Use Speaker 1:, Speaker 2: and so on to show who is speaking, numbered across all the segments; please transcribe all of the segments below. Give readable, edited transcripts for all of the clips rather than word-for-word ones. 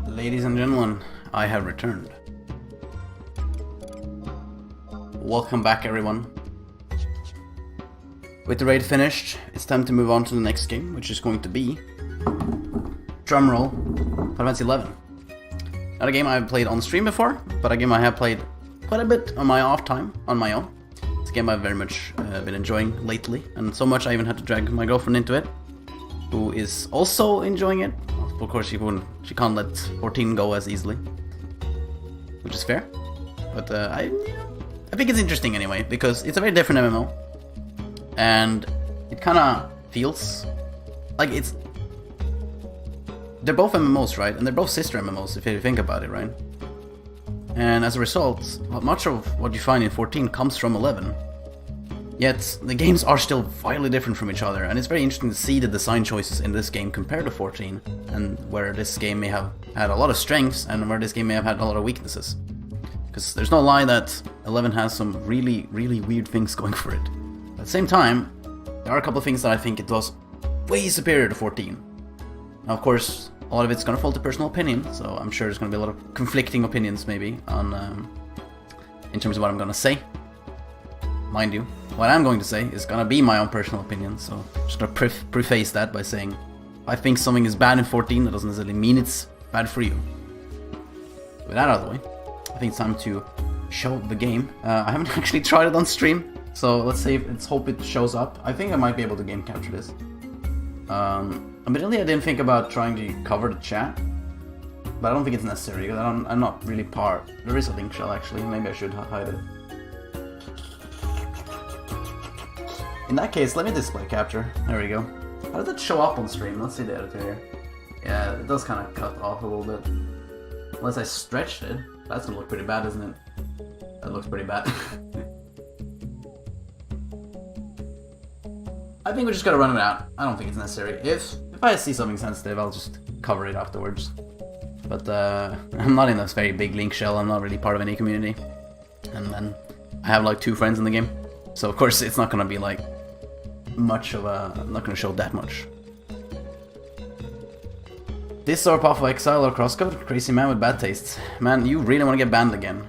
Speaker 1: Ladies and gentlemen, I have returned. Welcome back, everyone. With the raid finished, it's time to move on to the next game, which is going to be, drumroll, Final Fantasy XI. Not a game I've played on stream before, but a game I have played quite a bit on my off time, on my own. It's a game I've very much been enjoying lately, and so much I even had to drag my girlfriend into it, who is also enjoying it. Of course, she can't let 14 go as easily, which is fair. But I think it's interesting anyway, because it's a very different MMO, and it kind of feels like they're both MMOs, right? And they're both sister MMOs if you think about it, right? And as a result, much of what you find in 14 comes from 11. Yet, the games are still vitally different from each other, and it's very interesting to see the design choices in this game compared to 14, and where this game may have had a lot of strengths, and where this game may have had a lot of weaknesses. Because there's no lie that 11 has some really, really weird things going for it. At the same time, there are a couple of things that I think it does way superior to 14. Now, of course, a lot of it's gonna fall to personal opinion, so I'm sure there's gonna be a lot of conflicting opinions, maybe, on in terms of what I'm gonna say. Mind you, what I'm going to say is gonna be my own personal opinion, so I'm just gonna preface that by saying, if I think something is bad in 14, that doesn't necessarily mean it's bad for you. With that out of the way, I think it's time to show the game. I haven't actually tried it on stream, so let's hope it shows up. I think I might be able to game capture this. Admittedly, I didn't think about trying to cover the chat, but I don't think it's necessary, because I'm not really part. There is a link shell actually, maybe I should hide it. In that case, let me display capture. There we go. How does it show up on stream? Let's see the editor here. Yeah, it does kind of cut off a little bit. Unless I stretched it. That's gonna look pretty bad, isn't it? That looks pretty bad. I think we just gotta run it out. I don't think it's necessary. If I see something sensitive, I'll just cover it afterwards. But I'm not in this very big link shell. I'm not really part of any community. And then I have like 2 friends in the game. So of course it's not gonna be like much of a... I'm not gonna show that much. This or Path of Exile or Crosscode? Crazy man with bad tastes. Man, you really want to get banned again.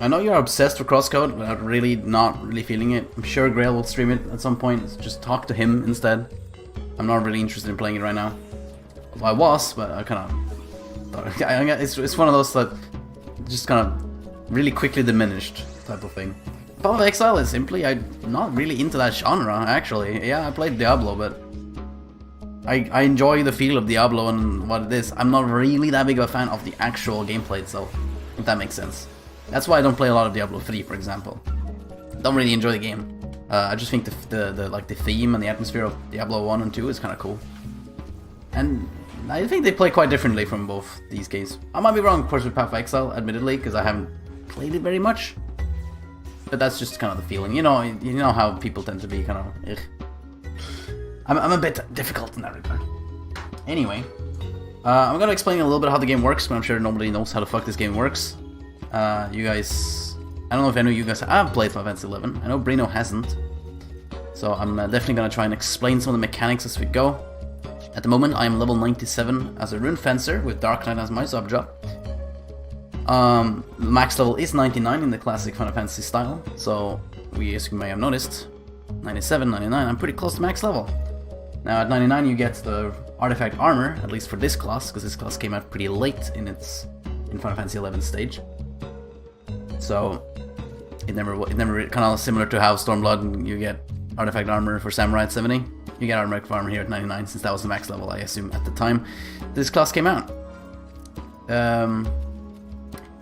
Speaker 1: I know you're obsessed with Crosscode, but I'm really not really feeling it. I'm sure Grail will stream it at some point. Just talk to him instead. I'm not really interested in playing it right now. Well, I was, but I kind of thought... It's one of those that just kind of really quickly diminished type of thing. Path of Exile is simply, I'm not really into that genre, actually. Yeah, I played Diablo, but I enjoy the feel of Diablo and what it is. I'm not really that big of a fan of the actual gameplay itself, if that makes sense. That's why I don't play a lot of Diablo 3, for example. Don't really enjoy the game. I just think the theme and the atmosphere of Diablo 1 and 2 is kind of cool. And I think they play quite differently from both these games. I might be wrong, of course, with Path of Exile, admittedly, because I haven't played it very much. But that's just kind of the feeling. You know how people tend to be kind of... Ugh. I'm a bit difficult in that regard. Anyway, I'm gonna explain a little bit how the game works, but I'm sure nobody knows how the fuck this game works. You guys... I don't know if any of you guys have played Final Fantasy XI. I know Brino hasn't. So I'm definitely gonna try and explain some of the mechanics as we go. At the moment, I am level 97 as a Rune Fencer, with Dark Knight as my sub-job. Max level is 99 in the classic Final Fantasy style, so as you may have noticed, 97, 99, I'm pretty close to max level. Now at 99 you get the artifact armor, at least for this class, because this class came out pretty late in Final Fantasy 11 stage. So it never kind of similar to how Stormblood you get artifact armor for Samurai at 70. You get artifact armor here at 99, since that was the max level, I assume, at the time this class came out.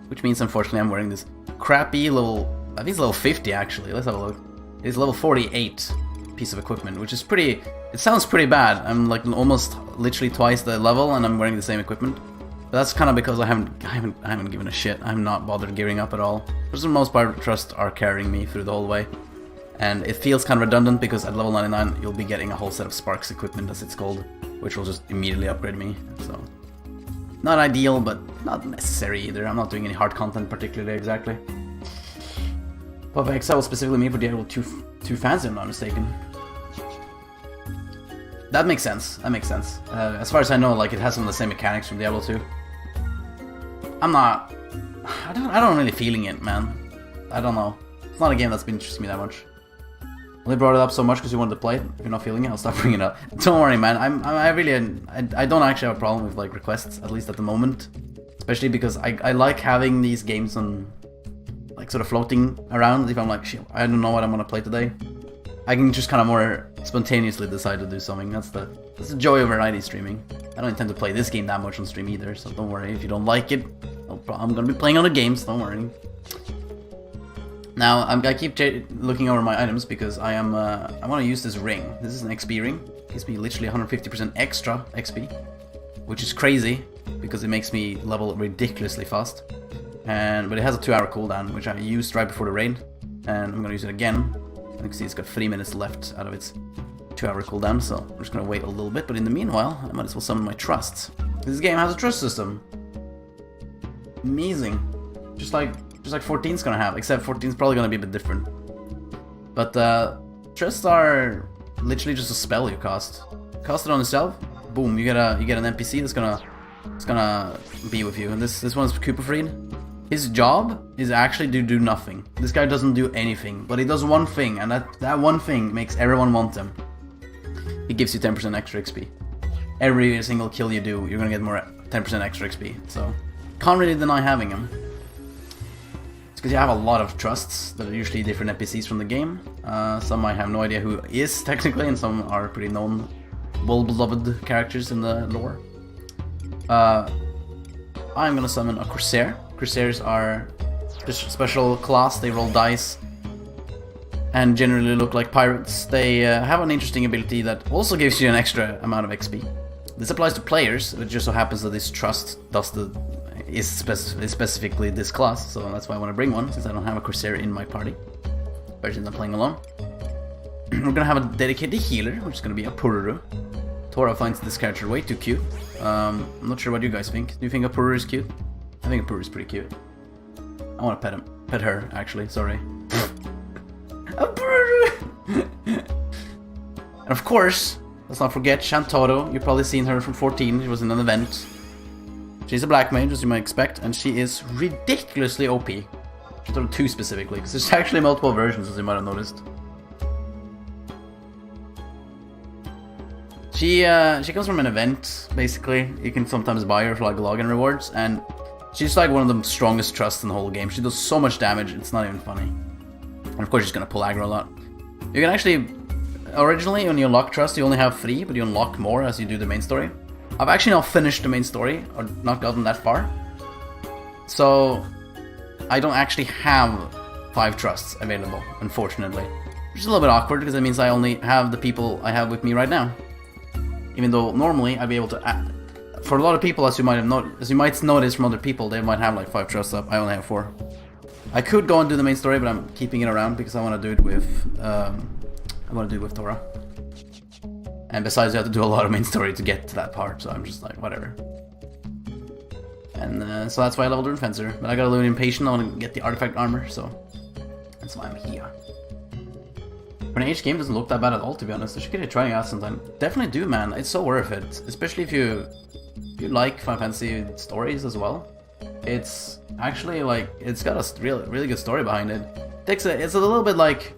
Speaker 1: Which means, unfortunately, I'm wearing this crappy level... I think it's level 50, actually. Let's have a look. It's level 48 piece of equipment, which is pretty... It sounds pretty bad. I'm like almost literally twice the level, and I'm wearing the same equipment. But that's kind of because I haven't given a shit. I'm not bothered gearing up at all. For the most part, Trust are carrying me through the whole way. And it feels kind of redundant, because at level 99, you'll be getting a whole set of Sparks equipment, as it's called, which will just immediately upgrade me, so... Not ideal, but not necessary either. I'm not doing any hard content particularly exactly. But Excel was specifically made for Diablo 2 fans, if I'm not mistaken. That makes sense. That makes sense. As far as I know, like, it has some of the same mechanics from Diablo 2. I don't really feeling it, man. I don't know. It's not a game that's been interesting me that much. Only brought it up so much because you wanted to play it. If you're not feeling it, I'll stop bringing it up. Don't worry, man. I don't actually have a problem with like requests, at least at the moment. Especially because I like having these games on, like, sort of floating around. If I'm like, shit, I don't know what I'm gonna play today, I can just kind of more spontaneously decide to do something. That's the joy of variety streaming. I don't intend to play this game that much on stream either, so don't worry if you don't like it. I'm gonna be playing other games. Don't worry. Now I keep looking over my items because I want to use this ring. This is an XP ring. It gives me literally 150% extra XP, which is crazy because it makes me level ridiculously fast. But it has a 2-hour cooldown, which I used right before the raid, and I'm gonna use it again. You can see it's got 3 minutes left out of its 2-hour cooldown, so I'm just gonna wait a little bit. But in the meanwhile, I might as well summon my trusts. This game has a trust system. Amazing. Just like 14's gonna have, except 14's probably gonna be a bit different. But trusts are literally just a spell you cast. Cast it on yourself, boom, you get an NPC that's gonna be with you. And this one's Cooper Freed. His job is actually to do nothing. This guy doesn't do anything, but he does one thing, and that one thing makes everyone want him. He gives you 10% extra XP. Every single kill you do, you're gonna get more 10% extra XP. So can't really deny having him. It's because you have a lot of trusts that are usually different NPCs from the game. Some I have no idea who is technically, and some are pretty known, well-beloved characters in the lore. I'm gonna summon a Corsair. Corsairs are just a special class. They roll dice and generally look like pirates. They have an interesting ability that also gives you an extra amount of XP. This applies to players. It just so happens that this trust is specifically this class, so that's why I want to bring one, since I don't have a Corsair in my party, especially since I'm playing alone. We're gonna have a dedicated healer, which is gonna be a Pururu. Tora finds this character way too cute. I'm not sure what you guys think. Do you think a Pururu is cute? I think a Pururu is pretty cute. I want to pet her, actually, sorry. A Pururu! And of course, let's not forget Shantoro. You've probably seen her from 14, she was in an event. She's a black mage, as you might expect, and she is ridiculously OP. Shantoro 2 specifically, because there's actually multiple versions, as you might have noticed. She comes from an event, basically. You can sometimes buy her for like login rewards, and she's like one of the strongest trusts in the whole game. She does so much damage, it's not even funny. And of course she's gonna pull aggro a lot. You can actually, originally when you unlock trust you only have 3, but you unlock more as you do the main story. I've actually now finished the main story, or not gotten that far. So I don't actually have 5 trusts available, unfortunately. Which is a little bit awkward, because it means I only have the people I have with me right now. Even though normally I'd be able to for a lot of people, as you might notice from other people, they might have like 5 trusts up. I only have 4. I could go and do the main story, but I'm keeping it around because I want to do it with Tora. And besides, you have to do a lot of main story to get to that part, so I'm just like, whatever. And so that's why I leveled Rune Fencer. But I got a little impatient. I want to get the artifact armor, so that's why I'm here. For an H game, doesn't look that bad at all, to be honest. I should get it trying out sometime. Definitely do, man. It's so worth it, especially if you like Final Fantasy stories as well. It's actually like, it's got a really good story behind it. It's a little bit like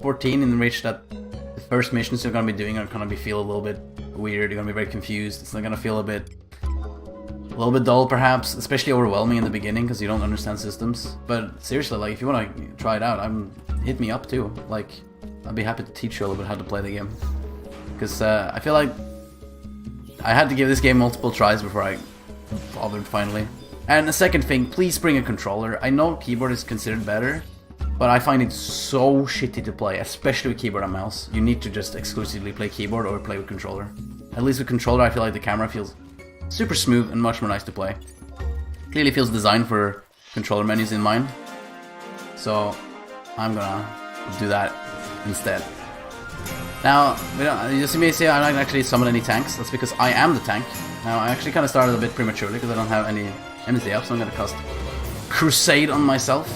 Speaker 1: 14 in which that the first missions you're gonna be doing are gonna feel a little bit weird. You're gonna be very confused. It's not gonna feel a little bit dull, perhaps, especially overwhelming in the beginning because you don't understand systems. But seriously, like, if you want to try it out, hit me up too. Like, I'd be happy to teach you a little bit how to play the game, because I feel like I had to give this game multiple tries before I bothered finally. And the second thing, please bring a controller. I know keyboard is considered better, but I find it so shitty to play, especially with keyboard and mouse. You need to just exclusively play keyboard or play with controller. At least with controller, I feel like the camera feels super smooth and much more nice to play. Clearly feels designed for controller menus in mind, so I'm gonna do that instead. Now, you see me say I'm not actually summon any tanks. That's because I am the tank. Now, I actually kind of started a bit prematurely because I don't have any MSD up, so I'm going to cast Crusade on myself.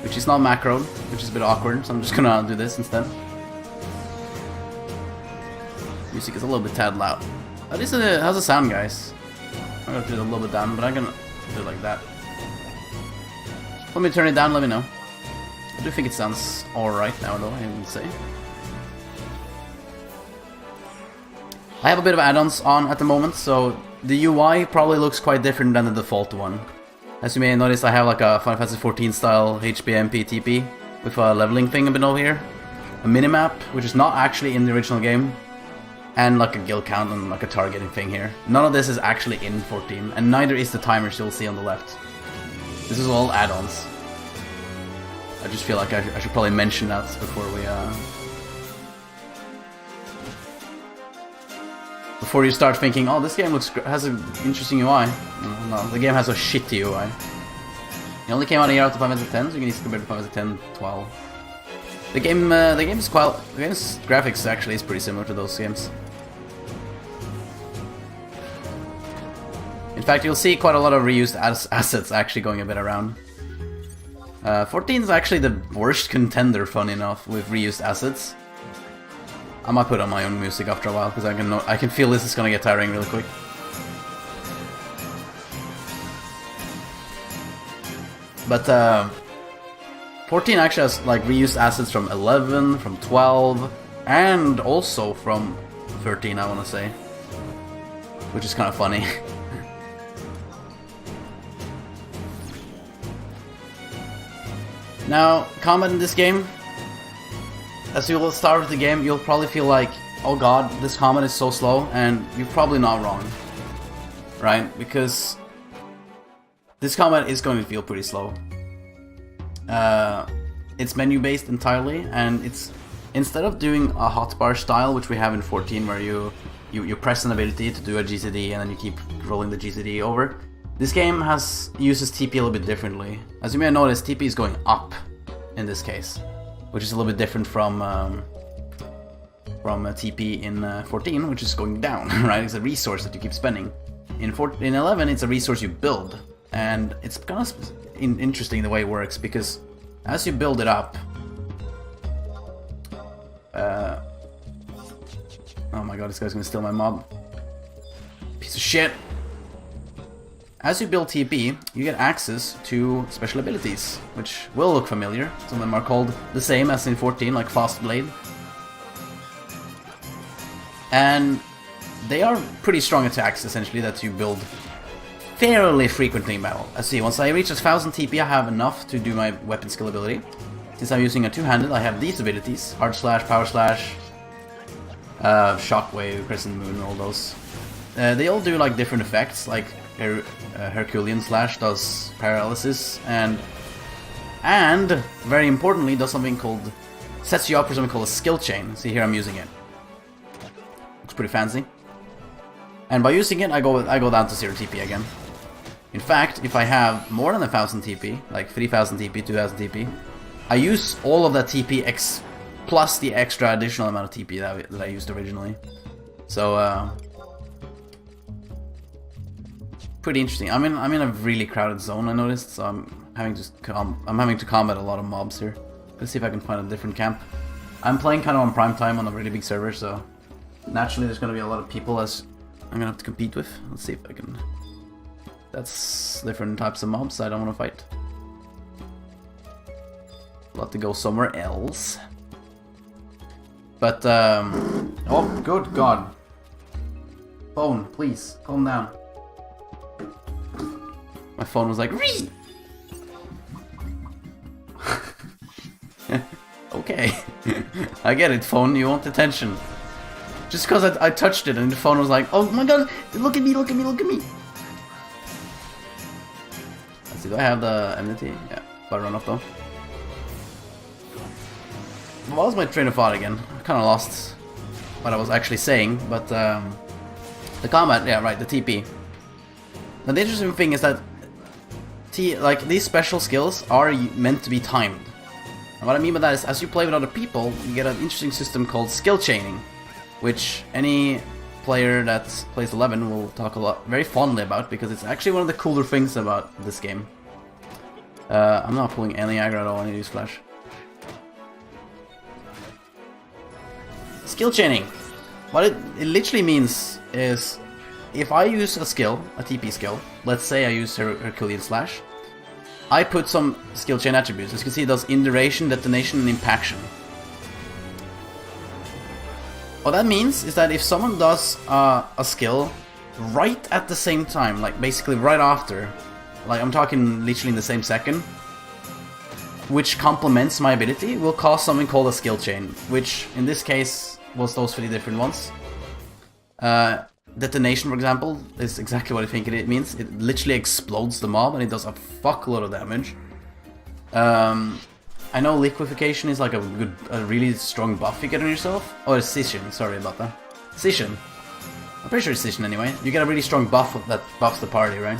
Speaker 1: Which is not macroed, which is a bit awkward, so I'm just going to do this instead. Music is a little bit tad loud. At least how's the sound, guys? I'm going to do it a little bit down, but I'm going to do it like that. Let me turn it down, let me know. I do think it sounds alright now, though, I would say. I have a bit of add-ons on at the moment, so the UI probably looks quite different than the default one. As you may have noticed, I have like a Final Fantasy XIV style HBMP TP with a leveling thing a bit over here. A minimap, which is not actually in the original game. And like a guild count and like a targeting thing here. None of this is actually in 14, and neither is the timers you'll see on the left. This is all add-ons. I just feel like I should probably mention that before we before you start thinking, oh, this game has an interesting UI. No, the game has a shitty UI. It only came out a year after Final Fantasy X, so you can compare to Final Fantasy X, 12. The game's graphics actually is pretty similar to those games. In fact, you'll see quite a lot of reused assets actually going a bit around. 14 is actually the worst contender, fun enough, with reused assets. I might put on my own music after a while because I can feel this is gonna get tiring really quick. But 14 actually has like reused assets from 11, from 12, and also from 13, I want to say, which is kind of funny. Now, combat in this game, as you will start with the game, you'll probably feel like, oh god, this combat is so slow, and you're probably not wrong, right? Because this combat is going to feel pretty slow. It's menu based entirely, and it's instead of doing a hotbar style, which we have in 14, where you press an ability to do a GCD and then you keep rolling the GCD over. This game uses TP a little bit differently. As you may have noticed, TP is going up in this case, which is a little bit different from TP in 14, which is going down, right? It's a resource that you keep spending. In 11, it's a resource you build, and it's kind of interesting the way it works, because as you build it up, oh my god, this guy's gonna steal my mob. Piece of shit. As you build TP, you get access to special abilities, which will look familiar. Some of them are called the same as in 14, like Fast Blade. And they are pretty strong attacks, essentially, that you build fairly frequently in battle. Let's see, once I reach 1000 TP, I have enough to do my weapon skill ability. Since I'm using a two-handed, I have these abilities: Hard Slash, Power Slash, Shockwave, Crescent Moon, all those. They all do like different effects, like Herculean Slash does paralysis, and very importantly does something called, sets you up for something called a skill chain. See here, I'm using it. Looks pretty fancy. And by using it, I go down to 0 TP again. In fact, if I have more than 1000 TP, like 3000 TP, 2000 TP, I use all of that TP plus the extra additional amount of TP that I used originally. So pretty interesting. I'm in a really crowded zone, I noticed, so I'm having to combat a lot of mobs here. Let's see if I can find a different camp. I'm playing kind of on prime time on a really big server, so naturally there's going to be a lot of people as I'm gonna have to compete with. Let's see if I can. That's different types of mobs I don't want to fight. I'll have to go somewhere else. But oh, good god. Phone, please calm down. My phone was like, Ree! Okay. I get it, phone, you want attention. Just because I touched it and the phone was like, oh my god, look at me, look at me, look at me. Let's see, do I have the enmity? Yeah, but I run off though. What was my train of thought again? I kind of lost what I was actually saying, but the combat, yeah, right, the TP. Now the interesting thing is that like these special skills are meant to be timed, And what I mean by that is, as you play with other people, you get an interesting system called skill chaining, which any player that plays 11 will talk very fondly about, because it's actually one of the cooler things about this game. I'm not pulling any aggro at all, I need to use flash. Skill chaining. What it literally means is, if I use a skill, a TP skill, let's say I use Herculean Slash, I put some skill chain attributes. As you can see, it does induration, detonation, and impaction. What that means is that if someone does a skill right at the same time, like basically right after, like I'm talking literally in the same second, which complements my ability, will cause something called a skill chain, which in this case was those 3 different ones. Detonation, for example, is exactly what I think it means. It literally explodes the mob and it does a fuckload of damage. I know liquefaction is like a really strong buff you get on yourself. Oh, it's Scission, sorry about that. Scission. I'm pretty sure it's Scission anyway. You get a really strong buff that buffs the party, right?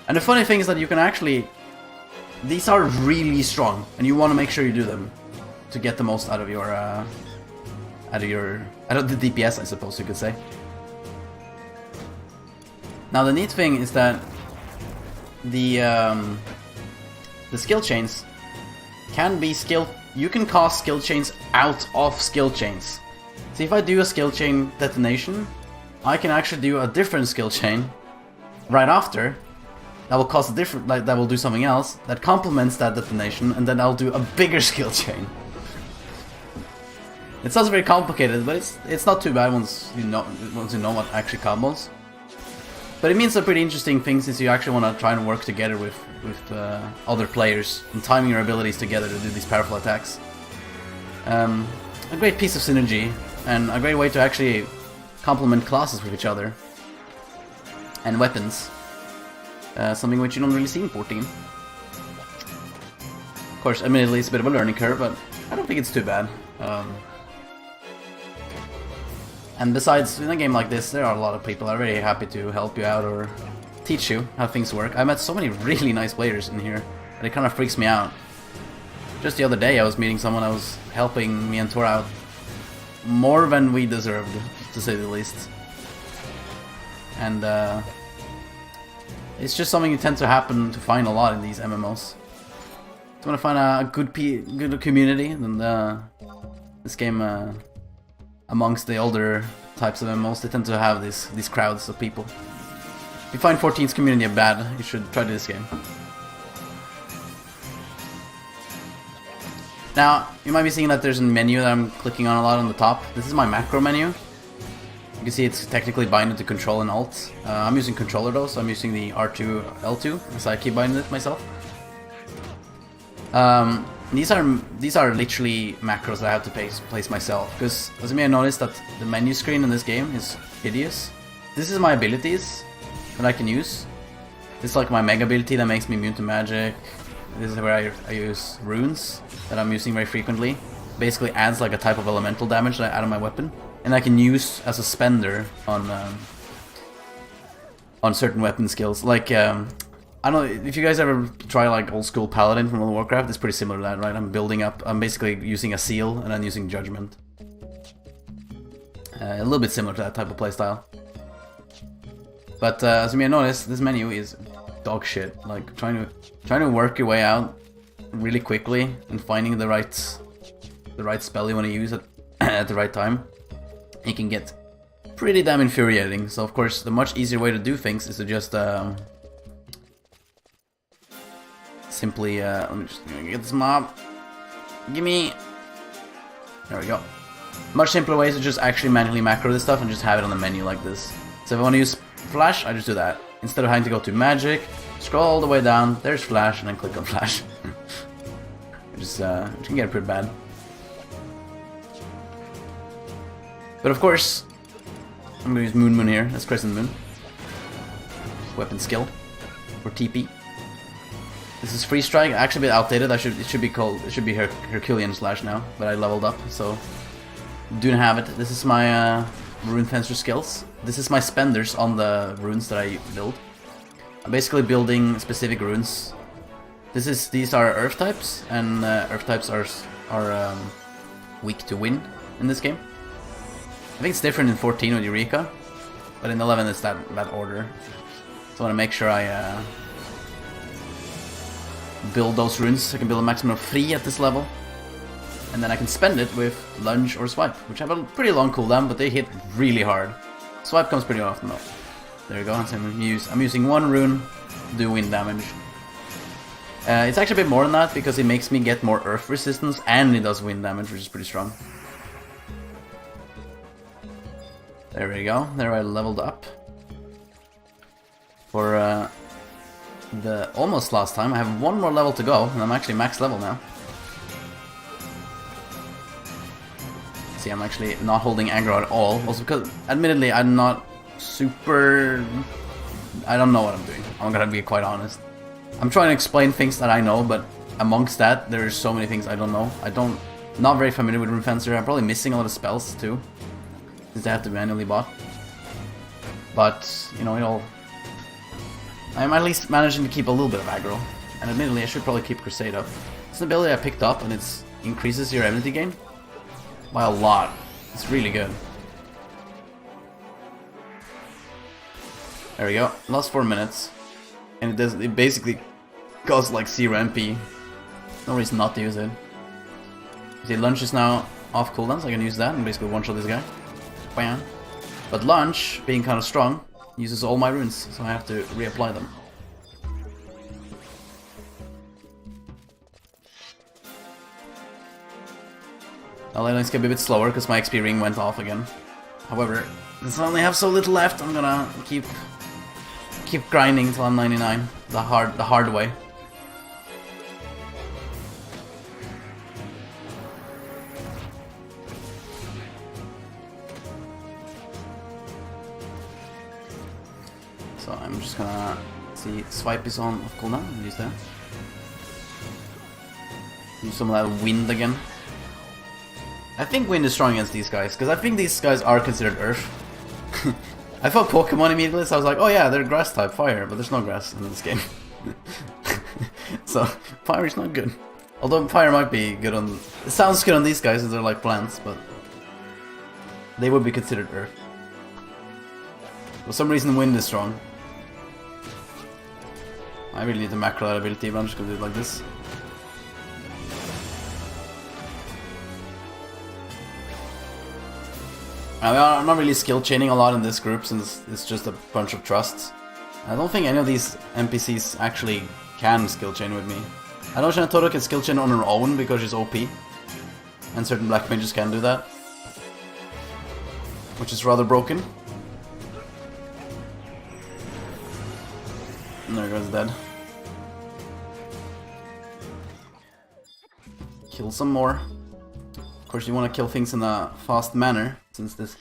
Speaker 1: And the funny thing is that you can actually... These are really strong, and you want to make sure you do them to get the most out of your... out of the DPS, I suppose you could say. Now the neat thing is that the skill chains can be you can cast skill chains out of skill chains. So if I do a skill chain detonation, I can actually do a different skill chain right after that will cause a different, like that will do something else that complements that detonation, and then I'll do a bigger skill chain. It sounds very complicated, but it's not too bad once you know what actually combos. But it means a pretty interesting thing, since you actually want to try and work together with other players and timing your abilities together to do these powerful attacks. A great piece of synergy and a great way to actually complement classes with each other and weapons. Something which you don't really see in 14. Of course, admittedly, it's a bit of a learning curve, but I don't think it's too bad. And besides, in a game like this, there are a lot of people that are very happy to help you out or teach you how things work. I met so many really nice players in here that it kind of freaks me out. Just the other day I was meeting someone that was helping me and Tor out more than we deserved, to say the least. And it's just something that tends to happen to find a lot in these MMOs. If you want to find a good community, then this game... amongst the older types of MMOs, they tend to have these crowds of people. If you find 14's community bad, you should try this game. Now, you might be seeing that there's a menu that I'm clicking on a lot on the top. This is my macro menu. You can see it's technically binded to Control and Alt. I'm using controller though, so I'm using the R2, L2, as I keep binding it myself. These are literally macros that I have to place myself, because as you may have noticed that the menu screen in this game is hideous. This is my abilities that I can use. This is like my mega ability that makes me immune to magic. This is where I use runes that I'm using very frequently. Basically adds like a type of elemental damage that I add on my weapon, and I can use as a spender on certain weapon skills. Like I don't know if you guys ever try like old school Paladin from World of Warcraft. It's pretty similar to that, right? I'm basically using a seal and then using Judgment. A little bit similar to that type of playstyle. But as you may notice, this menu is dog shit. Like trying to work your way out really quickly and finding the right spell you want to use at the right time. It can get pretty damn infuriating. So of course, the much easier way to do things is to just simply, let me just get this mob. Gimme! There we go. Much simpler ways to just actually manually macro this stuff and just have it on the menu like this. So if I want to use Flash, I just do that. Instead of having to go to Magic, scroll all the way down, there's Flash, and then click on Flash. Which can get pretty bad. But of course, I'm gonna use Moon here, that's Crescent Moon. Weapon skill, or TP. This is Free Strike, actually a bit outdated. It should be Herculean Slash now, but I leveled up, so do not have it. This is my Rune Fencer skills. This is my spenders on the runes that I build. I'm basically building specific runes These are Earth types, and Earth types are weak to wind in this game. I think it's different in 14 with Eureka, but in 11 it's that order. So I want to make sure I build those runes so I can build a maximum of 3 at this level. And then I can spend it with lunge or swipe, which have a pretty long cooldown, but they hit really hard. Swipe comes pretty often though. There you go, so I'm using 1 rune to do wind damage. It's actually a bit more than that, because it makes me get more earth resistance, and it does wind damage, which is pretty strong. There we go, there I leveled up. For the almost last time, I have 1 more level to go, and I'm actually max level now. See, I'm actually not holding aggro at all, also because, admittedly, I'm not super... I don't know what I'm doing, I'm gonna be quite honest. I'm trying to explain things that I know, but amongst that, there's so many things I don't know. Not very familiar with Rune Fencer. I'm probably missing a lot of spells too, since they have to be manually bought. But, you know, I'm at least managing to keep a little bit of aggro. And admittedly, I should probably keep Crusade up. It's an ability I picked up, and it increases your ability gain by a lot. It's really good. There we go. Last 4 minutes. And it basically costs like 0 MP. No reason not to use it. See, Lunge is now off cooldown, so I can use that and basically one-shot this guy. Bam. But Lunge, being kind of strong, uses all my runes, so I have to reapply them. Now it's gonna be a bit slower because my XP ring went off again. However, since I only have so little left, I'm gonna keep grinding until I'm 99, the hard way. So I'm just gonna see, swipe is on off cooldown, and use that. Use some of that wind again. I think wind is strong against these guys, because I think these guys are considered earth. I thought Pokemon immediately, so I was like, oh yeah, they're grass type, fire, but there's no grass in this game. So, fire is not good. Although fire might be good on... It sounds good on these guys, as they're like plants, but... They would be considered earth. For some reason, wind is strong. I really need to macro that ability, but I'm just gonna do it like this. I'm not really skill chaining a lot in this group, since it's just a bunch of trusts. I don't think any of these NPCs actually can skill chain with me. I know Shanatoto can skill chain on her own because she's OP, and certain black mages can do that, which is rather broken. And there goes dead. Kill some more. Of course, you want to kill things in a fast manner, since this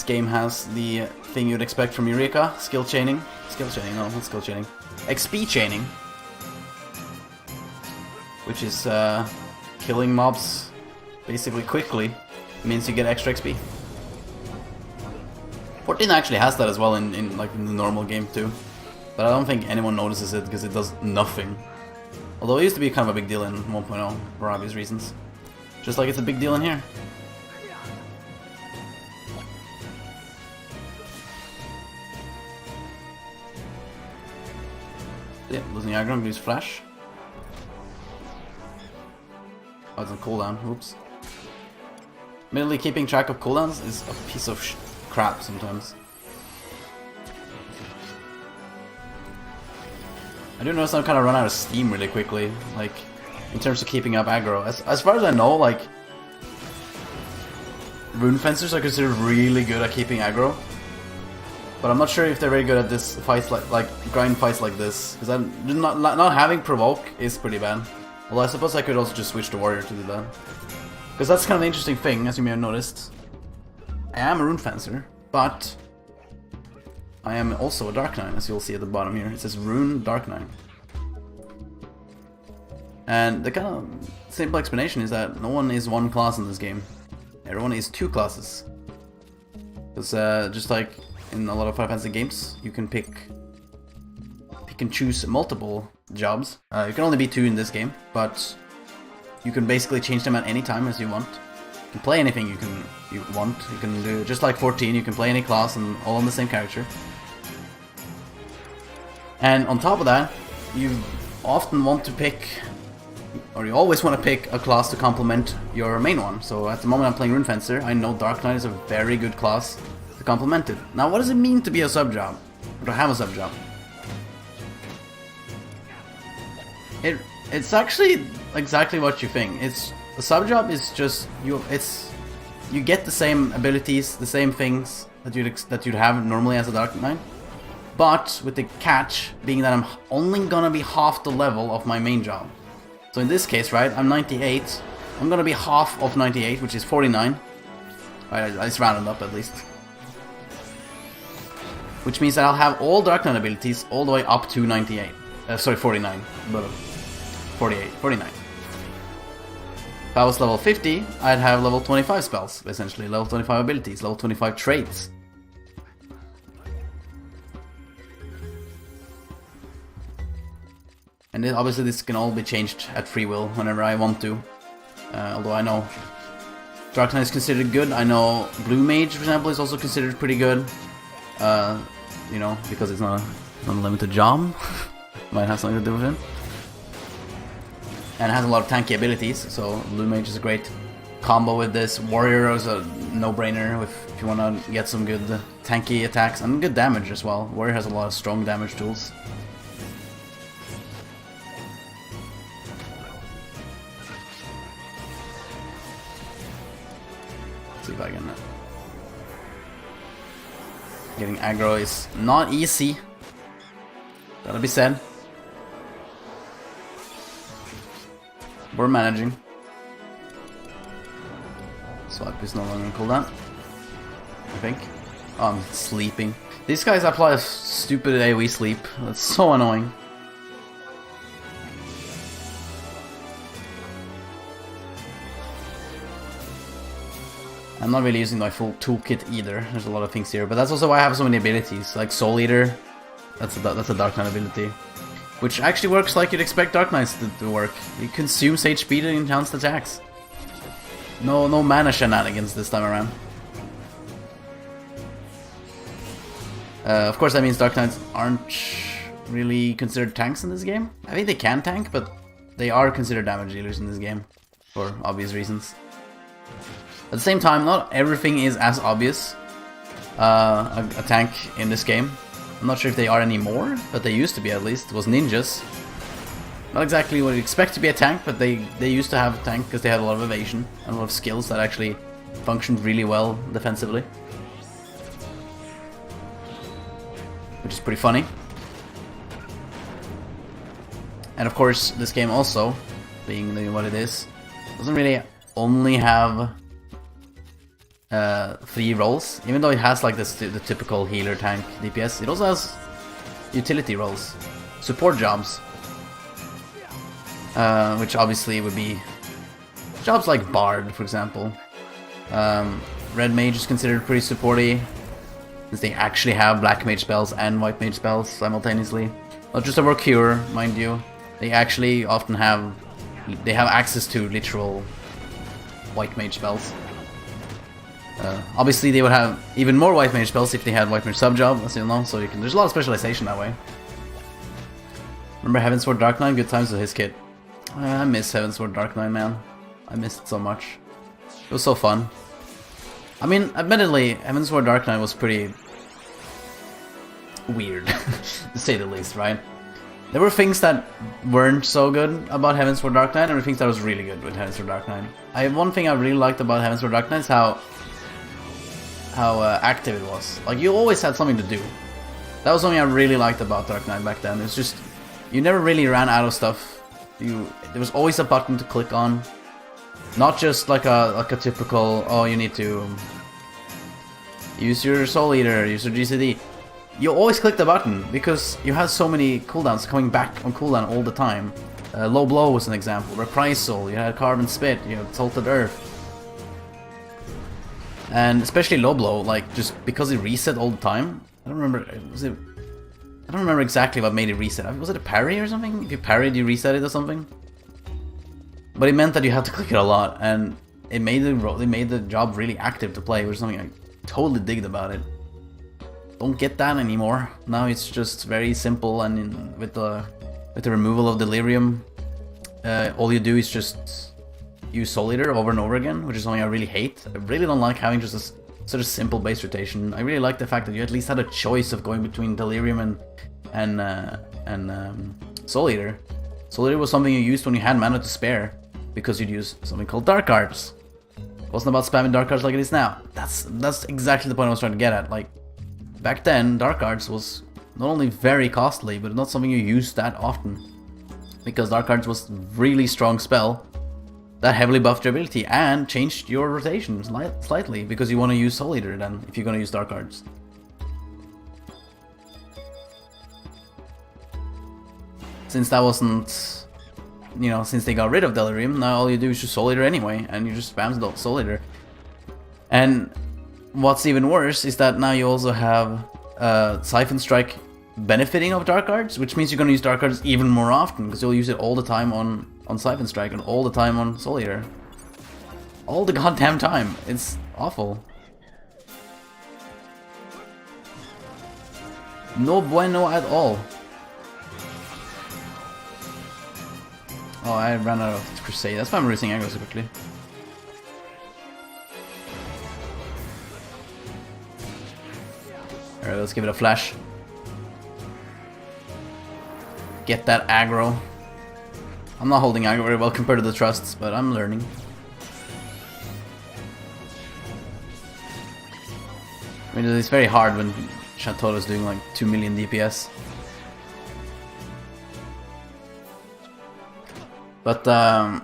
Speaker 1: game has the thing you'd expect from Eureka, skill chaining. Skill chaining, no, not skill chaining. XP chaining. Which is killing mobs basically quickly means you get extra XP. 14 actually has that as well in the normal game too. But I don't think anyone notices it because it does nothing. Although it used to be kind of a big deal in 1.0 for obvious reasons. Just like it's a big deal in here. Yeah, losing aggro, I'm gonna use flash. Oh, it's on cooldown, oops. Admittedly, keeping track of cooldowns is a piece of crap sometimes. I do notice I'm kind of run out of steam really quickly, like, in terms of keeping up aggro. As far as I know, like, Rune Fencers are considered really good at keeping aggro. But I'm not sure if they're very good at this fights like grind fights like this, because not having provoke is pretty bad. Although I suppose I could also just switch to warrior to do that, because that's kind of an interesting thing, as you may have noticed. I am a Rune Fencer, but I am also a Dark Knight, as you'll see at the bottom here. It says Rune Dark Knight. And the kind of simple explanation is that no one is one class in this game. Everyone is 2 classes. Because just like in a lot of Final Fantasy games, you can pick you can choose multiple jobs. You can only be 2 in this game, but you can basically change them at any time as you want. You can play anything you want. You can do, just like 14, you can play any class and all on the same character. And on top of that, you often want to pick, or you always want to pick a class to complement your main one. So at the moment I'm playing Rune Fencer, I know Dark Knight is a very good class to complement it. Now what does it mean to be a sub-job? Or to have a sub-job? It's actually exactly what you think. A sub-job is just, you get the same abilities, the same things that you'd have normally as a Dark Knight. But with the catch being that I'm only gonna be half the level of my main job. So in this case, right, I'm 98. I'm gonna be half of 98, which is 49. Right, I just rounded up at least. Which means that I'll have all Dark Knight abilities all the way up to 98. Sorry, 49. 48, 49. If I was level 50, I'd have level 25 spells, essentially. Level 25 abilities, level 25 traits. And then obviously this can all be changed at free will whenever I want to. Although I know Dark Knight is considered good. I know Blue Mage, for example, is also considered pretty good. You know, because it's not an unlimited job. Might have something to do with it. And it has a lot of tanky abilities, so Blue Mage is a great combo with this. Warrior is a no-brainer if you want to get some good tanky attacks and good damage as well. Warrior has a lot of strong damage tools. See if I can. Getting aggro is not easy. Gotta be said. We're managing. Swipe is no longer on cooldown, I think. Oh, I'm sleeping. These guys apply a stupid AoE sleep. That's so annoying. I'm not really using my full toolkit either. There's a lot of things here, but that's also why I have so many abilities, like Soul Eater. That's a Dark Knight ability, which actually works like you'd expect Dark Knights to work. It consumes HP to enhance attacks. No mana shenanigans this time around. Of course, that means Dark Knights aren't really considered tanks in this game. I think they can tank, but they are considered damage dealers in this game for obvious reasons. At the same time, not everything is as obvious a tank in this game. I'm not sure if they are anymore, but they used to be at least. It was ninjas. Not exactly what you expect to be a tank, but they used to have a tank because they had a lot of evasion and a lot of skills that actually functioned really well defensively. Which is pretty funny. And of course, this game also, being what it is, doesn't really only have 3 roles, even though it has like the typical healer, tank, DPS. It also has utility roles, support jobs, which obviously would be jobs like Bard, for example. Red Mage is considered pretty supporty, since they actually have Black Mage spells and White Mage spells simultaneously. Not just a work cure, mind you. They actually often have access to literal White Mage spells. Obviously they would have even more White Mage spells if they had White Mage sub-job, as you know, so there's a lot of specialization that way. Remember Heavensward Dark Knight? Good times with his kit. I miss Heavensward Dark Knight, man. I missed it so much. It was so fun. I mean, admittedly, Heavensward Dark Knight was pretty weird, to say the least, right? There were things that weren't so good about Heavensward Dark Knight, and there were things that was really good with Heavensward Dark Knight. One thing I really liked about Heavensward Dark Knight is how active it was. Like, you always had something to do. That was something I really liked about Dark Knight back then. It's just, you never really ran out of stuff. There was always a button to click on. Not just like a typical, oh, you need to use your Soul Eater, use your GCD. You always click the button, because you have so many cooldowns coming back on cooldown all the time. Low Blow was an example, Reprisal, you had Carbon Spit, you had Salted Earth. And especially Low Blow, like, just because it reset all the time. I don't remember, was it I don't remember exactly what made it reset. Was it a parry or something? If you parried, you reset it or something. But it meant that you had to click it a lot, and it made the job really active to play, which is something I totally digged about it. Don't get that anymore. Now it's just very simple, and with the removal of delirium, all you do is just use Soul Eater over and over again, which is something I really hate. I really don't like having just a sort of simple base rotation. I really like the fact that you at least had a choice of going between delirium and Soul Eater. Soul Eater was something you used when you had mana to spare, because you'd use something called Dark Arts. It wasn't about spamming Dark Arts like it is now. That's exactly the point I was trying to get at. Like, back then, Dark Arts was not only very costly, but not something you used that often. Because Dark Arts was a really strong spell that heavily buffed your ability and changed your rotation slightly, because you want to use Soul Eater then, if you're going to use Dark Arts. Since that wasn't, you know, since they got rid of Delirium, now all you do is just Soul Eater anyway, and you just spam Soul Eater. And what's even worse is that now you also have Siphon Strike benefiting of Dark Arts, which means you're going to use Dark Arts even more often, because you'll use it all the time on Siphon Strike and all the time on Soul Eater. All the goddamn time. It's awful. No bueno at all. Oh, I ran out of Crusade. That's why I'm releasing aggro so quickly. Alright, let's give it a flash. Get that aggro. I'm not holding aggro very well compared to the trusts, but I'm learning. I mean, it's very hard when Chateau is doing like 2 million DPS. But the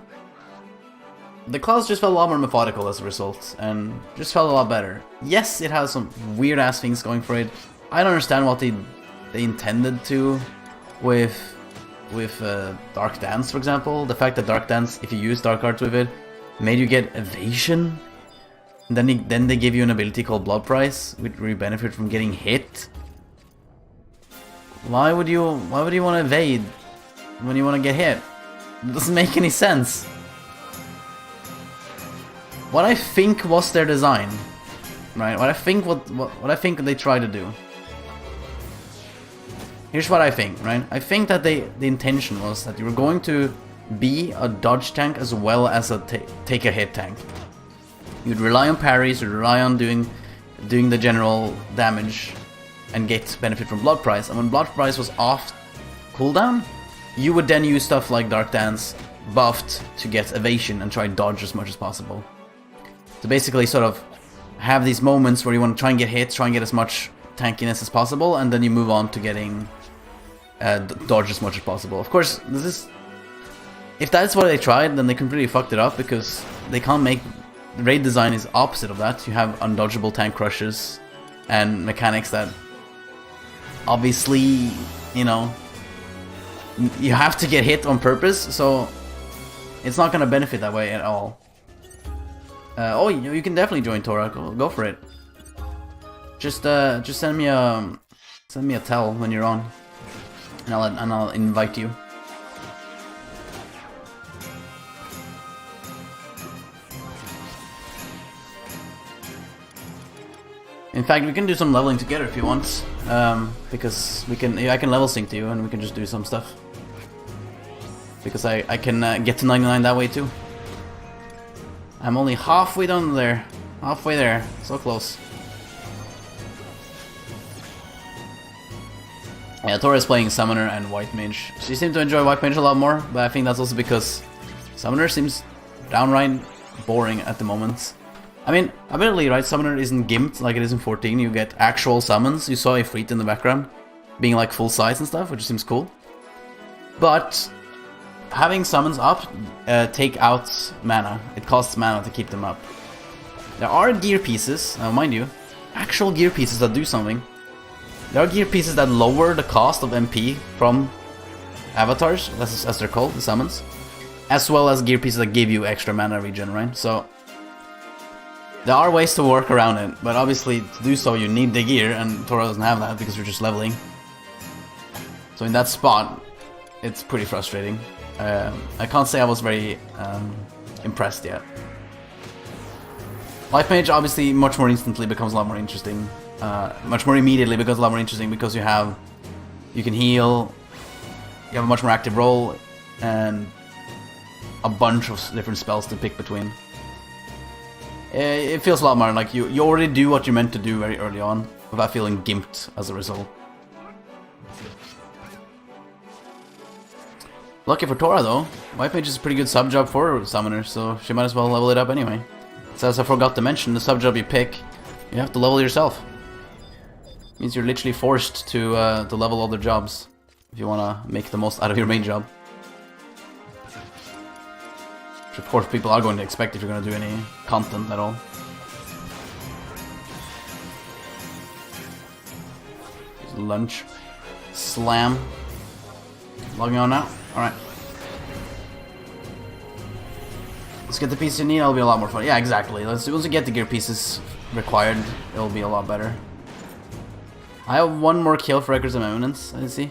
Speaker 1: class just felt a lot more methodical as a result, and just felt a lot better. Yes, it has some weird ass things going for it. I don't understand what they intended to with Dark Dance, for example. The fact that Dark Dance, if you use Dark Arts with it, made you get evasion. And then they give you an ability called Blood Price, which where you benefit from getting hit. Why would you want to evade when you want to get hit? It doesn't make any sense. What I think was their design, right? What I think they tried to do. Here's what I think, right? I think that the intention was that you were going to be a dodge tank as well as a take a hit tank. You'd rely on parries, you'd rely on doing the general damage and get benefit from Blood Price. And when Blood Price was off cooldown, you would then use stuff like Dark Dance buffed to get evasion and try and dodge as much as possible. So basically sort of have these moments where you want to try and get hits, try and get as much tankiness as possible, and then you move on to getting dodge as much as possible. Of course, if that's what they tried, then they completely fucked it up, because they can't make... The raid design is opposite of that. You have undodgeable tank crushes and mechanics that obviously, you know, you have to get hit on purpose, so it's not gonna benefit that way at all. Oh, you can definitely join Tora. Go for it. Just send me a tell when you're on, and I'll invite you. In fact, we can do some leveling together if you want, because I can level sync to you and we can just do some stuff. Because I can get to 99 that way too. I'm only halfway done there. Halfway there. So close. Yeah, Tora is playing Summoner and White Mage. She seemed to enjoy White Mage a lot more, but I think that's also because Summoner seems downright boring at the moment. I mean, admittedly, right, Summoner isn't gimped like it is in 14. You get actual summons. You saw Ifrit in the background, being like full size and stuff, which seems cool. But having summons up take out mana. It costs mana to keep them up. There are gear pieces, mind you, actual gear pieces that do something. There are gear pieces that lower the cost of MP from avatars, as they're called, the summons, as well as gear pieces that give you extra mana regen, right? So there are ways to work around it, but obviously to do so you need the gear, and Tora doesn't have that because you're just leveling. So in that spot, it's pretty frustrating. I can't say I was very impressed yet. Life Mage obviously much more instantly becomes a lot more interesting. Much more immediately becomes a lot more interesting because you can heal, you have a much more active role, and a bunch of different spells to pick between. It feels a lot more like you already do what you're meant to do very early on without feeling gimped as a result. Lucky for Tora though, White Mage is a pretty good sub job for Summoner, so she might as well level it up anyway. So as I forgot to mention, the sub job you pick, you have to level yourself. Means you're literally forced to level other jobs if you want to make the most out of your main job. Which of course people are going to expect if you're going to do any content at all. Lunch. Slam. Logging on now? Alright. Let's get the piece you need, it'll be a lot more fun. Yeah, exactly. Once you get the gear pieces required, it'll be a lot better. I have one more kill for Records of Eminence, I see.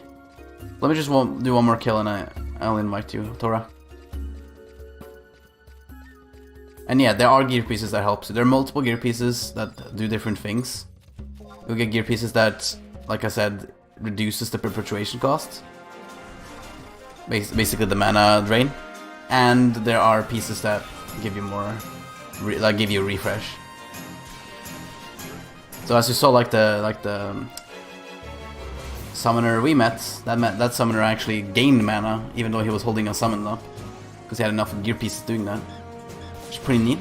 Speaker 1: Let me just do one more kill and I'll invite you, Tora. And yeah, there are gear pieces that help. So there are multiple gear pieces that do different things. You'll get gear pieces that, like I said, reduces the perpetuation cost. Basically the mana drain. And there are pieces that give you more, give you a refresh. So as you saw, like the summoner we met, that summoner actually gained mana, even though he was holding a summon though, because he had enough gear pieces doing that, which is pretty neat.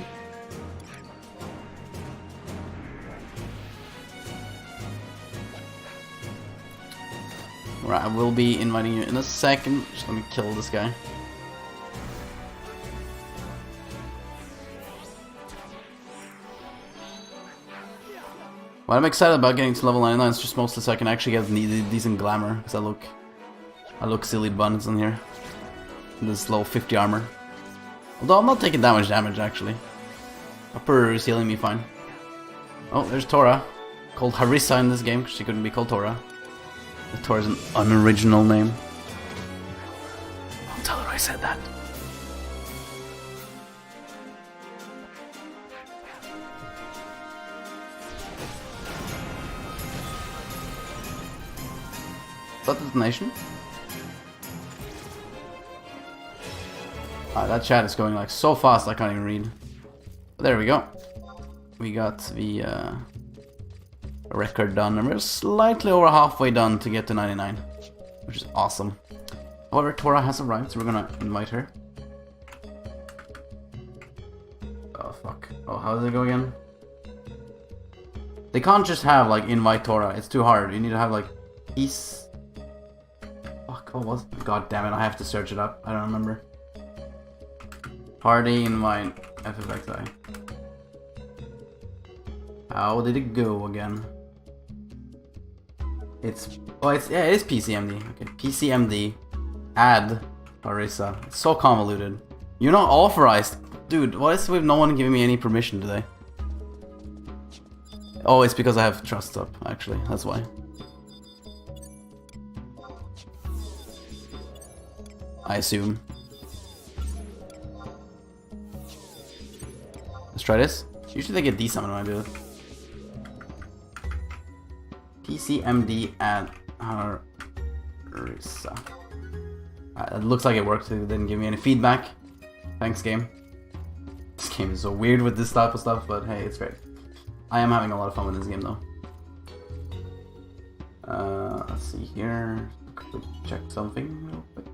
Speaker 1: Alright, I will be inviting you in a second. Just let me kill this guy. What I'm excited about getting to level 99 is just mostly so I can actually get decent glamour, because I look silly buns in here. This low 50 armor. Although I'm not taking that much damage actually. Upper is healing me fine. Oh, there's Tora. Called Harissa in this game, because she couldn't be called Tora. Tora's an unoriginal name. Don't tell her I said that. Is that detonation? That chat is going like so fast I can't even read. There we go. We got the record done, and we're slightly over halfway done to get to 99, which is awesome. However, Tora has arrived, so we're gonna invite her. Oh fuck. Oh, how does it go again? They can't just have like invite Tora, it's too hard. You need to have like peace. Fuck, what was it? God damn it, I have to search it up. I don't remember. Party invite FFXI. How did it go again? It is PCMD. Okay, PCMD. Add Harissa. It's so convoluted. You're not authorized, dude. What is with no one giving me any permission today? Oh, it's because I have trust up. Actually, that's why. I assume. Let's try this. Usually they get desummon when I do it. PCMD add Harissa. It looks like it worked. It didn't give me any feedback. Thanks, game. This game is so weird with this type of stuff, but hey, it's great. I am having a lot of fun with this game, though. Let's see here. Quick check something real quick.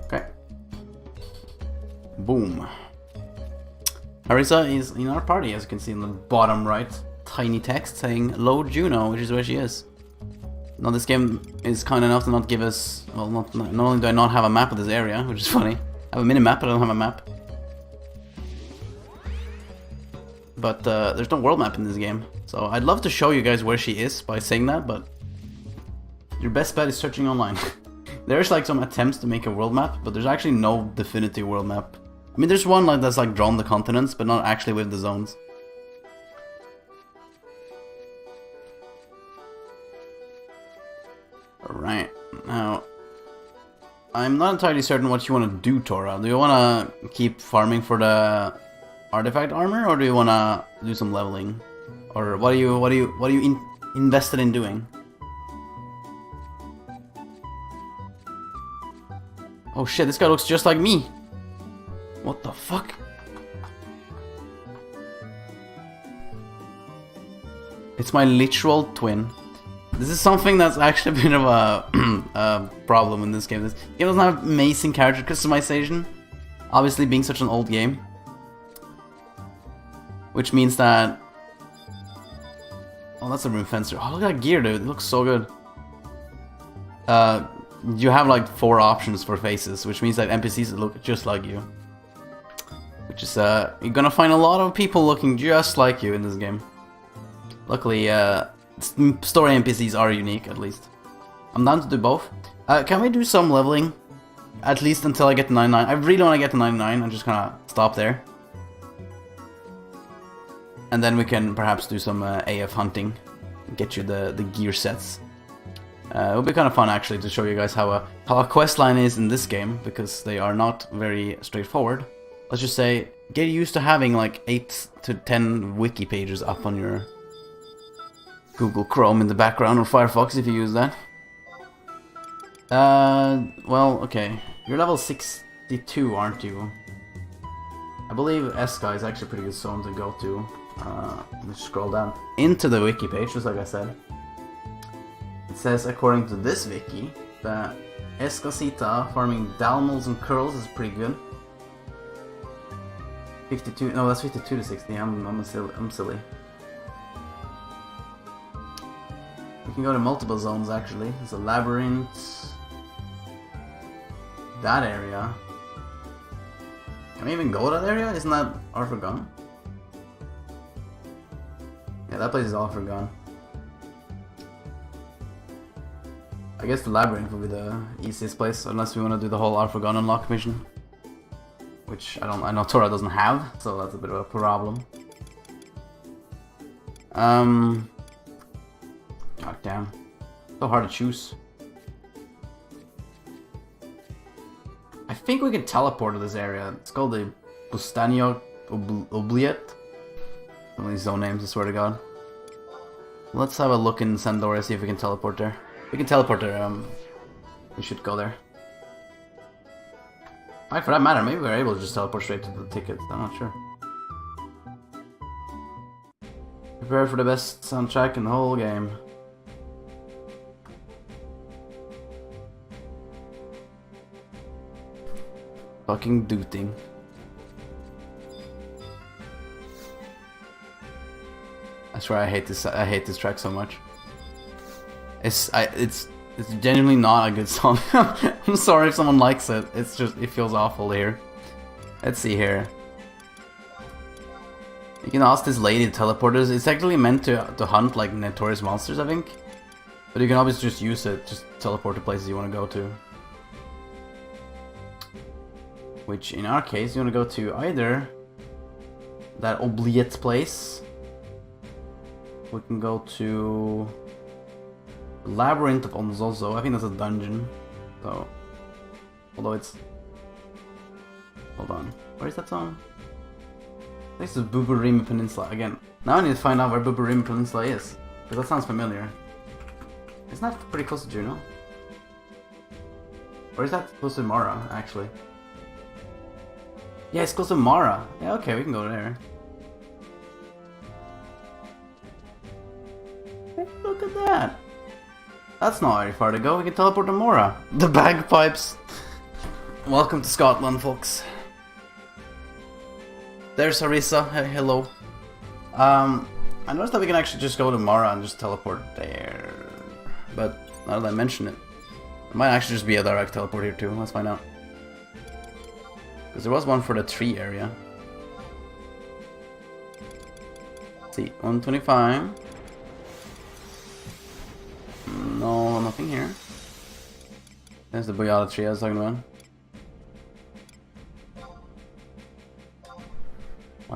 Speaker 1: Okay. Boom. Harissa is in our party, as you can see in the bottom right. Tiny text saying "Load Juno," which is where she is. Now this game is kind enough to not give us, well, not only do I not have a map of this area, which is funny. I have a mini-map, but I don't have a map. But there's no world map in this game. So I'd love to show you guys where she is by saying that, but your best bet is searching online. There's like some attempts to make a world map, but there's actually no definitive world map I mean, there's one like that's like drawn the continents, but not actually with the zones. Alright, now I'm not entirely certain what you want to do, Tora. Do you want to keep farming for the artifact armor, or do you want to do some leveling? Or what are you invested in doing? Oh shit, this guy looks just like me. What the fuck? It's my literal twin. This is something that's actually a bit of a problem in this game. This game doesn't have amazing character customization, obviously being such an old game. Which means that... Oh, that's a Rune Fencer. Oh, look at that gear, dude. It looks so good. You have like 4 options for faces, which means that NPCs look just like you. Which is, you're gonna find a lot of people looking just like you in this game. Luckily, story NPCs are unique, at least. I'm down to do both. Can we do some leveling? At least until I get to 99. I really want to get to 99 and just kind of stop there. And then we can perhaps do some AF hunting. Get you the gear sets. It would be kind of fun actually to show you guys how a quest line is in this game, because they are not very straightforward. Let's just say, get used to having like 8 to 10 wiki pages up on your Google Chrome in the background, or Firefox if you use that. Well, okay. You're level 62, aren't you? I believe Eska is actually a pretty good zone to go to. Let me scroll down into the wiki page, just like I said. It says, according to this wiki, that Escasita farming Dalmals and Curls is pretty good. 52, no, that's 52 to 60. I'm silly. We can go to multiple zones actually. There's a labyrinth. That area. Can we even go to that area? Isn't that all forgone? Yeah, that place is all forgone. I guess the labyrinth will be the easiest place, unless we want to do the whole Arforgone unlock mission. Which I know Tora doesn't have, so that's a bit of a problem. God damn. So hard to choose. I think we can teleport to this area. It's called the Bustanio Obliet. Some of these zone names, I swear to god. Let's have a look in Sandora, see if we can teleport there. We can teleport there, we should go there. For that matter, maybe we're able to just teleport straight to the tickets, I'm not sure. Prepare for the best soundtrack in the whole game. Fucking dooting. I swear I hate this track so much. It's genuinely not a good song. I'm sorry if someone likes it. It's just, it feels awful here. Let's see here. You can ask this lady to teleport us. It's actually meant to hunt like notorious monsters, I think. But you can obviously just use it, just teleport to places you want to go to. Which in our case, you want to go to either that Obliette place. We can go to Labyrinth of Onzozo. I think that's a dungeon. So, although it's... Hold on. Where is that song? This is Buburimi Peninsula. Again, now I need to find out where Buburimi Peninsula is. Because that sounds familiar. Isn't that pretty close to Juno? Or is that close to Mara, actually? Yeah, it's close to Mara. Yeah, okay, we can go there. Hey, look at that. That's not very far to go. We can teleport to Mora. The bagpipes. Welcome to Scotland, folks. There's Harissa. Hey, hello. I noticed that we can actually just go to Mara and just teleport there. But now that I mention it, it might actually just be a direct teleport here too. Let's find out. Because there was one for the tree area. Let's see, 125. No, nothing here. There's the Boyada tree I was talking about.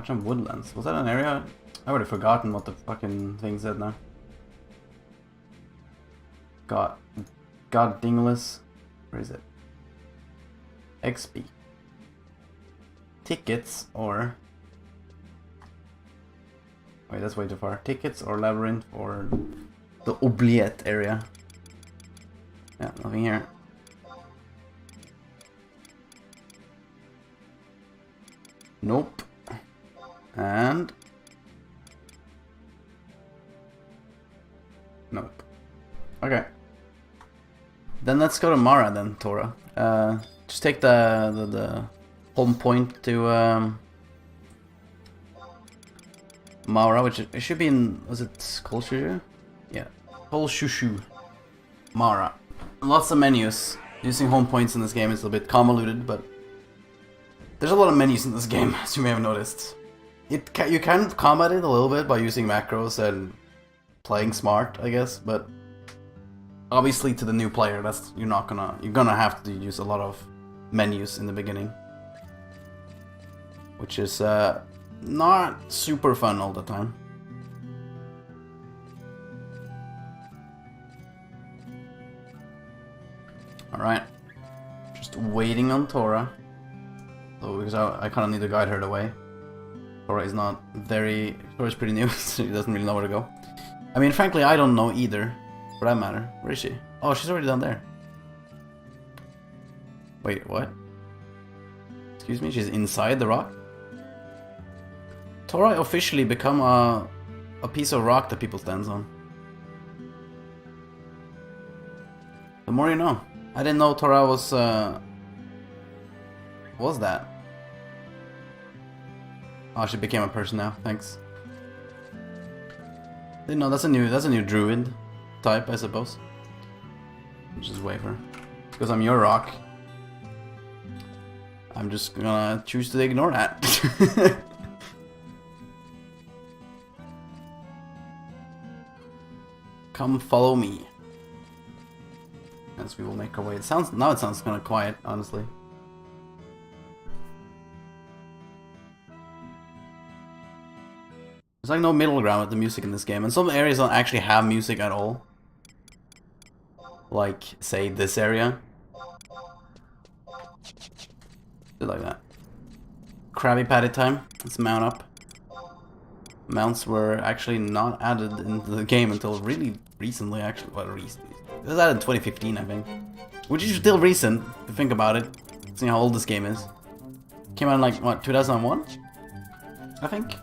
Speaker 1: Marchand Woodlands. Was that an area? I already forgotten what the fucking thing said now. God Dingless. Where is it? XP. Tickets or... Wait, that's way too far. Tickets or Labyrinth or the Oubliette area. Yeah, nothing here. Nope. And... Nope. Okay. Then let's go to Mara then, Tora. Just take the home point to Mara, which it should be in, was it Kolshushu? Yeah. Kolshushu. Mara. Lots of menus. Using home points in this game is a bit convoluted, but there's a lot of menus in this game, as you may have noticed. You can combat it a little bit by using macros and playing smart, I guess, but obviously to the new player, you're gonna have to use a lot of menus in the beginning, which is not super fun all the time. Alright, just waiting on Tora. So, because I kind of need to guide her the way. Tora's pretty new, so she doesn't really know where to go. I mean, frankly, I don't know either, for that matter. Where is she? Oh, she's already down there. Wait, what? Excuse me, she's inside the rock? Tora officially become a piece of rock that people stand on. The more you know. I didn't know Tora was that? Oh, she became a person now. Thanks. Didn't know that's a new druid type, I suppose. Just wait for her. Because I'm your rock. I'm just gonna choose to ignore that. Come follow me. As we will make our way. It sounds kind of quiet, honestly. There's like no middle ground with the music in this game, and some areas don't actually have music at all. Like, say, this area. Do like that. Krabby Patty time. Let's mount up. Mounts were actually not added into the game until really recently, actually. Well, recently. It was added in 2015, I think. Which is still recent, if you think about it. Seeing how old this game is. Came out in like, what, 2001? I think?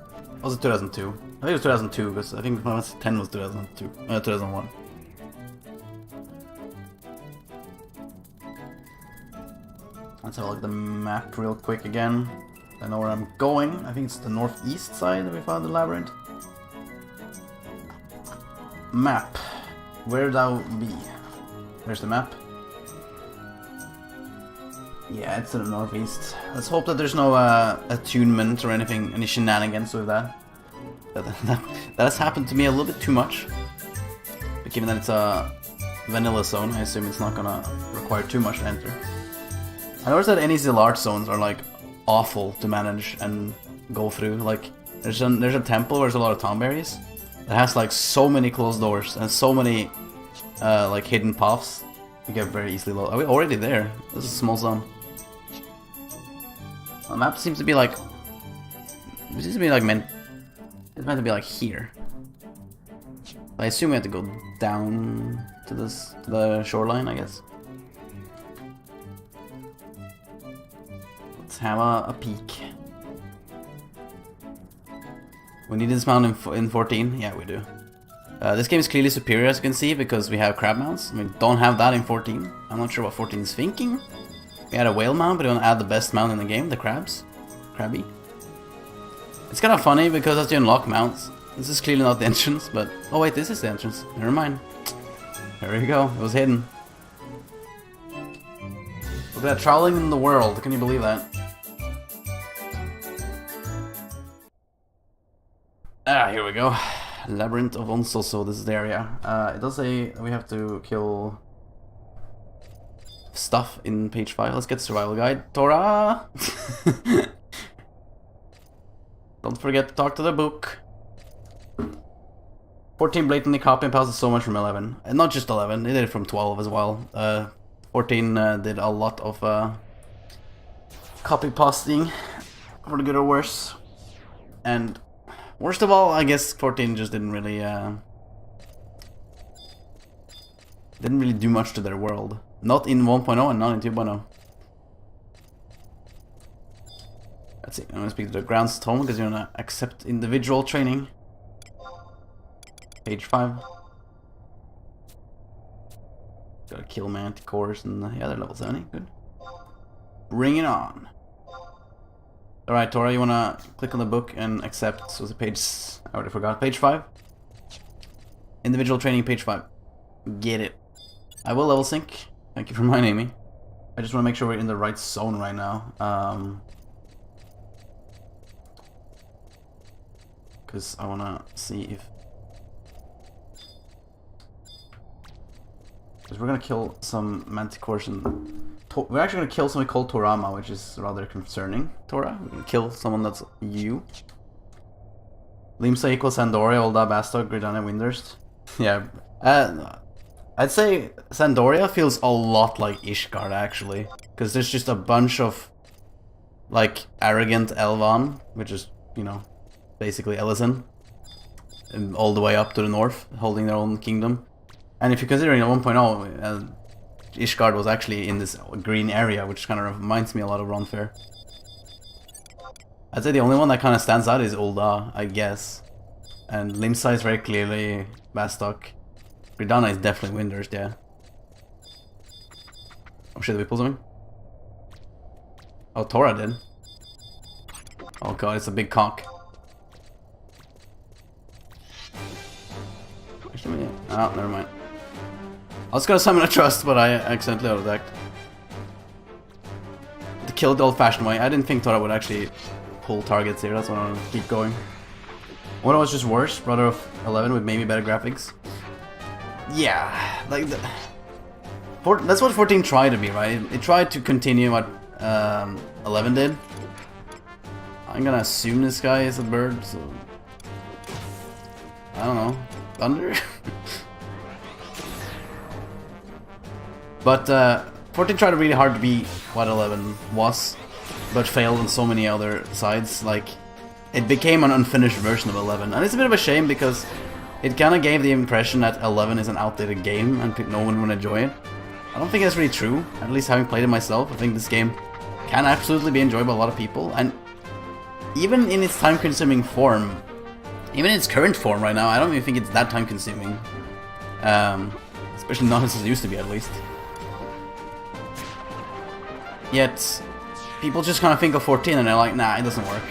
Speaker 1: Or was it 2002? I think it was 2002, because I think Final Fantasy X was 2001. Let's have a look at the map real quick again. I know where I'm going. I think it's the northeast side that we found the labyrinth. Map. Where thou be? There's the map. Yeah, it's to the northeast. Let's hope that there's no attunement or anything, any shenanigans with that. That has happened to me a little bit too much. But given that it's a vanilla zone, I assume it's not gonna require too much to enter. I noticed that any large zones are like awful to manage and go through. Like there's a temple where there's a lot of tomberries. It has like so many closed doors and so many like hidden paths. You get very easily lost. Are we already there? This is a small zone. The map seems to be like... It seems to be like meant... It's meant to be like here. I assume we have to go down to the shoreline, I guess. Let's have a peek. We need this mount in 14? Yeah, we do. This game is clearly superior, as you can see, because we have crab mounts. We don't have that in 14. I'm not sure what 14 is thinking. We had a whale mount, but we don't add the best mount in the game, the crabs. Crabby. It's kind of funny because as you unlock mounts, this is clearly not the entrance, but... Oh wait, this is the entrance. Never mind. There we go. It was hidden. Look at that, traveling in the world. Can you believe that? Ah, here we go. Labyrinth of Onsoso, this is the area. It does say we have to kill stuff in page 5. Let's get survival guide. Tora! Don't forget to talk to the book. 14 blatantly copy and pasted so much from 11. And not just 11, they did it from 12 as well. 14 did a lot of copy pasting, for the good or worse. And worst of all, I guess 14 just didn't really do much to their world. Not in 1.0 and not in 2.0. Let's see, I'm gonna speak to the grounds tone because you're gonna accept individual training. Page 5. Gotta kill manticores and the other level 70. Good. Bring it on. Alright, Tora, you wanna click on the book and accept. So it's page. I already forgot. Page 5. Individual training, page 5. Get it. I will level sync. Thank you for reminding me. I just wanna make sure we're in the right zone right now. Because I wanna see if. Because we're gonna kill some manticores and we're actually gonna kill something called Torama, which is rather concerning. Tora, we're gonna kill someone that's you. Limsa equals Sandoria, Olda, Bastok, Gridana, Windurst. Yeah, I'd say Sandoria feels a lot like Ishgard actually, because there's just a bunch of like arrogant Elvan, which is, you know, basically Ellison, and all the way up to the north, holding their own kingdom. And if you're considering at 1.0, Ishgard was actually in this green area, which kind of reminds me a lot of Ronfair. I'd say the only one that kind of stands out is Ulda, I guess. And Limsa is very clearly Bastok. Gridana is definitely Windurst, yeah. Oh shit, did we pull something? Oh, Tora did. Oh god, it's a big cock. Actually, oh, never mind. I was gonna summon a trust, but I accidentally auto-attacked. To kill the old-fashioned way. I didn't think Tora would actually pull targets here, that's why I want to keep going. What was just worse? Brother of 11 with maybe better graphics? Yeah, like that's what 14 tried to be, right? It tried to continue what 11 did. I'm gonna assume this guy is a bird, so I don't know. Thunder? But 14 tried really hard to be what 11 was, but failed on so many other sides. Like, it became an unfinished version of 11, and it's a bit of a shame because it kind of gave the impression that 11 is an outdated game and no one would enjoy it. I don't think that's really true, at least having played it myself. I think this game can absolutely be enjoyed by a lot of people, and even in its time-consuming form, even in its current form right now, I don't even think it's that time-consuming. Especially not as it used to be, at least. Yet, people just kind of think of 14 and they're like, nah, it doesn't work.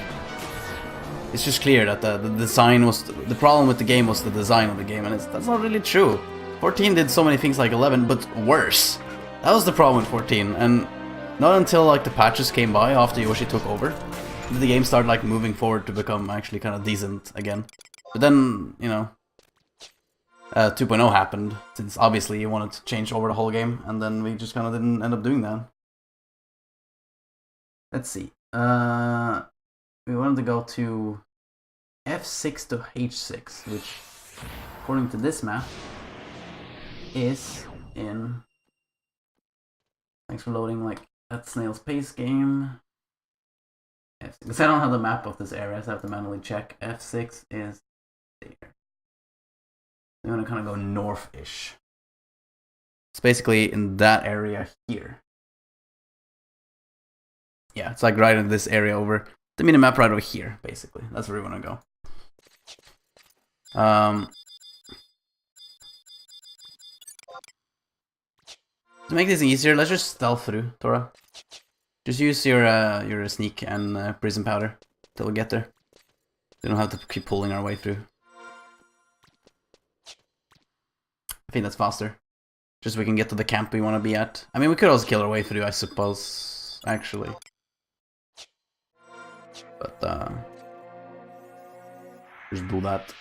Speaker 1: It's just clear that the design was... The problem with the game was the design of the game, and that's not really true. 14 did so many things like 11, but worse. That was the problem with 14, and not until like the patches came by after Yoshi took over, did the game started like moving forward to become actually kind of decent again. But then, you know, 2.0 happened, since obviously you wanted to change over the whole game, and then we just kind of didn't end up doing that. Let's see. We wanted to go to F6 to H6, which, according to this map, is in... Thanks for loading, like, that Snail's Pace game. F6. Because I don't have the map of this area, so I have to manually check. F6 is there. I'm gonna kind of go north-ish. It's basically in that area here. Yeah, it's like right in this area over the minimap right over here, basically. That's where we want to go. To make this easier, let's just stealth through, Tora. Just use your sneak and prison powder till we get there. We don't have to keep pulling our way through. I think that's faster. Just so we can get to the camp we want to be at. I mean, we could also kill our way through, I suppose, actually. But, just do that.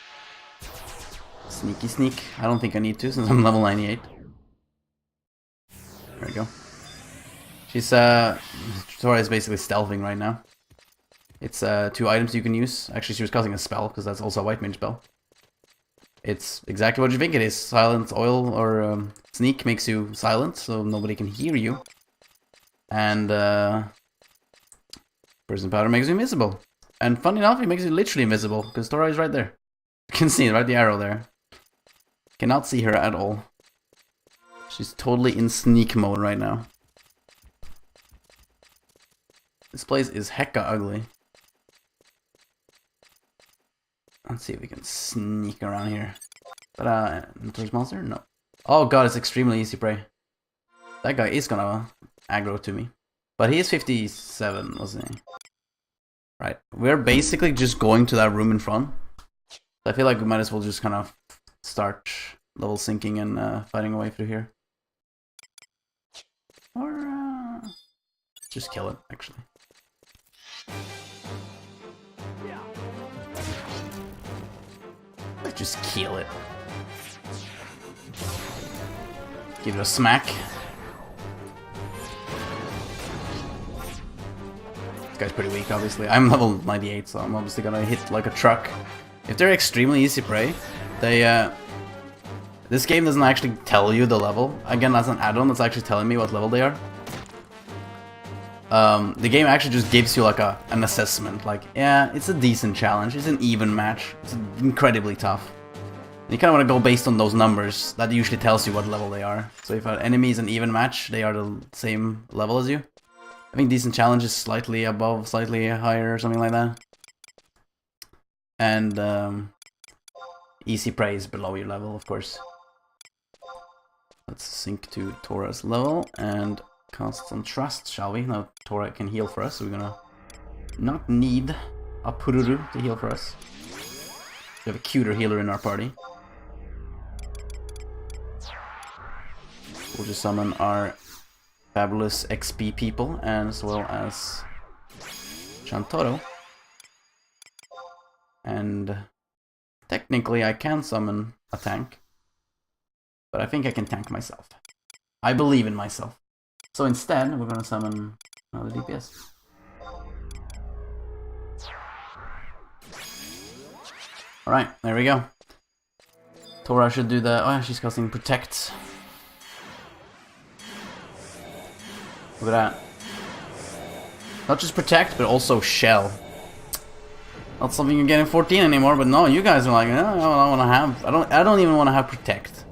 Speaker 1: Sneaky sneak. I don't think I need to, since I'm level 98. There we go. She's, Tora is basically stealthing right now. It's 2 items you can use. Actually, she was casting a spell, because that's also a white mage spell. It's exactly what you think it is. Silent oil or sneak makes you silent, so nobody can hear you. And Prison powder makes you invisible. And funny enough, it makes you literally invisible, because Tora is right there. You can see it, right? The arrow there. Cannot see her at all. She's totally in sneak mode right now. This place is hecka ugly. Let's see if we can sneak around here. But notorious monster? No. Oh god, it's extremely easy prey. That guy is gonna aggro to me. But he is 57, wasn't he? Right. We're basically just going to that room in front. I feel like we might as well just kind of start level syncing and fighting away through here. Or just kill it, actually. Let's just kill it. Give it a smack. This guy's pretty weak, obviously. I'm level 98, so I'm obviously gonna hit like a truck. If they're extremely easy prey, they this game doesn't actually tell you the level. Again, that's an add-on that's actually telling me what level they are. The game actually just gives you like an assessment, like, yeah, it's a decent challenge, it's an even match, it's incredibly tough. And you kind of want to go based on those numbers. That usually tells you what level they are. So if an enemy is an even match, they are the same level as you. I think decent challenge is slightly above, slightly higher, or something like that. And easy prey is below your level, of course. Let's sync to Tora's level and cast some trust, shall we? Now Tora can heal for us, so we're gonna not need a Pururu to heal for us. We have a cuter healer in our party. We'll just summon our fabulous XP people, and as well as Shantaro. And technically I can summon a tank, but I think I can tank myself. I believe in myself. So instead, we're gonna summon another DPS. Alright, there we go. Tora should do the... oh, she's casting Protect. Look at that. Not just Protect, but also Shell. Not something you get in 14 anymore, but no, you guys are like, no, I don't want to have... I don't even want to have Protect.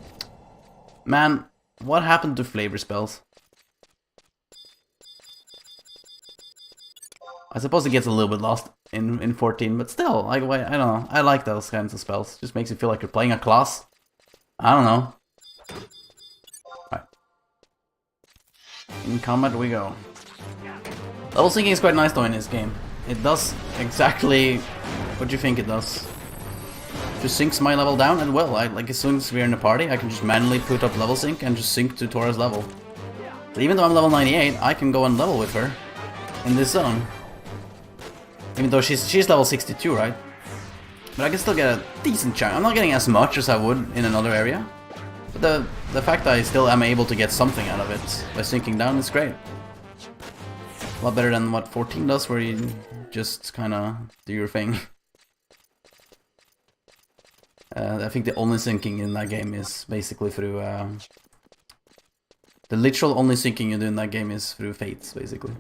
Speaker 1: Man, what happened to flavor spells? I suppose it gets a little bit lost in 14, but still, like, I don't know. I like those kinds of spells. Just makes you feel like you're playing a class. I don't know. Right. In combat we go. Level syncing is quite nice though in this game. It does exactly what you think it does. Just syncs my level down and well. Like as soon as we're in a party, I can just manually put up level sync and just sync to Tora's level. So even though I'm level 98, I can go and level with her in this zone. Even though she's level 62, right? But I can still get a decent chance. I'm not getting as much as I would in another area. But the fact that I still am able to get something out of it by syncing down is great. A lot better than what 14 does, where you just kind of do your thing. I think the only syncing in that game is basically through... the literal only syncing you do in that game is through fates, basically.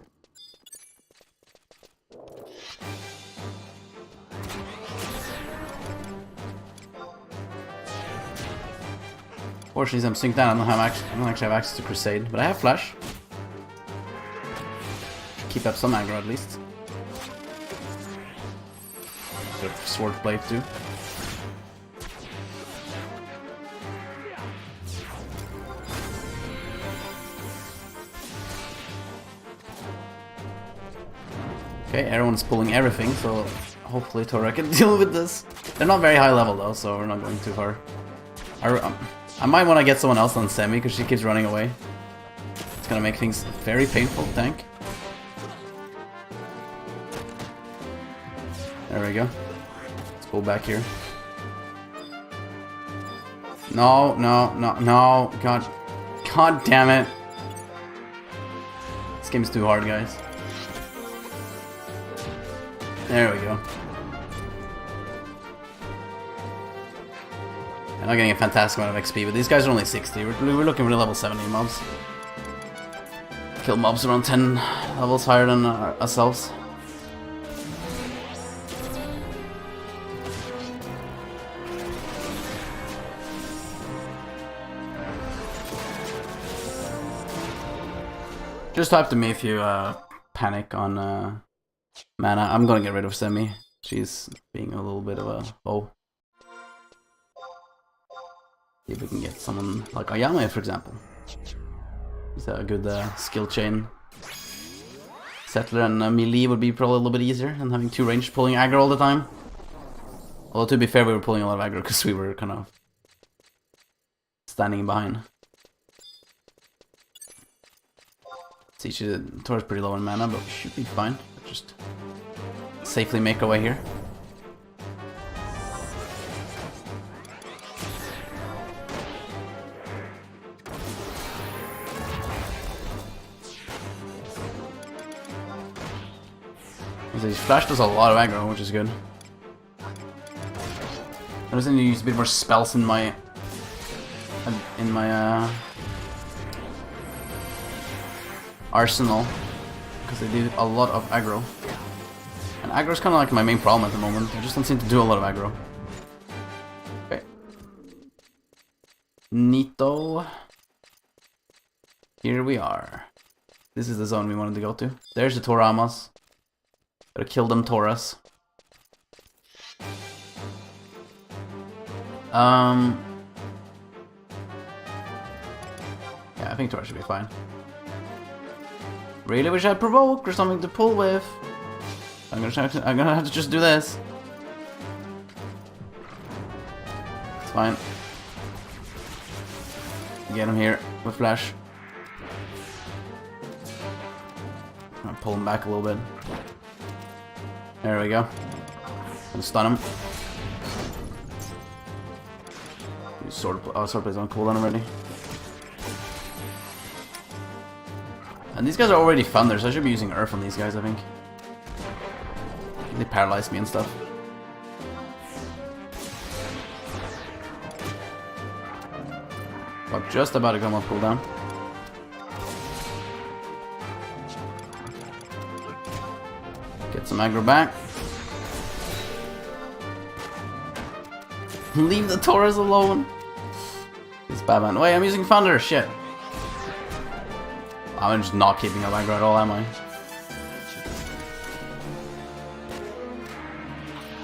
Speaker 1: Fortunately, I'm synced down. I don't actually have access to Crusade, but I have Flash. Keep up some aggro at least. Bit of Sword Blade too. Okay, everyone's pulling everything, so hopefully Tora can deal with this. They're not very high level though, so we're not going too far. I might want to get someone else on Semi, because she keeps running away. It's gonna make things very painful, tank. There we go. Let's go back here. No, no, no, no. God damn it. This game's too hard, guys. There we go. I'm not getting a fantastic amount of XP, but these guys are only 60. We're looking for the level 70 mobs. Kill mobs around 10 levels higher than ourselves. Just type to me if you panic on mana. I'm gonna get rid of Semi. She's being a little bit of a foe. See if we can get someone like Ayame, for example. He's a good skill chain settler, and melee would be probably a little bit easier than having two ranged pulling aggro all the time. Although to be fair, we were pulling a lot of aggro because we were kind of standing behind. See, Tora's pretty low in mana, but we should be fine. Just safely make our way here. He's flashed us a lot of aggro, which is good. I just need to use a bit more spells in my arsenal, because they do a lot of aggro. And aggro is kind of like my main problem at the moment. I just don't seem to do a lot of aggro. Okay. Neato. Here we are. This is the zone we wanted to go to. There's the Toramas. Gotta kill them Toras. Yeah, I think Tora should be fine. Really wish I had Provoke or something to pull with. I'm gonna have to just do this. It's fine. Get him here with Flash. I'll pull him back a little bit. There we go. And stun him. Sword plays on cooldown already. And these guys are already thunder, so I should be using Earth on these guys, I think. They paralyze me and stuff. Well, just about to come off cooldown. Get some aggro back. Leave the Taurus alone. It's bad, man. Wait, I'm using Thunder. Shit. I'm just not keeping up aggro at all, am I?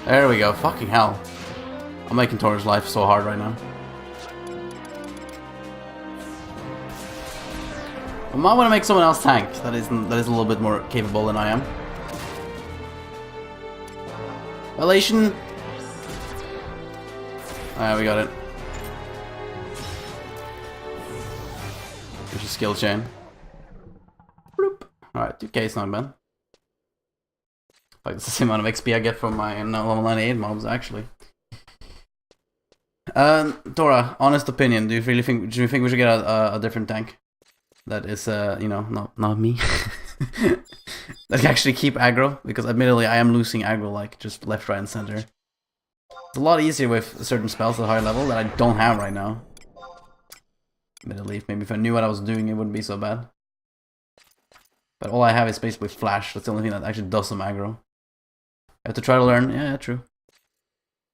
Speaker 1: There we go. Fucking hell. I'm making Taurus' life so hard right now. I might want to make someone else tank that is a little bit more capable than I am. Elation. Alright, we got it. There's a skill chain. Alright, 2k is not bad. Like, it's the same amount of XP I get from my level 98 mobs, actually. Tora, honest opinion, do you think we should get a different tank? That is, you know, not me. That can actually keep aggro, because admittedly I am losing aggro, like, just left, right, and center. It's a lot easier with certain spells at higher level that I don't have right now. Admittedly, maybe if I knew what I was doing, it wouldn't be so bad. But all I have is basically Flash. That's the only thing that actually does some aggro. I have to try to learn. Yeah, true.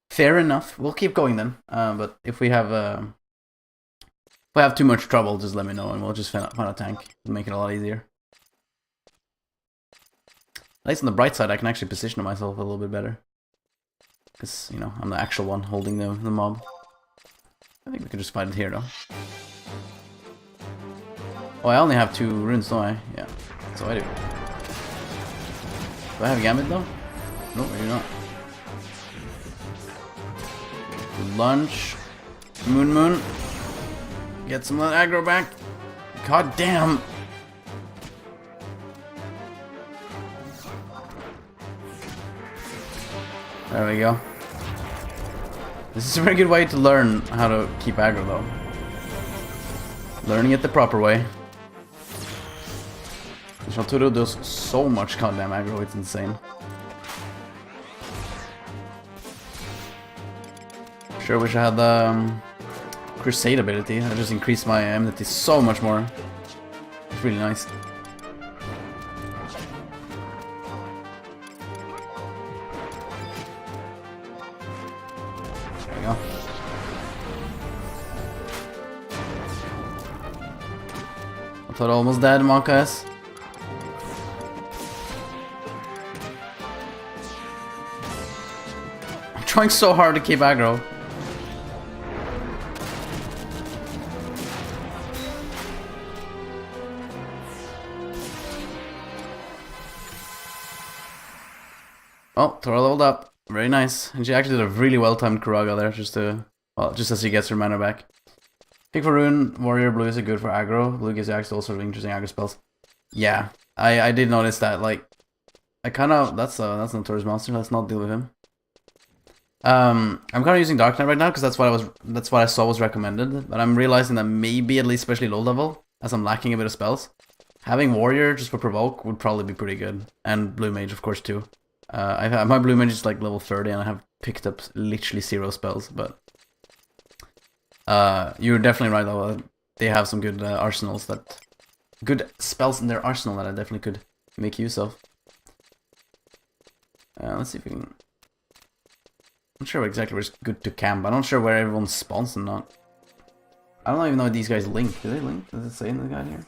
Speaker 1: Fair enough. We'll keep going then. But if we have too much trouble, just let me know and we'll just find a tank to make it a lot easier. At least on the bright side, I can actually position myself a little bit better. Because, you know, I'm the actual one holding the mob. I think we can just fight it here, though. Oh, I only have 2 runes, don't I? Yeah, so I do. Do I have Gambit, though? No, maybe not. Lunch. Moon. Get some of that aggro back. God damn. There we go. This is a very good way to learn how to keep aggro, though. Learning it the proper way. Shalturo does so much goddamn aggro, it's insane. Sure wish I had the Crusade ability. I just increased my enmity so much more. It's really nice. There we go. I thought I almost dead, Paccoz. I'm trying so hard to keep aggro. Oh, Thora leveled up. Very nice. And she actually did a really well-timed Kuraga there, just as she gets her mana back. Pick for Rune, Warrior Blue is good for aggro. Blue gives you access to all sorts of interesting aggro spells. Yeah, I did notice that. Like, I kind of that's Notorious Monster. Let's not deal with him. I'm kind of using Dark Knight right now because that's what I saw was recommended. But I'm realizing that maybe at least especially low level, as I'm lacking a bit of spells, having Warrior just for provoke would probably be pretty good, and Blue Mage of course too. My Blue Mage is like level 30 and I have picked up literally 0 spells, but you're definitely right though. They have some good arsenals good spells in their arsenal that I definitely could make use of. Let's see if we can. I'm not sure exactly where it's good to camp. I'm not sure where everyone spawns and not. I don't even know if these guys link. Do they link? Does it say in the guide here?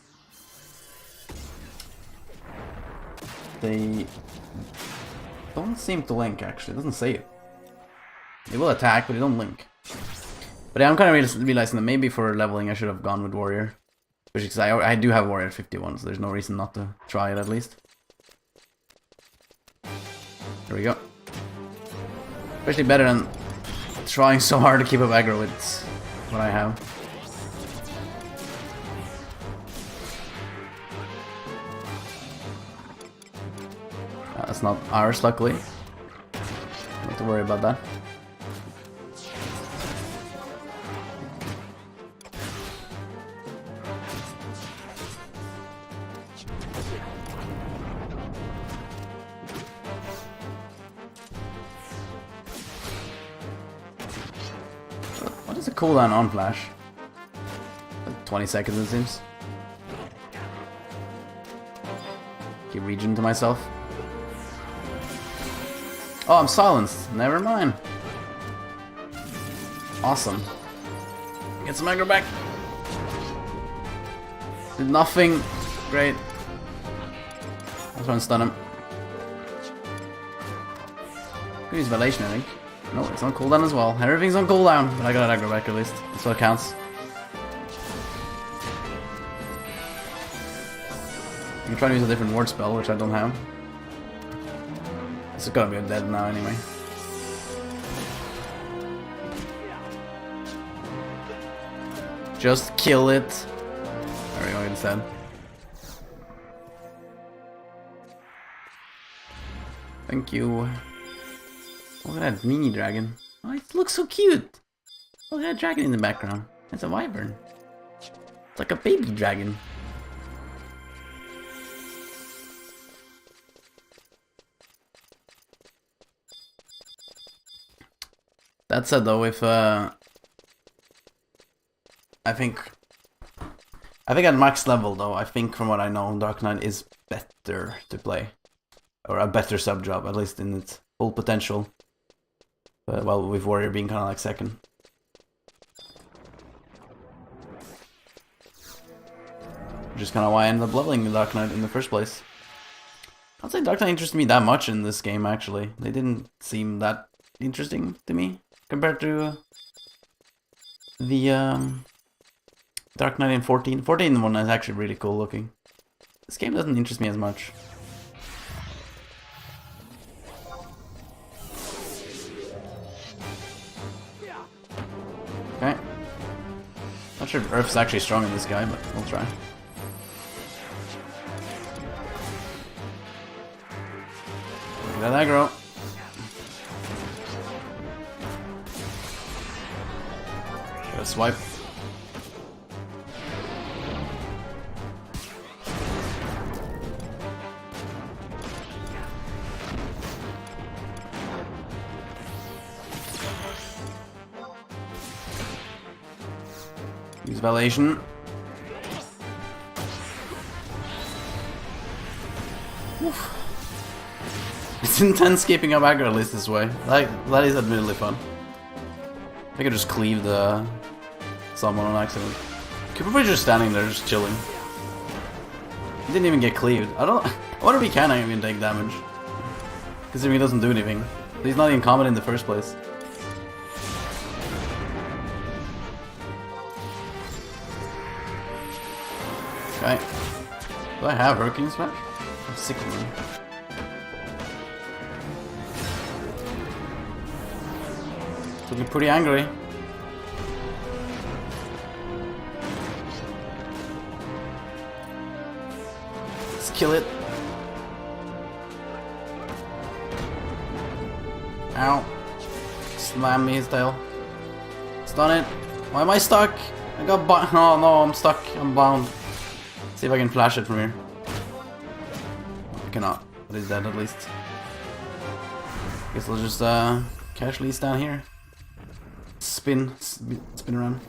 Speaker 1: They don't seem to link actually. It doesn't say it. They will attack, but they don't link. But yeah, I'm kind of realizing that maybe for leveling I should have gone with Warrior. Because I do have Warrior at 51, so there's no reason not to try it at least. There we go. Especially better than trying so hard to keep up aggro with what I have. That's not ours, luckily. Don't have to worry about that. What is the cooldown on Flash? Like 20 seconds it seems. Keep regen to myself. Oh, I'm silenced. Never mind. Awesome. Get some aggro back. Did nothing. Great. I'll try and stun him. Could use Valation, I think. No, it's on cooldown as well. Everything's on cooldown, but I got aggro back at least. That's what counts. You can try to use a different ward spell, which I don't have. It's gonna be dead now anyway. Just kill it. There we go instead. Thank you. Look at that mini dragon. Oh, it looks so cute. Look at that dragon in the background. It's a wyvern. It's like a baby dragon. That said though, if I think at max level though, I think from what I know, Dark Knight is better to play. Or a better sub job, at least in its full potential. Well, with Warrior being kind of like second. Which is kind of why I ended up leveling the Dark Knight in the first place. I'd say Dark Knight interested me that much in this game actually. They didn't seem that interesting to me. Compared to the Dark Knight in 14. 14 one is actually really cool looking. This game doesn't interest me as much. Okay. Not sure if Earth's actually strong in this guy, but we'll try. Look at that aggro. Swipe. Use Valation. Oof. It's intense keeping up aggro at least this way. That is admittedly fun. I could just cleave the someone on accident. Cooper just standing there, just chilling. He didn't even get cleaved. I wonder if he can even take damage. Considering he doesn't do anything. He's not even combat in the first place. Okay. Do I have Hurricane Smash? I'm sick of them. Looking pretty angry. Let's kill it. Ow. Slam me his tail. Stun it. Why am I stuck? I got bound. Oh no, I'm stuck. I'm bound. See if I can flash it from here. I cannot. But he's dead at least. Guess I'll just casually stand here. Spin around.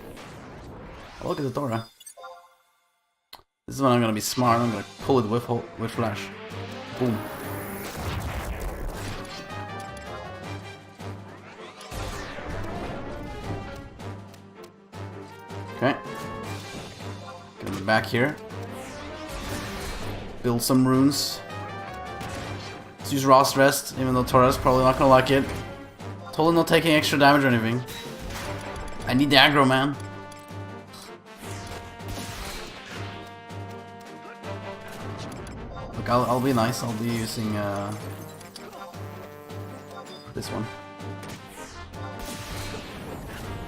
Speaker 1: Oh, look at the Dora. This is when I'm gonna be smart. I'm gonna pull it with flash. Boom. Okay. Gonna be back here. Build some runes. Let's use Ross Rest, even though Tora's probably not gonna like it. Totally not taking extra damage or anything. I need the aggro, man. Look, I'll be nice. I'll be using this one.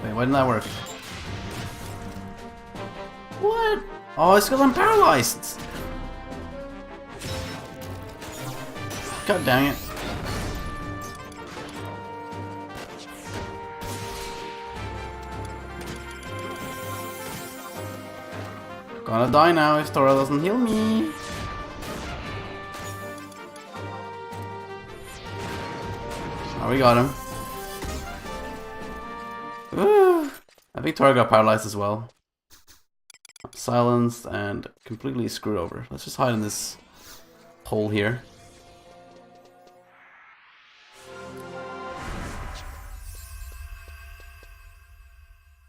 Speaker 1: Wait, why didn't that work? What? Oh, it's because I'm paralyzed. God dang it. Gonna die now if Tora doesn't heal me. Oh, we got him. Ooh. I think Tora got paralyzed as well. Silenced and completely screwed over. Let's just hide in this hole here.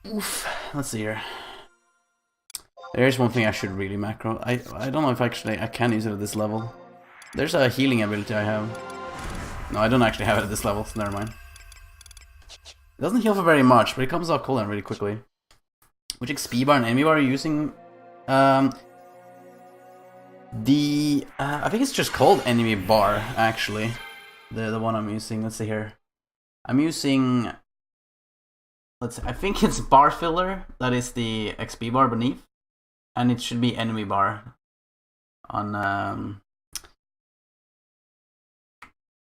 Speaker 1: Oof. Let's see here. There's one thing I should really macro. I don't know if actually I can use it at this level. There's a healing ability I have. No, I don't actually have it at this level, so never mind. It doesn't heal for very much, but it comes off cooldown really quickly. Which XP bar and enemy bar are you using? I think it's just called enemy bar, actually. The one I'm using. Let's see here. I'm using... Let's see, I think it's bar filler. That is the XP bar beneath. And it should be enemy bar on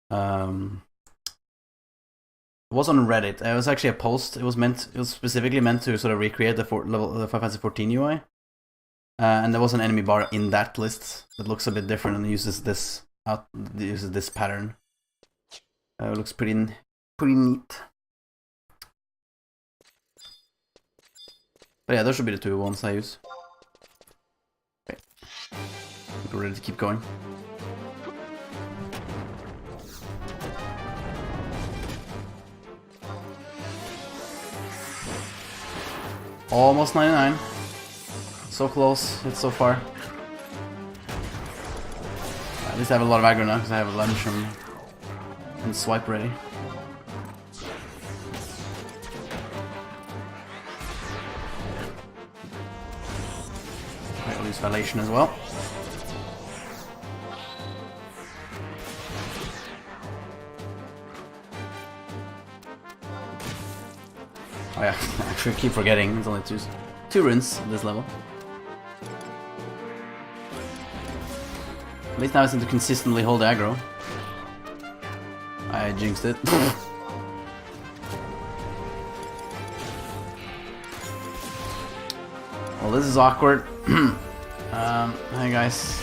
Speaker 1: it was on Reddit. It was actually a post. It was specifically meant to sort of recreate the Final Fantasy 14 UI. And there was an enemy bar in that list that looks a bit different and uses this pattern. It looks pretty neat. But yeah, those should be the two ones I use. Okay. We're ready to keep going. Almost 99. So close, it's so far. At least I have a lot of aggro now because I have a lunge and swipe ready. I'll use Valation as well. Oh yeah, I actually keep forgetting, there's only two runes at this level. At least now I seem to consistently hold aggro. I jinxed it. Well, this is awkward. Hey guys,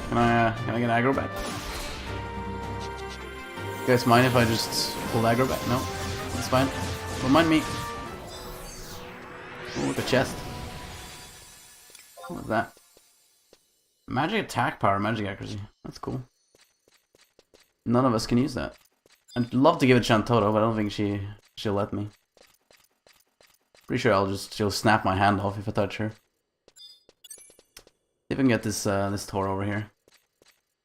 Speaker 1: can I get aggro back? You guys mind if I just pull aggro back? No, that's fine. Don't mind me. Oh, look, a chest. What was that? Magic attack power, magic accuracy. That's cool. None of us can use that. I'd love to give it to Shantotto, but I don't think she'll let me. Pretty sure she'll snap my hand off if I touch her. See if I can get this this Tor over here.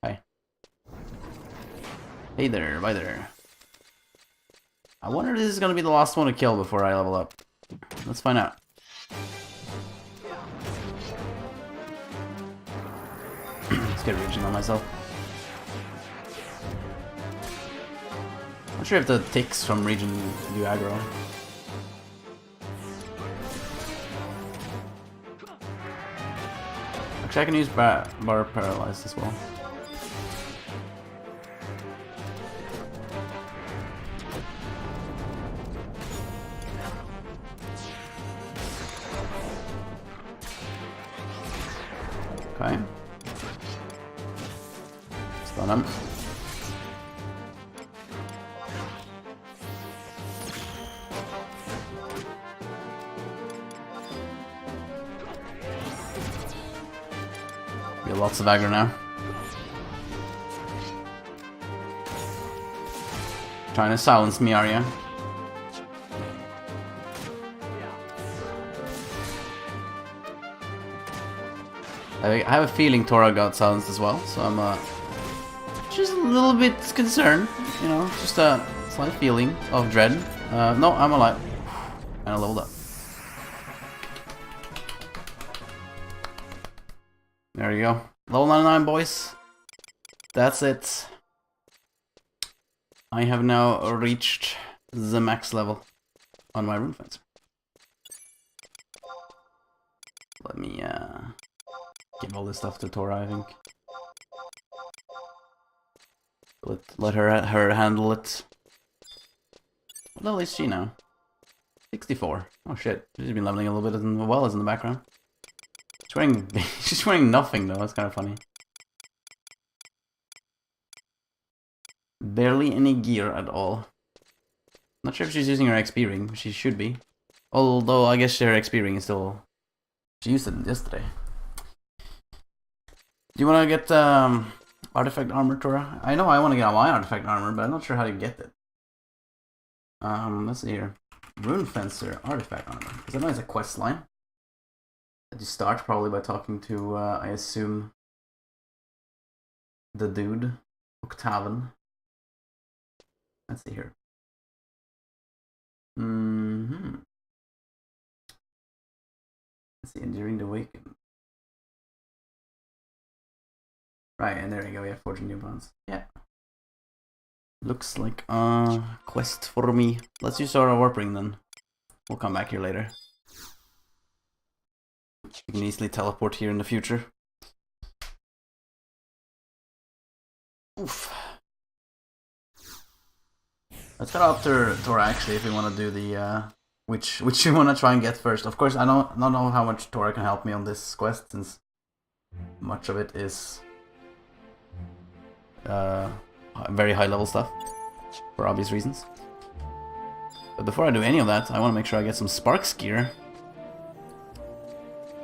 Speaker 1: Hi. Hey there, bye there. I wonder if this is gonna be the last one to kill before I level up. Let's find out. Let's get raging on myself. Not sure if the ticks from region do aggro. Actually, I can use bar paralyzed as well. Okay. Stun him. We have lots of aggro now. Trying to silence me, are you? I have a feeling Tora got silenced as well, so I'm just a little bit concerned, you know, just a slight feeling of dread. No, I'm alive. And I leveled up. There you go. Level 99, boys. That's it. I have now reached the max level on my Rune Fencer. Let me give all this stuff to Tora, I think. Let her handle it. What level is she now? 64. Oh shit, she's been leveling a little bit as well as in the background. She's wearing she's wearing nothing though. That's kind of funny. Barely any gear at all. Not sure if she's using her XP ring. She should be. Although I guess her XP ring is still. She used it yesterday. Do you want to get artifact armor, Tora? I know I want to get my artifact armor, but I'm not sure how to get it. Let's see here. Rune Fencer artifact armor. Because I know it's a quest line. That you start probably by talking to, I assume, the dude, Octaven. Let's see here. Let's see, Enduring the Awaken. Right, and there we go, we have 14 new bonds. Yeah. Looks like a quest for me. Let's use our warp ring then. We'll come back here later. We can easily teleport here in the future. Oof. Let's cut after Tora actually if we want to do the which we want to try and get first. Of course, I don't know how much Tora can help me on this quest since much of it is very high level stuff for obvious reasons. But before I do any of that, I want to make sure I get some Sparks gear,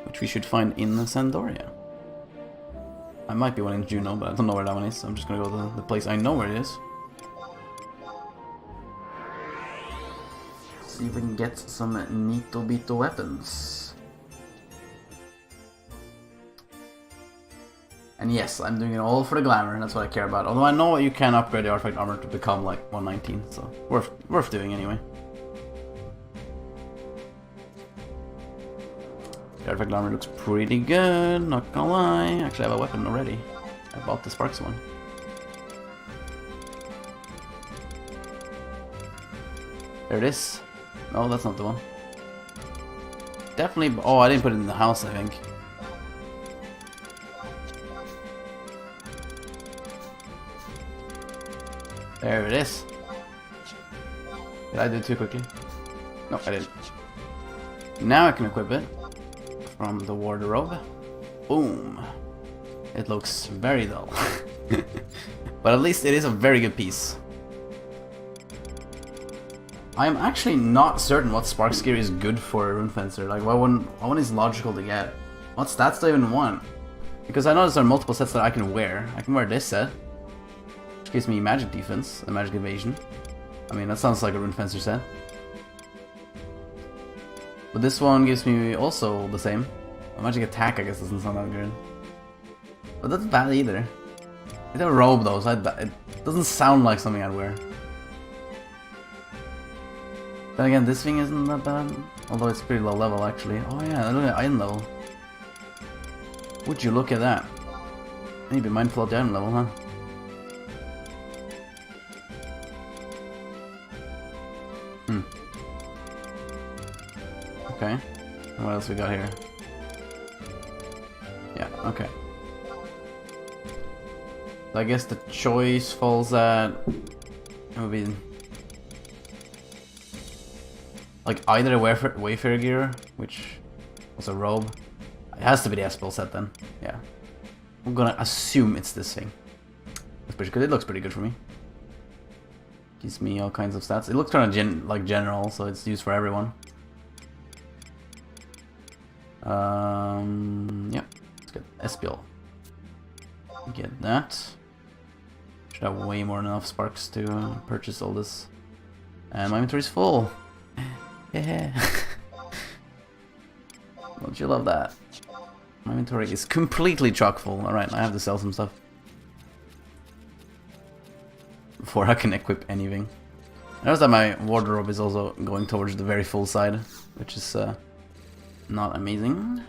Speaker 1: which we should find in Sandoria. I might be one in Juno, but I don't know where that one is, so I'm just gonna go to the place I know where it is. See if we can get some neato-beato weapons. And yes, I'm doing it all for the glamour, and that's what I care about. Although I know you can upgrade the artifact armor to become like 119, so worth doing anyway. The artifact armor looks pretty good, not gonna lie. Actually, I have a weapon already. I bought the Sparks one. There it is. No, that's not the one. Definitely. Oh, I didn't put it in the house, I think. There it is. Did I do it too quickly? No, I didn't. Now I can equip it from the wardrobe. Boom. It looks very dull. But at least it is a very good piece. I'm actually not certain what Sparks gear is good for Rune Fencer. Like, what one is logical to get? What stats do I even want? Because I noticed there are multiple sets that I can wear. I can wear this set, which gives me magic defense and magic evasion. I mean, that sounds like a Rune Fencer set. But this one gives me also the same. A magic attack, I guess, doesn't sound that good. But that's bad either. It's a robe though, so it doesn't sound like something I'd wear. Then again, this thing isn't that bad. Although it's pretty low level actually. Oh yeah, look at item level. Would you look at that? I need to be mindful of the item level, huh? Okay. What else we got here? Yeah, okay. So I guess the choice falls at... It would be... like either a Wayfarer gear, which was a robe. It has to be the S-Spell set then. Yeah. I'm gonna assume it's this thing. It's pretty good. It looks pretty good for me. Gives me all kinds of stats. It looks kind of like general, so it's used for everyone. Yeah. Let's get S-Spell. Get that. Should have way more than enough sparks to purchase all this. And my inventory's full. Yeah. Don't you love that? My inventory is completely chock full. Alright, I have to sell some stuff before I can equip anything. I notice that my wardrobe is also going towards the very full side, which is not amazing.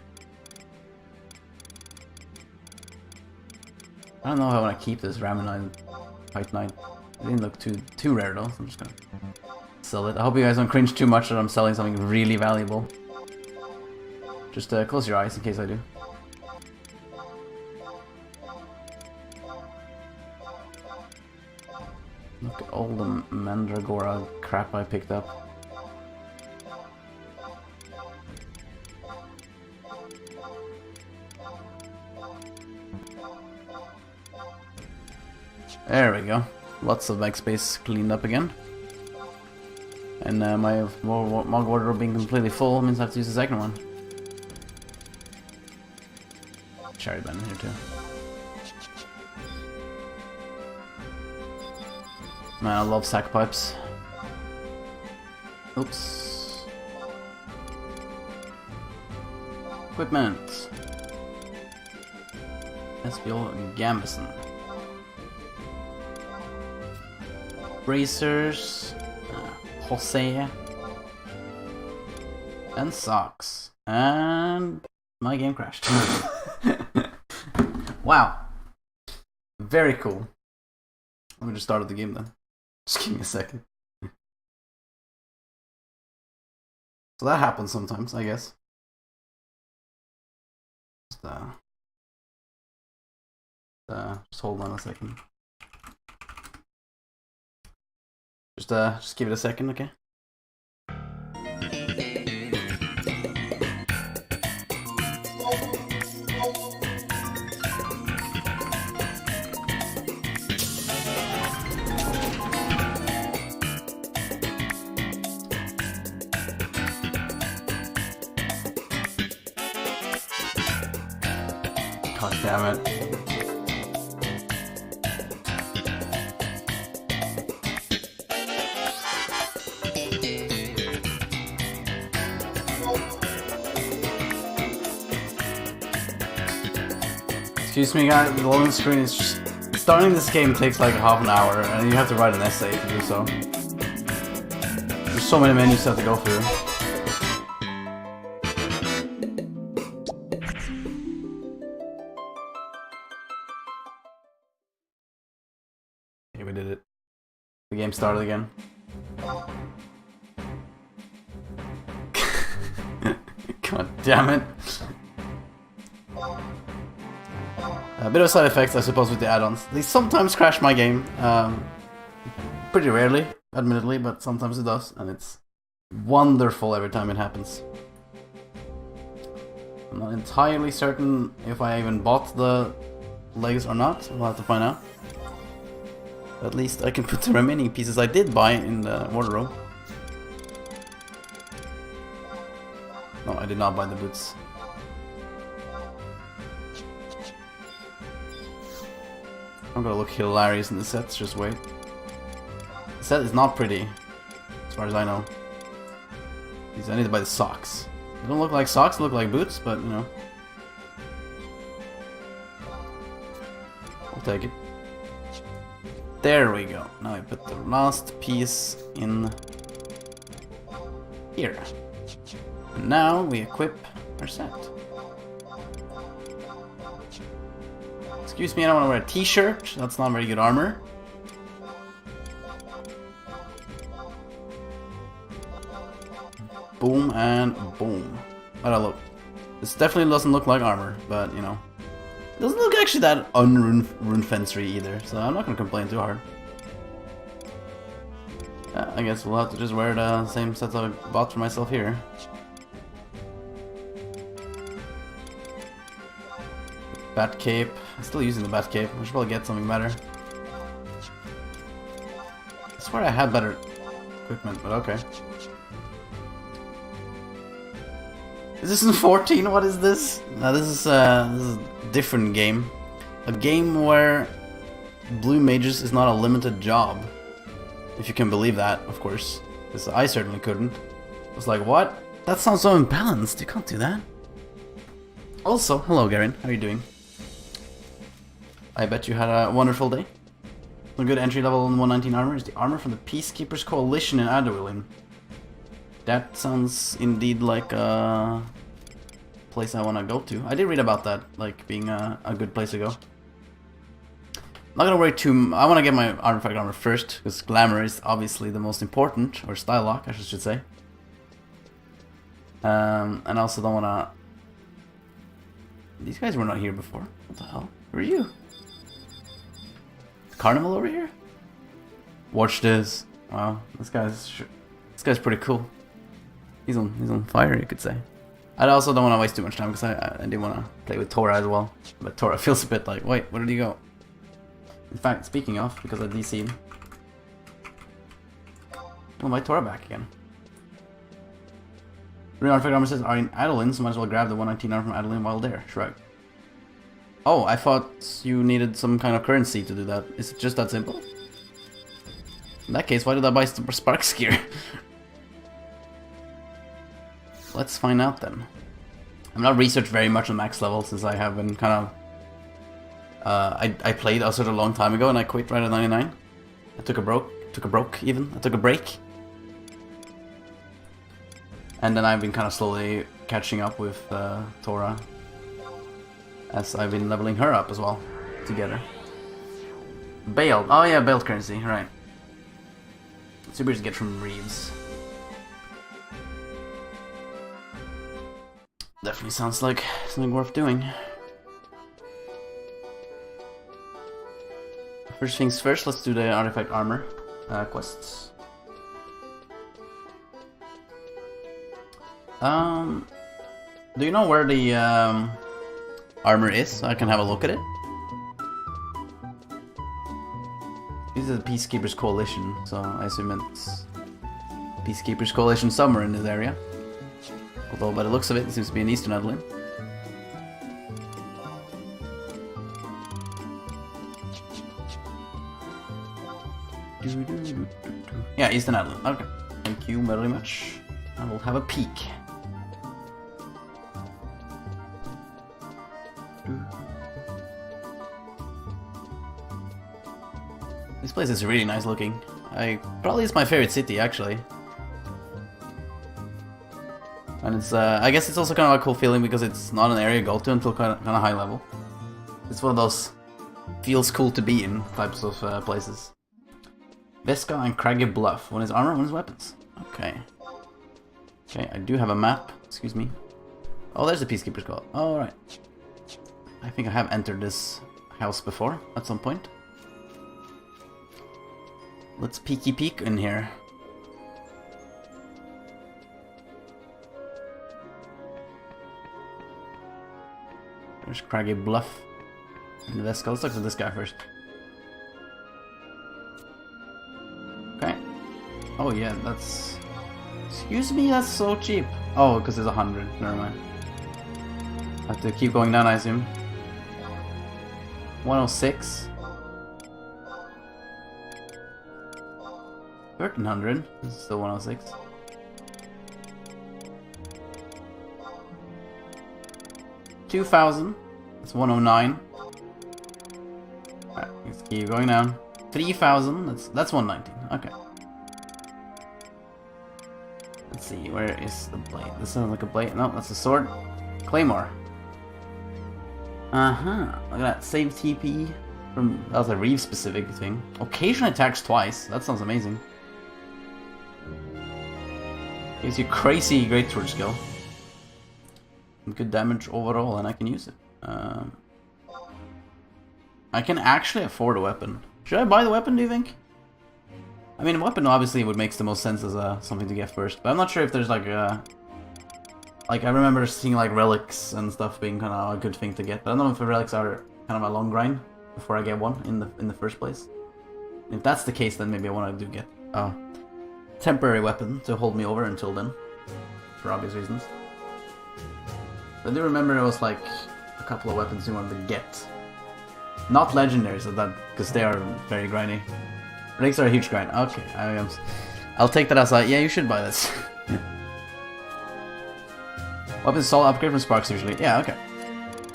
Speaker 1: I don't know how I want to keep this Ramonite Fight Knight. It didn't look too rare though, so I'm just gonna sell it. I hope you guys don't cringe too much that I'm selling something really valuable. Just close your eyes in case I do. Look at all the Mandragora crap I picked up. There we go. Lots of backspace cleaned up again. And my wardrobe being completely full means I have to use the second one. Cherry band here too. Man, I love sack pipes. Oops. Equipment. SBO Gambison. Bracers. Jose. And socks. And my game crashed. Wow. Very cool. Let me just start the game then. Just give me a second. So that happens sometimes, I guess. Just hold on a second. Just give it a second, okay? God damn it. Excuse me guys, the loading screen is just... Starting this game takes like half an hour and you have to write an essay to do so. There's so many menus you have to go through. Okay, we did it. The game started again. God damn it. A bit of side effects, I suppose, with the add-ons. They sometimes crash my game. Pretty rarely, admittedly, but sometimes it does. And it's wonderful every time it happens. I'm not entirely certain if I even bought the legs or not. We'll have to find out. At least I can put the remaining pieces I did buy in the wardrobe. No, I did not buy the boots. I'm gonna look hilarious in the sets, just wait. The set is not pretty, as far as I know. I need to buy the socks. They don't look like socks, they look like boots, but you know. I'll take it. There we go. Now I put the last piece in here. And now we equip our set. Excuse me, I don't want to wear a t-shirt. That's not very good armor. Boom and boom. How do I look? This definitely doesn't look like armor, but you know. It doesn't look actually that Rune Fencer either, so I'm not gonna complain too hard. I guess we'll have to just wear the same sets I bought for myself here. Bat cape. I'm still using the bat cape. I should probably get something better. I swear I had better equipment, but okay. Is this in 14? What is this? No, this is a different game. A game where blue mages is not a limited job. If you can believe that, of course. Because I certainly couldn't. I was like, what? That sounds so imbalanced. You can't do that. Also, hello Garen. How are you doing? I bet you had a wonderful day. A good entry level in 119 armor is the armor from the Peacekeepers Coalition in Adderwilling. That sounds indeed like a place I want to go to. I did read about that, like being a good place to go. I'm not gonna worry too. I want to get my artifact armor first because glamour is obviously the most important, or style lock, I should say. And I also don't want to. These guys were not here before. What the hell? Who are you? Carnival over here? Watch this. Wow, this guy's pretty cool. He's on fire, you could say. I also don't want to waste too much time because I did want to play with Tora as well. But Tora feels a bit like, wait, where did he go? In fact, speaking of, because I DC'd. Oh, my Tora back again. Rune artifact armor says are in Adeline, so might as well grab the 119 armor from Adeline while there. Shrug. Oh, I thought you needed some kind of currency to do that. Is it just that simple? In that case, why did I buy Sparks gear? Let's find out then. I'm not researched very much on max level since I have been kind of... I played a sort of long time ago and I quit right at 99. I took a break. And then I've been kind of slowly catching up with Tora. As I've been leveling her up as well, together. Bailed. Oh yeah, bailed currency, right. Supers get from Reeves. Definitely sounds like something worth doing. First things first, let's do the artifact armor quests. Do you know where the armor is so I can have a look at it? This is the Peacekeepers Coalition, so I assume it's Peacekeepers Coalition somewhere in this area. Although by the looks of it, it seems to be in Eastern Adeline. Yeah, Eastern Adeline. Okay. Thank you very much. I will have a peek. This place is really nice looking. Probably it's my favorite city actually. And it's I guess it's also kind of a cool feeling because it's not an area you go to until kind of high level. It's one of those feels cool to be in types of places. Vesca and Craggy Bluff. One is armor, one is weapons. Okay. Okay, I do have a map. Excuse me. Oh, there's the Peacekeeper's Call. Alright. I think I have entered this house before at some point. Let's peeky peek in here. There's Craggy Bluff. And the Vesca. Let's look at this guy first. Okay. Oh yeah, that's... Excuse me, that's so cheap. Oh, because it's 100. Never mind. I have to keep going down, I assume. 106. 1300. This is still 106. $2,000. That's 109. Alright, let's keep going down. 3,000. That's 119. Okay. Let's see, where is the blade? This sounds like a blade. No, that's a sword. Claymore. Uh-huh. Look at that. Save TP from... That was a Reeve specific thing. Occasion attacks twice. That sounds amazing. Gives you crazy great sword skill. Good damage overall, and I can use it. I can actually afford a weapon. Should I buy the weapon, do you think? I mean, a weapon obviously would make the most sense as something to get first, but I'm not sure if there's like a... Like, I remember seeing like relics and stuff being kind of a good thing to get, but I don't know if the relics are kind of a long grind before I get one in the first place. If that's the case, then maybe I want to do get a temporary weapon to hold me over until then, for obvious reasons. I do remember there was like a couple of weapons you wanted to get. Not legendaries, because they are very grindy. Relics are a huge grind. Okay, I'll take that as a, yeah, you should buy this. Weapons solid upgrade from Sparks usually. Yeah, okay.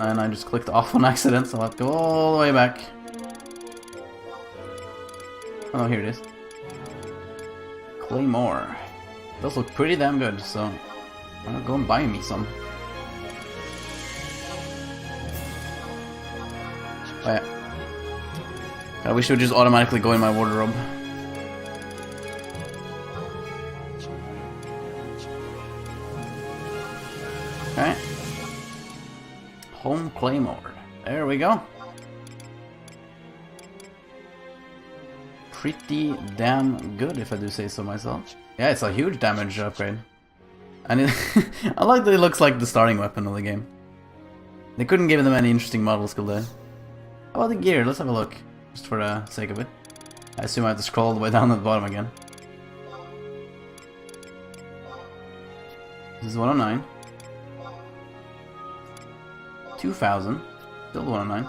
Speaker 1: And I just clicked off on accident, so I'll have to go all the way back. Oh, here it is. Claymore. Those look pretty damn good, so I'll go and buy me some. Oh yeah. I wish it would just automatically go in my wardrobe. Okay. Home Claymore. There we go. Pretty damn good, if I do say so myself. Yeah, it's a huge damage upgrade. And I like that it looks like the starting weapon of the game. They couldn't give them any interesting models, could they? How about the gear? Let's have a look. Just for the sake of it. I assume I have to scroll all the way down to the bottom again. This is 109. 2,000. Still 109.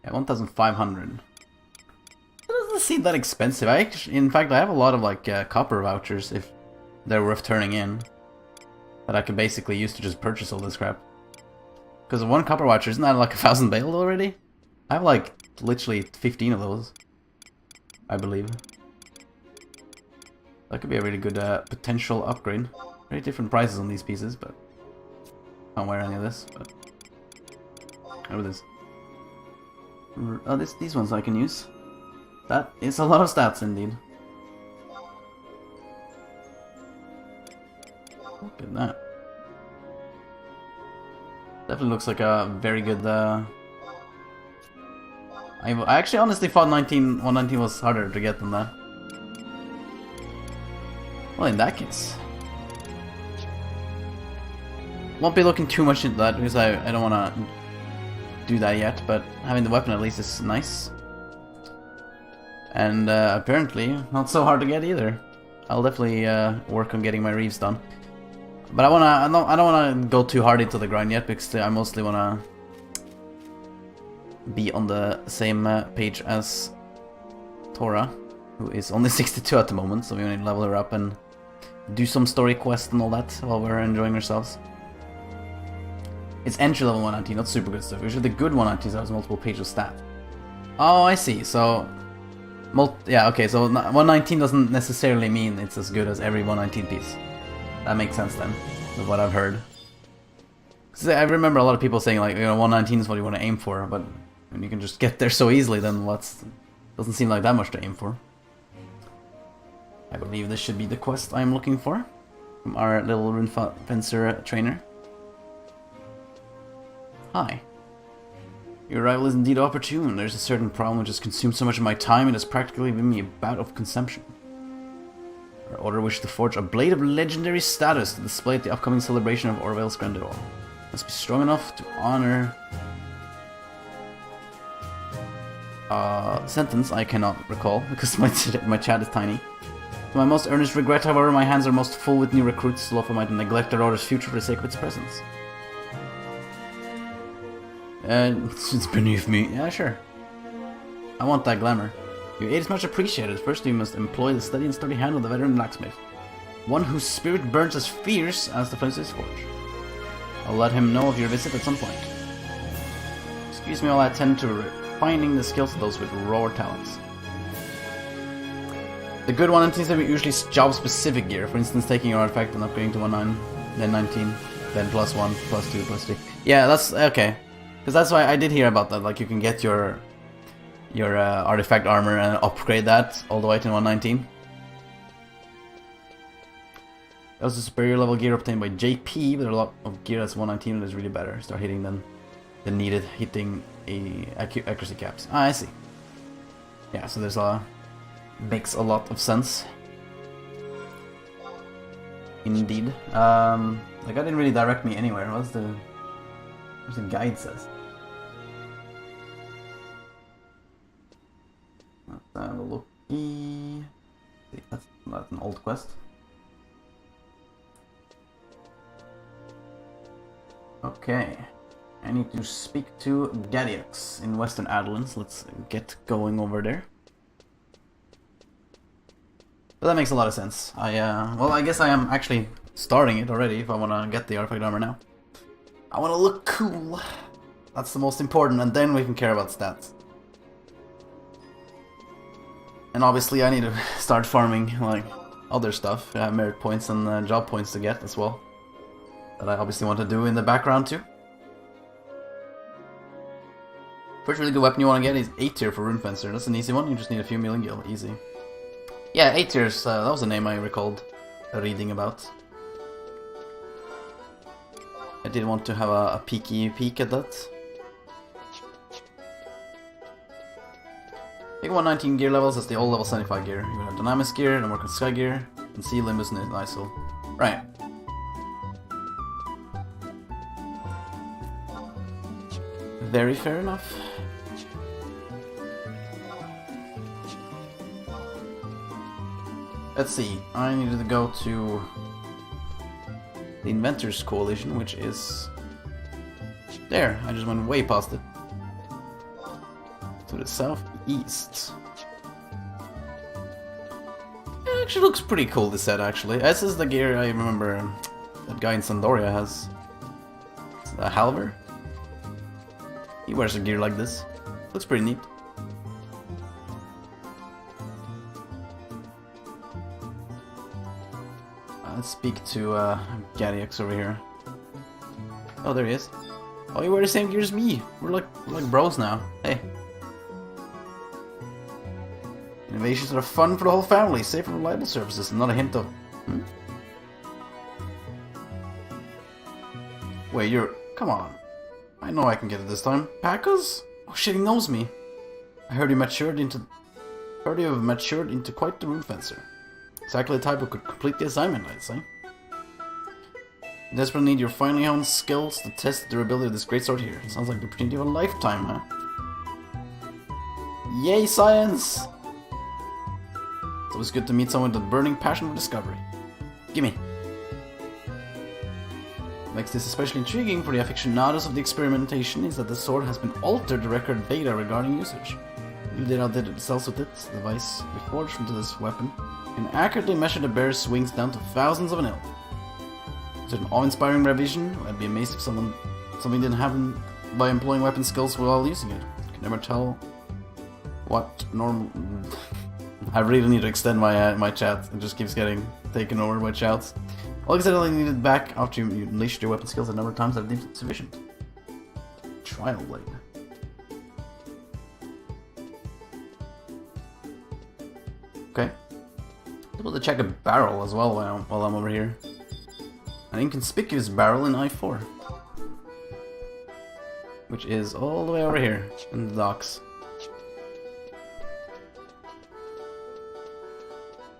Speaker 1: Yeah, 1,500. It doesn't seem that expensive. In fact, I have a lot of like copper vouchers if they're worth turning in. That I could basically use to just purchase all this crap. Because one copper voucher, isn't that like 1,000 bailed already? I have like literally 15 of those. I believe. That could be a really good potential upgrade. Very different prices on these pieces, but I don't wear any of this. But what is this? Oh, these ones I can use. That is a lot of stats indeed. Look at that. Definitely looks like a very good. I actually honestly thought 119 was harder to get than that. Well, in that case, won't be looking too much into that because I don't want to do that yet. But having the weapon at least is nice, and apparently not so hard to get either. I'll definitely work on getting my Reeves done. But I don't wanna go too hard into the grind yet because I mostly wanna be on the same page as Tora, who is only 62 at the moment, so we need to level her up and do some story quests and all that while we're enjoying ourselves. It's entry level 119, not super good stuff. Usually the good 119s has multiple pages of stat. Oh, I see. So, yeah, okay. So 119 doesn't necessarily mean it's as good as every 119 piece. That makes sense then, with what I've heard. Cause I remember a lot of people saying like, 119 is what you want to aim for, but when you can just get there so easily, then doesn't seem like that much to aim for. I believe this should be the quest I'm looking for from our little Rune Fencer trainer. Hi. Your arrival is indeed opportune. There's a certain problem which has consumed so much of my time it has practically given me a bout of consumption. Our order wishes to forge a blade of legendary status to display at the upcoming celebration of Orvale's grandeur. Must be strong enough to honor... sentence I cannot recall because my chat is tiny. To my most earnest regret, however, my hands are most full with new recruits, so I might neglect their order's future for the sake of its presence. It's beneath me. Yeah, sure. I want that glamour. Your aid is much appreciated. First, you must employ the steady and sturdy hand of the veteran blacksmith. One whose spirit burns as fierce as the flames of his forge. I'll let him know of your visit at some point. Excuse me while I attend to refining the skills of those with raw talents. The good one is usually job-specific gear, for instance taking your artifact and upgrading to 1/9, then 19, then +1, +2, +3. Yeah, that's okay. Because that's why I did hear about that, like you can get your artifact armor and upgrade that all the way to 119. That was a superior level gear obtained by JP, but a lot of gear that's 119 that is really better. Start hitting then the needed hitting accuracy caps. Ah, I see. Yeah, so there's makes a lot of sense. Indeed. Like I didn't really direct me anywhere. What's the guide says? Let's have a look. That's an old quest. Okay. I need to speak to Gadiax in Western Adlands. Let's get going over there. But that makes a lot of sense. Well, I guess I am actually starting it already if I want to get the artifact armor now. I want to look cool. That's the most important, and then we can care about stats. And obviously I need to start farming like other stuff. I have merit points and job points to get as well. That I obviously want to do in the background too. First really good weapon you want to get is 8 tier for Rune Fencer. That's an easy one, you just need a few million gil, easy. Yeah, 8 tiers, that was a name I recalled reading about. I did want to have a peeky peek at that. Big 119 gear levels, that's the old level 75 gear. You have Dynamis gear, and work on Sky gear, and Sea Limbus and ISO. Right. Very fair enough. Let's see, I needed to go to the Inventors Coalition, which is there. I just went way past it. To the southeast. It actually looks pretty cool, this set, actually. This is the gear I remember that guy in Sandoria has. It's a Halver. He wears a gear like this. Looks pretty neat. Let's speak to Gadiax over here. Oh, there he is. Oh, you wear the same gear as me. We're like bros now. Hey. Innovations are fun for the whole family. Safe and reliable services, and not a hint of... Wait, you're... Come on. I know I can get it this time. Paccoz? Oh shit, he knows me. I heard you matured into... Heard you have matured into quite the Rune Fencer. Exactly the type who could complete the assignment, I'd say. You desperately need your finely honed skills to test the durability of this great sword here. Sounds like the opportunity of a lifetime, huh? Yay, science! It's always good to meet someone with a burning passion for discovery. Gimme! What makes this especially intriguing for the aficionados of the experimentation is that the sword has been altered to record data regarding usage. You did outdid itself with it, the device we forged into this weapon can accurately measure the bear's swings down to thousands of an ell. Is it an awe-inspiring revision? I'd be amazed if something didn't happen by employing weapon skills while using it. You can never tell what normal... I really need to extend my chat. It just keeps getting taken over by shouts. All I needed back after you unleashed your weapon skills a number of times that I deemed sufficient. Trial blade. Okay. Able to check a barrel as well while I'm over here. An inconspicuous barrel in I-4. Which is all the way over here in the docks.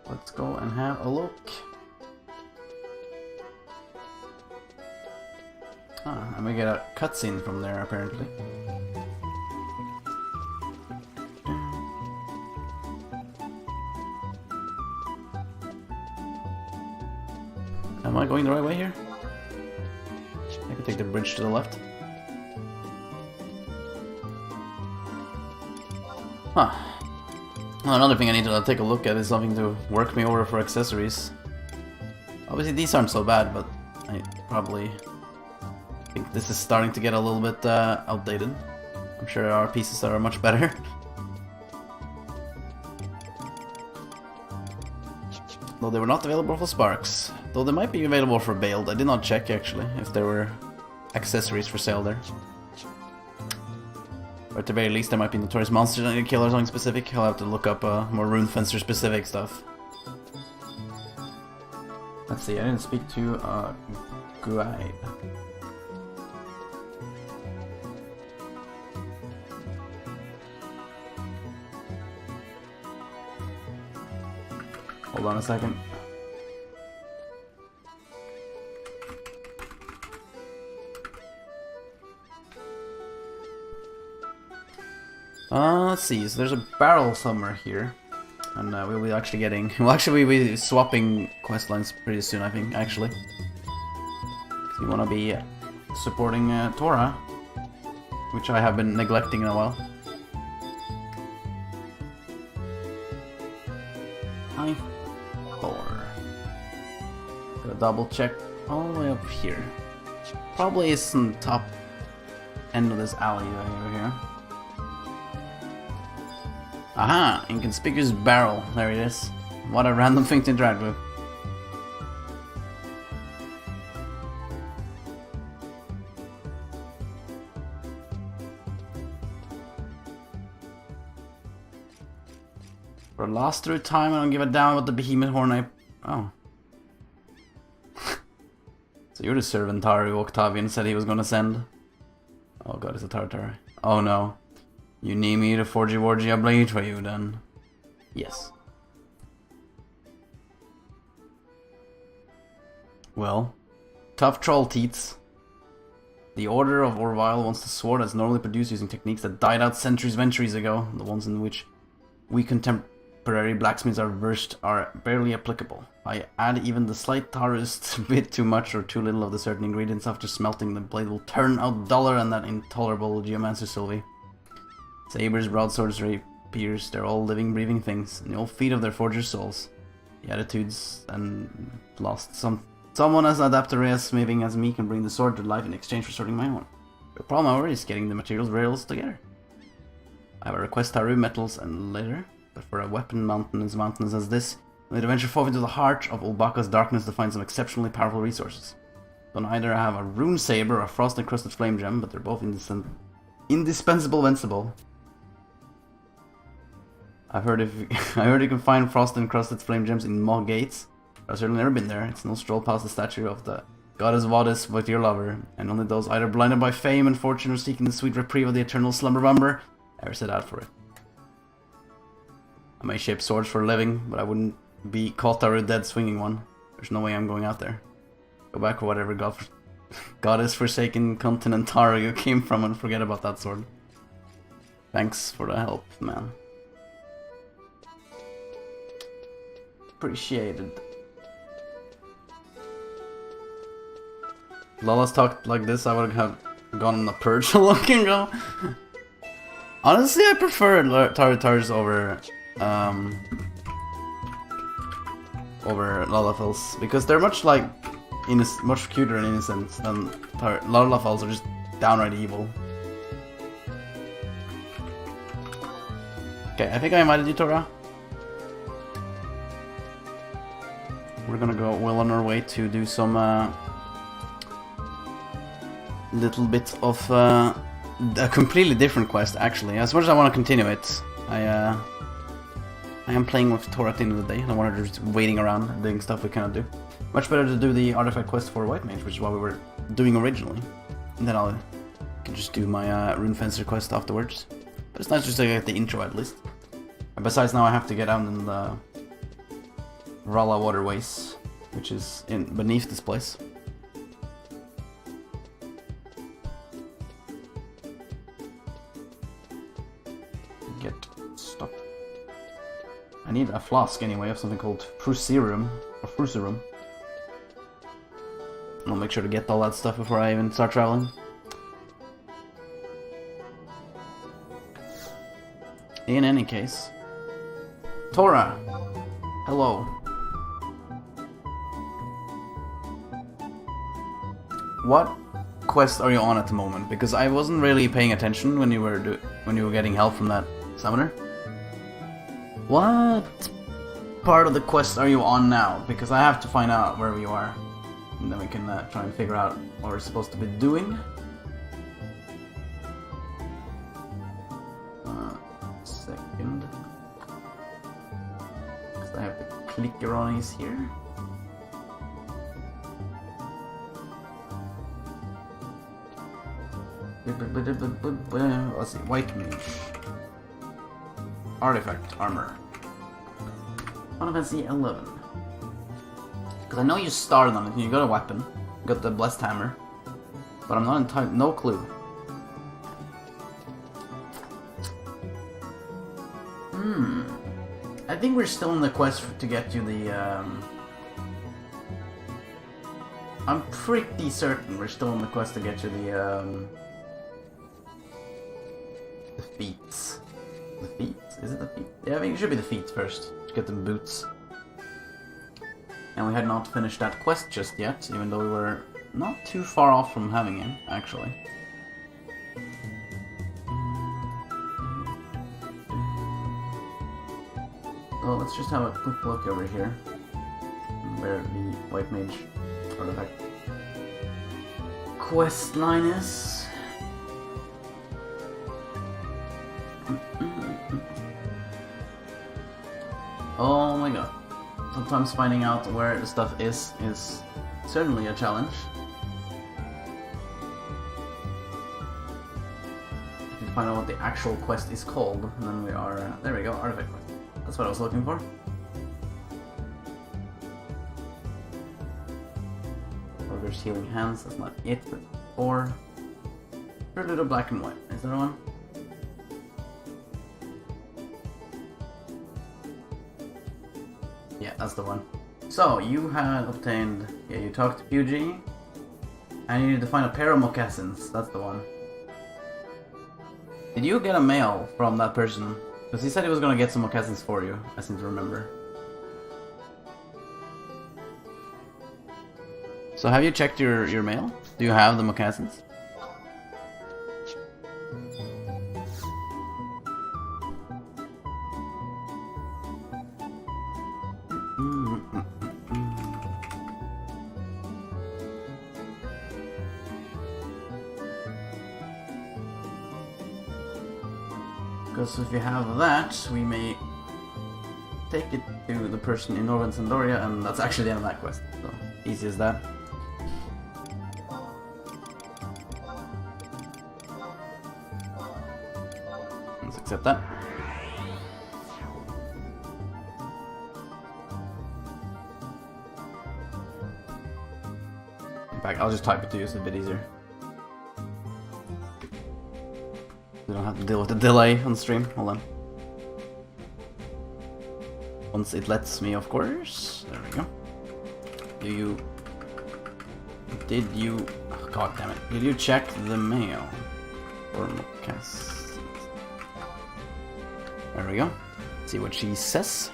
Speaker 1: Let's go and have a look. Ah, and we get a cutscene from there apparently. Am I going the right way here? I can take the bridge to the left. Huh. Well, another thing I need to take a look at is something to work me over for accessories. Obviously these aren't so bad, but I probably think this is starting to get a little bit outdated. I'm sure there are pieces that are much better. Though they were not available for Sparks. Though they might be available for Baled. I did not check actually if there were accessories for sale there. Or at the very least there might be Notorious Monsters I need to kill or something specific. I'll have to look up more Rune Fencer specific stuff. Let's see, I didn't speak to Guide. Hold on a second. Let's see, so there's a barrel somewhere here. And we'll be actually getting... We'll actually be swapping questlines pretty soon, I think, actually. So you want to be supporting Tora, which I have been neglecting in a while. Hi. 4. Gotta double check all the way up here. Probably isn't top end of this alley over here. Aha! Inconspicuous barrel. There it is. What a random thing to interact with. For last through time, I don't give a damn about the behemoth horn Oh. So you're the servantari Octavian said he was gonna send. Oh god, it's a Tartar. Oh no. You need me to forgy a blade for you then? Yes. Well, tough troll teats. The Order of Orville wants the sword that's normally produced using techniques that died out centuries ago. The ones in which we contemporary blacksmiths are versed are barely applicable. I add even the slightest bit too much or too little of the certain ingredients after smelting, the blade will turn out duller and that intolerable geomancer Sylvie. Sabers, broadswords, rapiers, they're all living, breathing things, and the old feet of their forgers' souls. The attitudes and lost. Someone as adapted as smithing as me can bring the sword to life in exchange for sorting my own. The problem, however, is getting the materials rails together. I have a request Taru metals and leather, but for a weapon mountainous as this, we need to venture forth into the heart of Ulbaka's darkness to find some exceptionally powerful resources. Don't either have a rune saber or a frost-encrusted flame gem, but they're both indispensable vencible. I heard you can find frost-encrusted flame gems in Maw Gates. I've certainly never been there. It's no stroll past the statue of the goddess Vadis with your lover, and only those either blinded by fame and fortune or seeking the sweet reprieve of the eternal slumber bumber ever set out for it. I may shape swords for a living, but I wouldn't be caught or dead swinging one. There's no way I'm going out there. Go back to whatever goddess forsaken continent Tara you came from and forget about that sword. Thanks for the help, man. Appreciated. Lala's talked like this, I would have gone on a purge a long ago. Honestly, I prefer Tartars over Lalafels because they're much like much cuter and innocent than Lalafels are just downright evil. Okay, I think I invited you, Tora. We're gonna go well on our way to do some little bit of a completely different quest, actually. As much as I want to continue it, I am playing with Tora at the end of the day. I don't want her just waiting around and doing stuff we cannot do. Much better to do the artifact quest for White Mage, which is what we were doing originally. And then I can just do my Rune Fencer quest afterwards. But it's nice just to get the intro at least. And besides, now I have to get out in the Rala waterways, which is beneath this place. Get stuck. I need a flask anyway of something called Fruserum or Fruserum. I'll make sure to get all that stuff before I even start traveling. In any case. Tora! Hello. What quest are you on at the moment? Because I wasn't really paying attention when you were getting help from that summoner. What part of the quest are you on now? Because I have to find out where we are, and then we can try and figure out what we're supposed to be doing. Second, because I have the clickeronies here. Let's see, white mage. Artifact armor. Fantasy 11. Because I know you started on it, you got a weapon, you got the blessed hammer, but I'm not entirely, no clue. I think we're still in the quest to get you the, I'm pretty certain we're still in the quest to get you the feats. The feet? Is it the feet? Yeah, I think it should be the feet first, to get them boots. And we had not finished that quest just yet, even though we were not too far off from having it, actually. So let's just have a quick look over here, where the white mage artifact quest line is. Oh my god. Sometimes finding out where the stuff is certainly a challenge. If you find out what the actual quest is called, and then we are... there we go, artifact quest. That's what I was looking for. Ogre's healing hands, that's not it, but 4. A little black and white, is there one? Yeah, that's the one. So, you had obtained... yeah, you talked to Pugy, and you need to find a pair of moccasins, that's the one. Did you get a mail from that person? Because he said he was gonna get some moccasins for you, I seem to remember. So have you checked your mail? Do you have the moccasins? Because if you have that, we may take it to the person in Northern Sandoria, and that's actually the end of that quest. So, easy as that. Let's accept that. In fact, I'll just type it to you, it's a bit easier. We don't have to deal with the delay on stream. Hold on. Once it lets me, of course. There we go. Did you... oh, god damn it. Did you check the mail? Or moccasins? There we go. See what she says.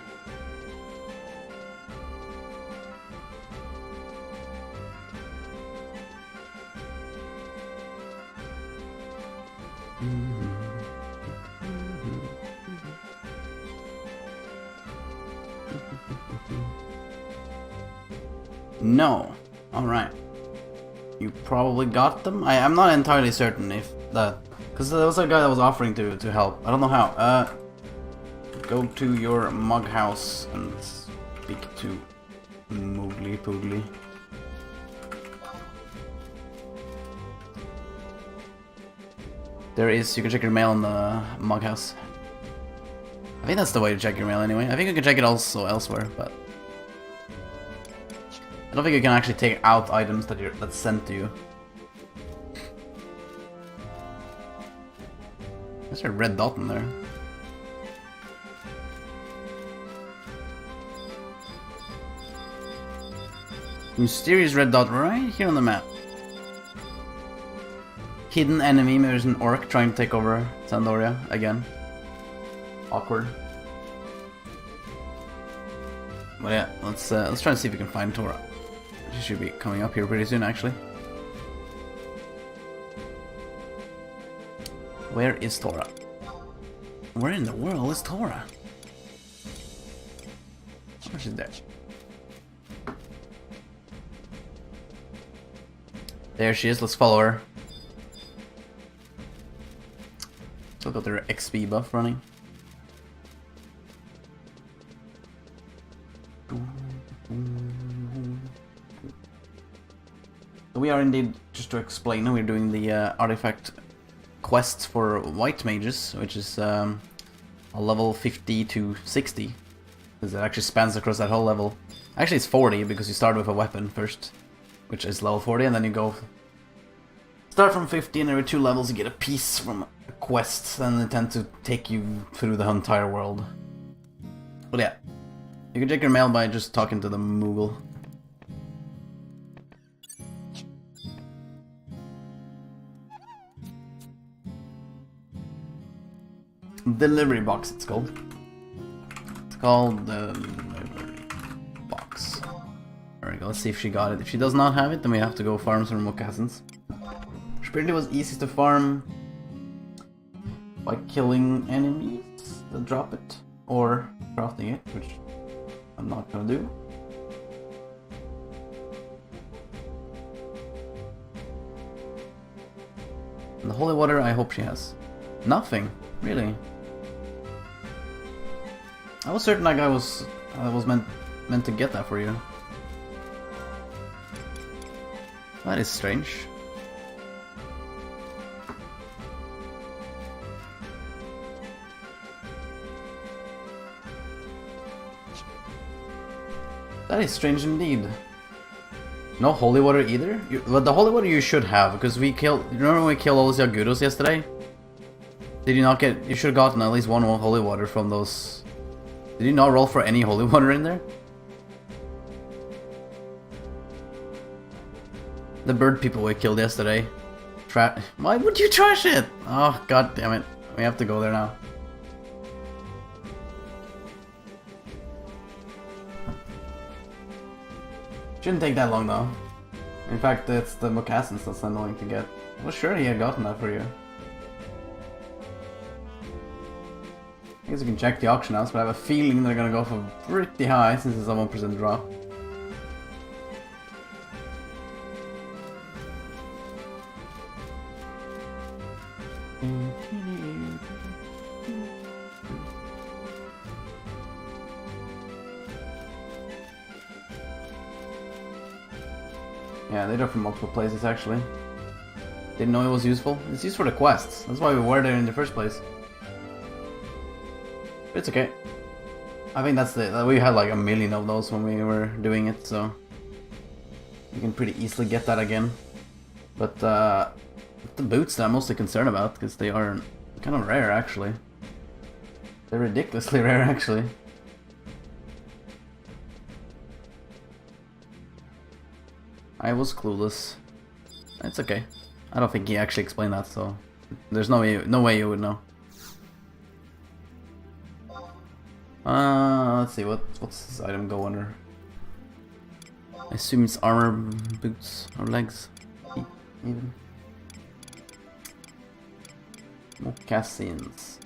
Speaker 1: No. Alright. You probably got them? I'm not entirely certain if that... because there was a guy that was offering to help. I don't know how. Go to your mug house and speak to Moogly Poogly. There is... you can check your mail in the mug house. I think that's the way to check your mail anyway. I think you can check it also elsewhere, but... I don't think you can actually take out items that's sent to you. There's a red dot in there. Mysterious red dot right here on the map. Hidden enemy, maybe there's an orc trying to take over Sandoria again. Awkward. But yeah, let's try and see if we can find Tora. She should be coming up here pretty soon, actually. Where is Tora? Where in the world is Tora? Oh, she's there. There she is, let's follow her. Still got their XP buff running. We are indeed, just to explain, we're doing the artifact quests for white mages, which is a level 50 to 60. Because it actually spans across that whole level. Actually it's 40 because you start with a weapon first, which is level 40, and then you go start from 50, and every 2 levels you get a piece from a quest, and they tend to take you through the entire world. But yeah, you can check your mail by just talking to the Moogle. Delivery box, it's called. It's called the delivery box. There we go, let's see if she got it. If she does not have it, then we have to go farm some moccasins. Which apparently was easy to farm by killing enemies that drop it, or crafting it, which I'm not gonna do. And the holy water, I hope she has. Nothing, really. I was certain that guy was meant to get that for you. That is strange. That is strange indeed. No holy water either? But the holy water you should have, because we killed... You remember when we killed all those Yagudos yesterday? Did you not get... You should have gotten at least one holy water from those... Did you not roll for any holy water in there? The bird people we killed yesterday. Why would you trash it? Oh, god damn it. We have to go there now. Shouldn't take that long though. In fact, it's the moccasins that's annoying to get. I was sure he had gotten that for you. I guess you can check the auction house, but I have a feeling they're gonna go for pretty high since it's a 1% drop. Yeah, they drop from multiple places actually. Didn't know it was useful. It's used for the quests. That's why we were there in the first place. But it's okay. I think that's we had like 1,000,000 of those when we were doing it, so you can pretty easily get that again. But the boots that I'm mostly concerned about, because they are kind of rare actually. They're ridiculously rare actually. I was clueless. It's okay. I don't think he actually explained that, so there's no way you would know. Let's see, what's this item go under? I assume it's armor, boots, or legs, feet, even. Moccasins.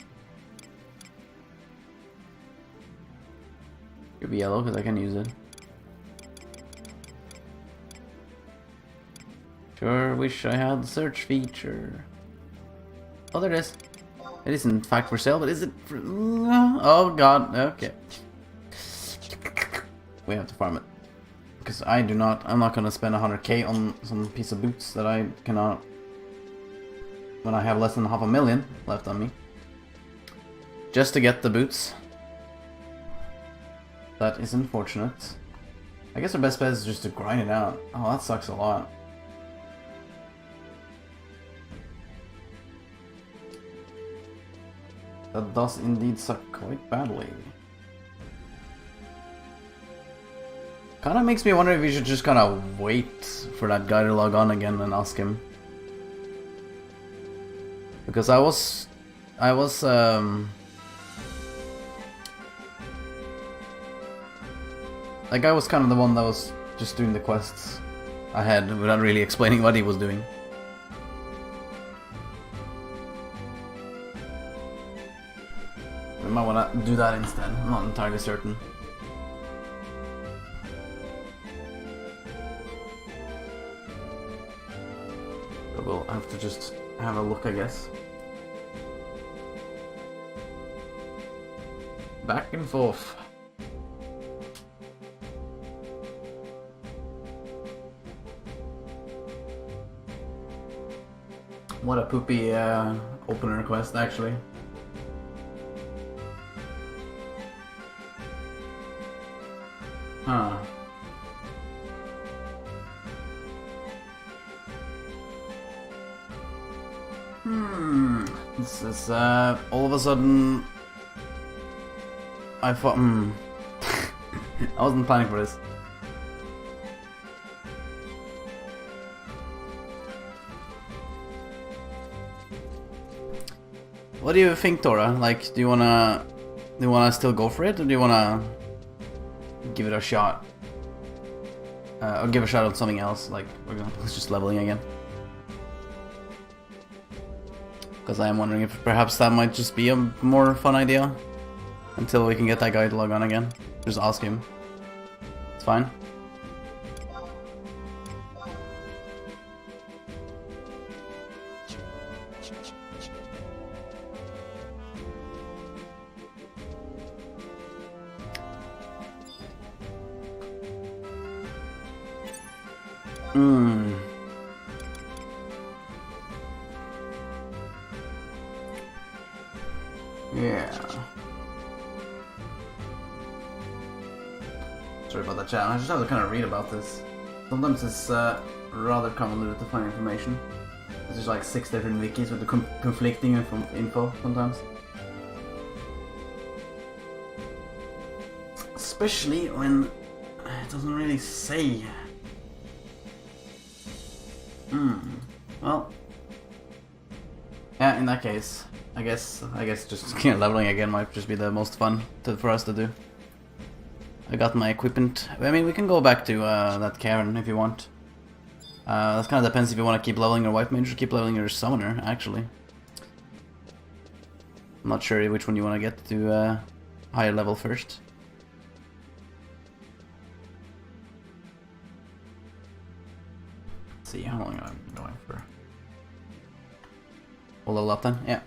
Speaker 1: Could be yellow because I can use it. Sure wish I had the search feature. Oh, there it is. It is in fact for sale, but is it for... Oh god, okay. We have to farm it. Because I'm not gonna spend 100k on some piece of boots that I cannot... When I have less than 500,000 left on me. Just to get the boots. That is unfortunate. I guess our best bet is just to grind it out. Oh, that sucks a lot. That does indeed suck quite badly. Kinda makes me wonder if we should just kinda wait for that guy to log on again and ask him. Because I was That guy was kind of the one that was just doing the quests ahead without really explaining what he was doing. We might want to do that instead. I'm not entirely certain. But we'll have to just have a look, I guess. Back and forth. What a poopy opener request, actually. Huh. This is all of a sudden. I thought. I wasn't planning for this. What do you think, Tora? Like, do you wanna still go for it, or do you wanna give it a shot? Or give a shot at something else, like, for example, it's just leveling again. Because I am wondering if perhaps that might just be a more fun idea. Until we can get that guy to log on again. Just ask him. It's fine. Yeah. Sorry about that, chat. I just have to kind of read about this. Sometimes it's rather convoluted to find information. There's like 6 different wikis with the conflicting info sometimes. Especially when it doesn't really say. Well, yeah. In that case, I guess just leveling again might just be the most fun for us to do. I got my equipment. I mean, we can go back to that cavern if you want. That kind of depends if you want to keep leveling your white mage or keep leveling your summoner, actually. I'm not sure which one you want to get to higher level first. Let's see how long I'm going for. We'll level up then? Yeah.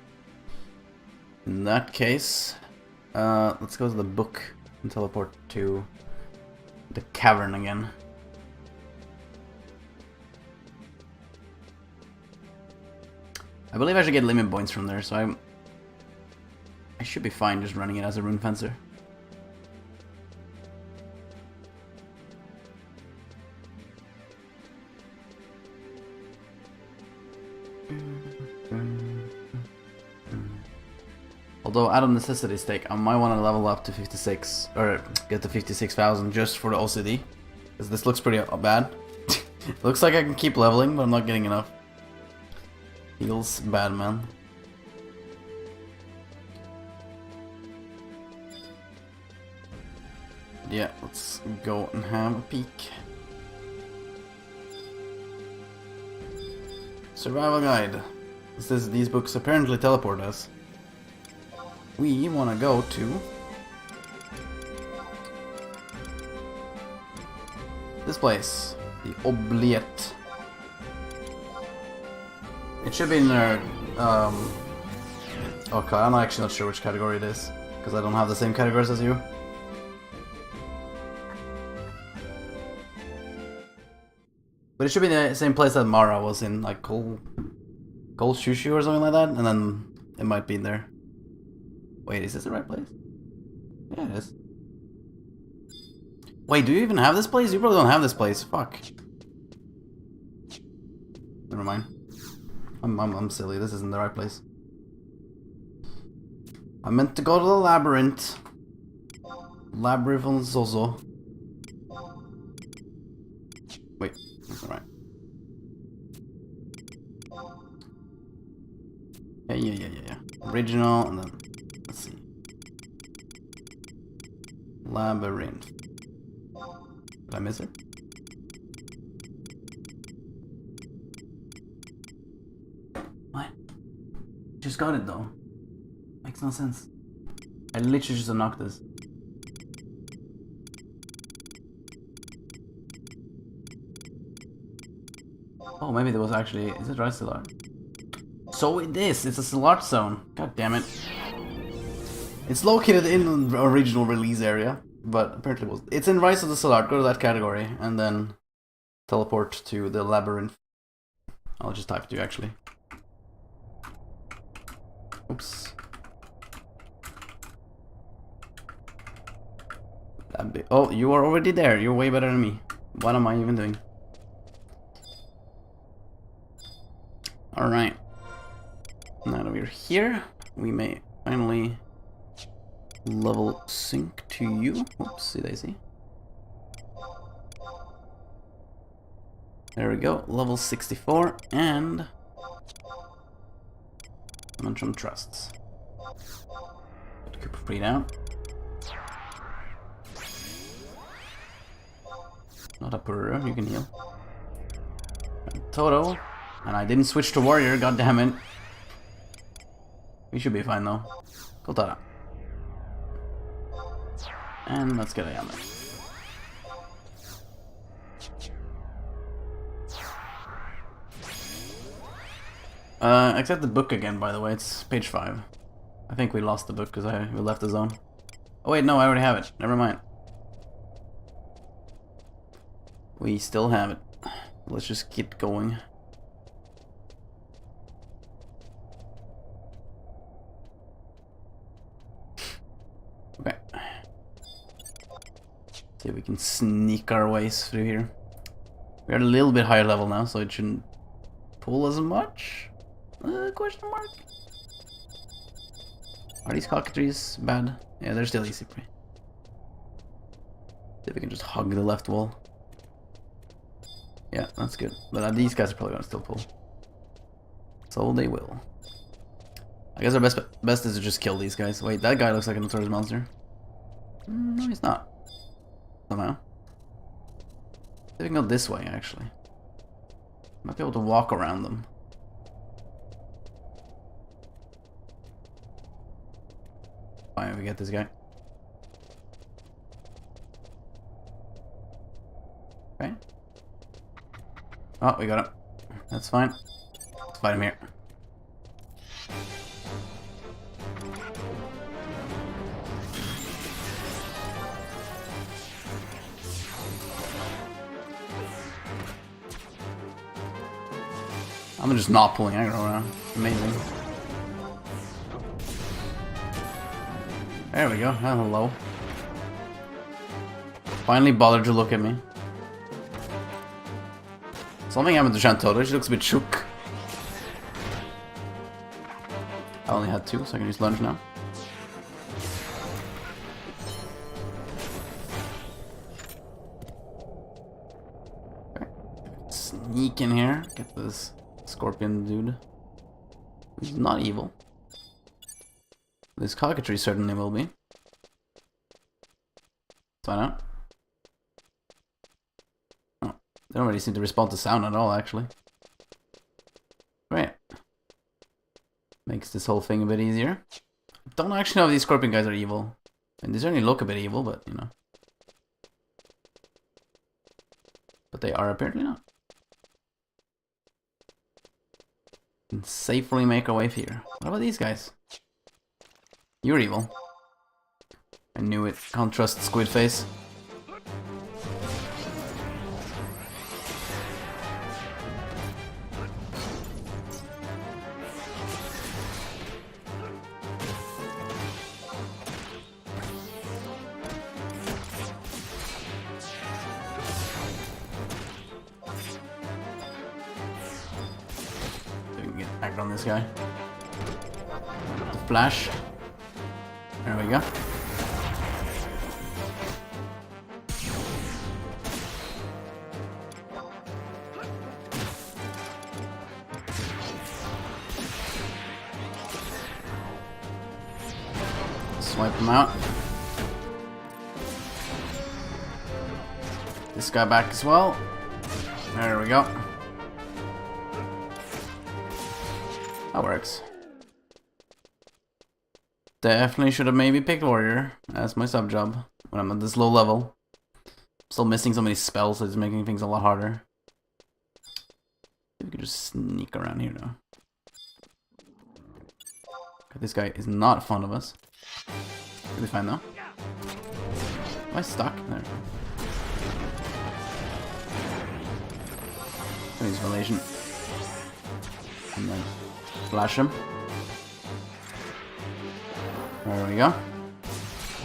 Speaker 1: In that case, let's go to the book and teleport to the cavern again. I believe I should get limit points from there, so I should be fine just running it as a Rune Fencer. Although out of necessity stake, I might want to level up to 56, or get to 56,000 just for the OCD. Because this looks pretty bad. Looks like I can keep leveling, but I'm not getting enough. Feels bad, man. Yeah, let's go and have a peek. Survival guide. These books apparently teleport us. We want to go to this place, the Oubliette. It should be in there. Okay, I'm actually not sure which category it is because I don't have the same categories as you. But it should be the same place that Mara was in, like Cold Shushu or something like that, and then it might be in there. Wait, is this the right place? Yeah, it is. Wait, do you even have this place? You probably don't have this place. Fuck. Never mind. I'm silly. This isn't the right place. I meant to go to the labyrinth. Labyrinth on Zozo. Wait, that's alright. Yeah. Original, and then let's see. Labyrinth. Did I miss it? What? Just got it though. Makes no sense. I literally just unlocked this. Oh, maybe there was actually... Is it right, Solar? So it is! It's a Solar zone. God damn it. It's located in the original release area, but apparently it was... It's in Rise of the Solar. Go to that category, and then teleport to the labyrinth. I'll just type it to you, actually. Oops. Oh, you are already there. You're way better than me. What am I even doing? Alright. Now that we're here, we may finally level sync to you. Oopsie daisy. There we go. Level 64 and Mansion Trusts. Put Cooper free down. Not a Purr, you can heal. And Toto. And I didn't switch to Warrior, god damn it. We should be fine though. Go Tara. And let's get a Yammer. Accept the book again, by the way. It's page 5. I think we lost the book because we left the zone. Oh wait, no, I already have it. Never mind. We still have it. Let's just keep going. Okay. See if we can sneak our ways through here. We're at a little bit higher level now, so it shouldn't pull as much? Question mark? Are these cockatrices bad? Yeah, they're still easy. See if we can just hug the left wall. Yeah, that's good. But these guys are probably gonna still pull. So they will. I guess our best is to just kill these guys. Wait, that guy looks like a notorious monster. No, he's not. Somehow. See if we can go this way, actually. Might be able to walk around them. Fine, we get this guy. Okay. Oh, we got him. That's fine. Let's fight him here. I'm just not pulling aggro now. Amazing. There we go. Hello. Finally bothered to look at me. Something happened to Shantoro. She looks a bit shook. I only had 2, so I can use lunge now. Okay. Sneak in here. Get this scorpion dude. He's not evil. This cockatoo certainly will be. Let's find out. Oh, they don't really seem to respond to sound at all, actually. Great. Makes this whole thing a bit easier. Don't actually know if these scorpion guys are evil. And they certainly look a bit evil, but you know. But they are apparently not. Can safely make our way here. What about these guys? You're evil. I knew it. Can't trust Squid Face. So we can get aggro on this guy. The flash. There we go. Swipe them out. This this guy back as well. There we go. That works. Definitely should have maybe picked warrior as my sub job when I'm at this low level. Still missing so many spells, so it's making things a lot harder. We could just sneak around here now. This guy is not fond of us. Should be fine though. Am I stuck? There. Use relation. And then flash him. There we go.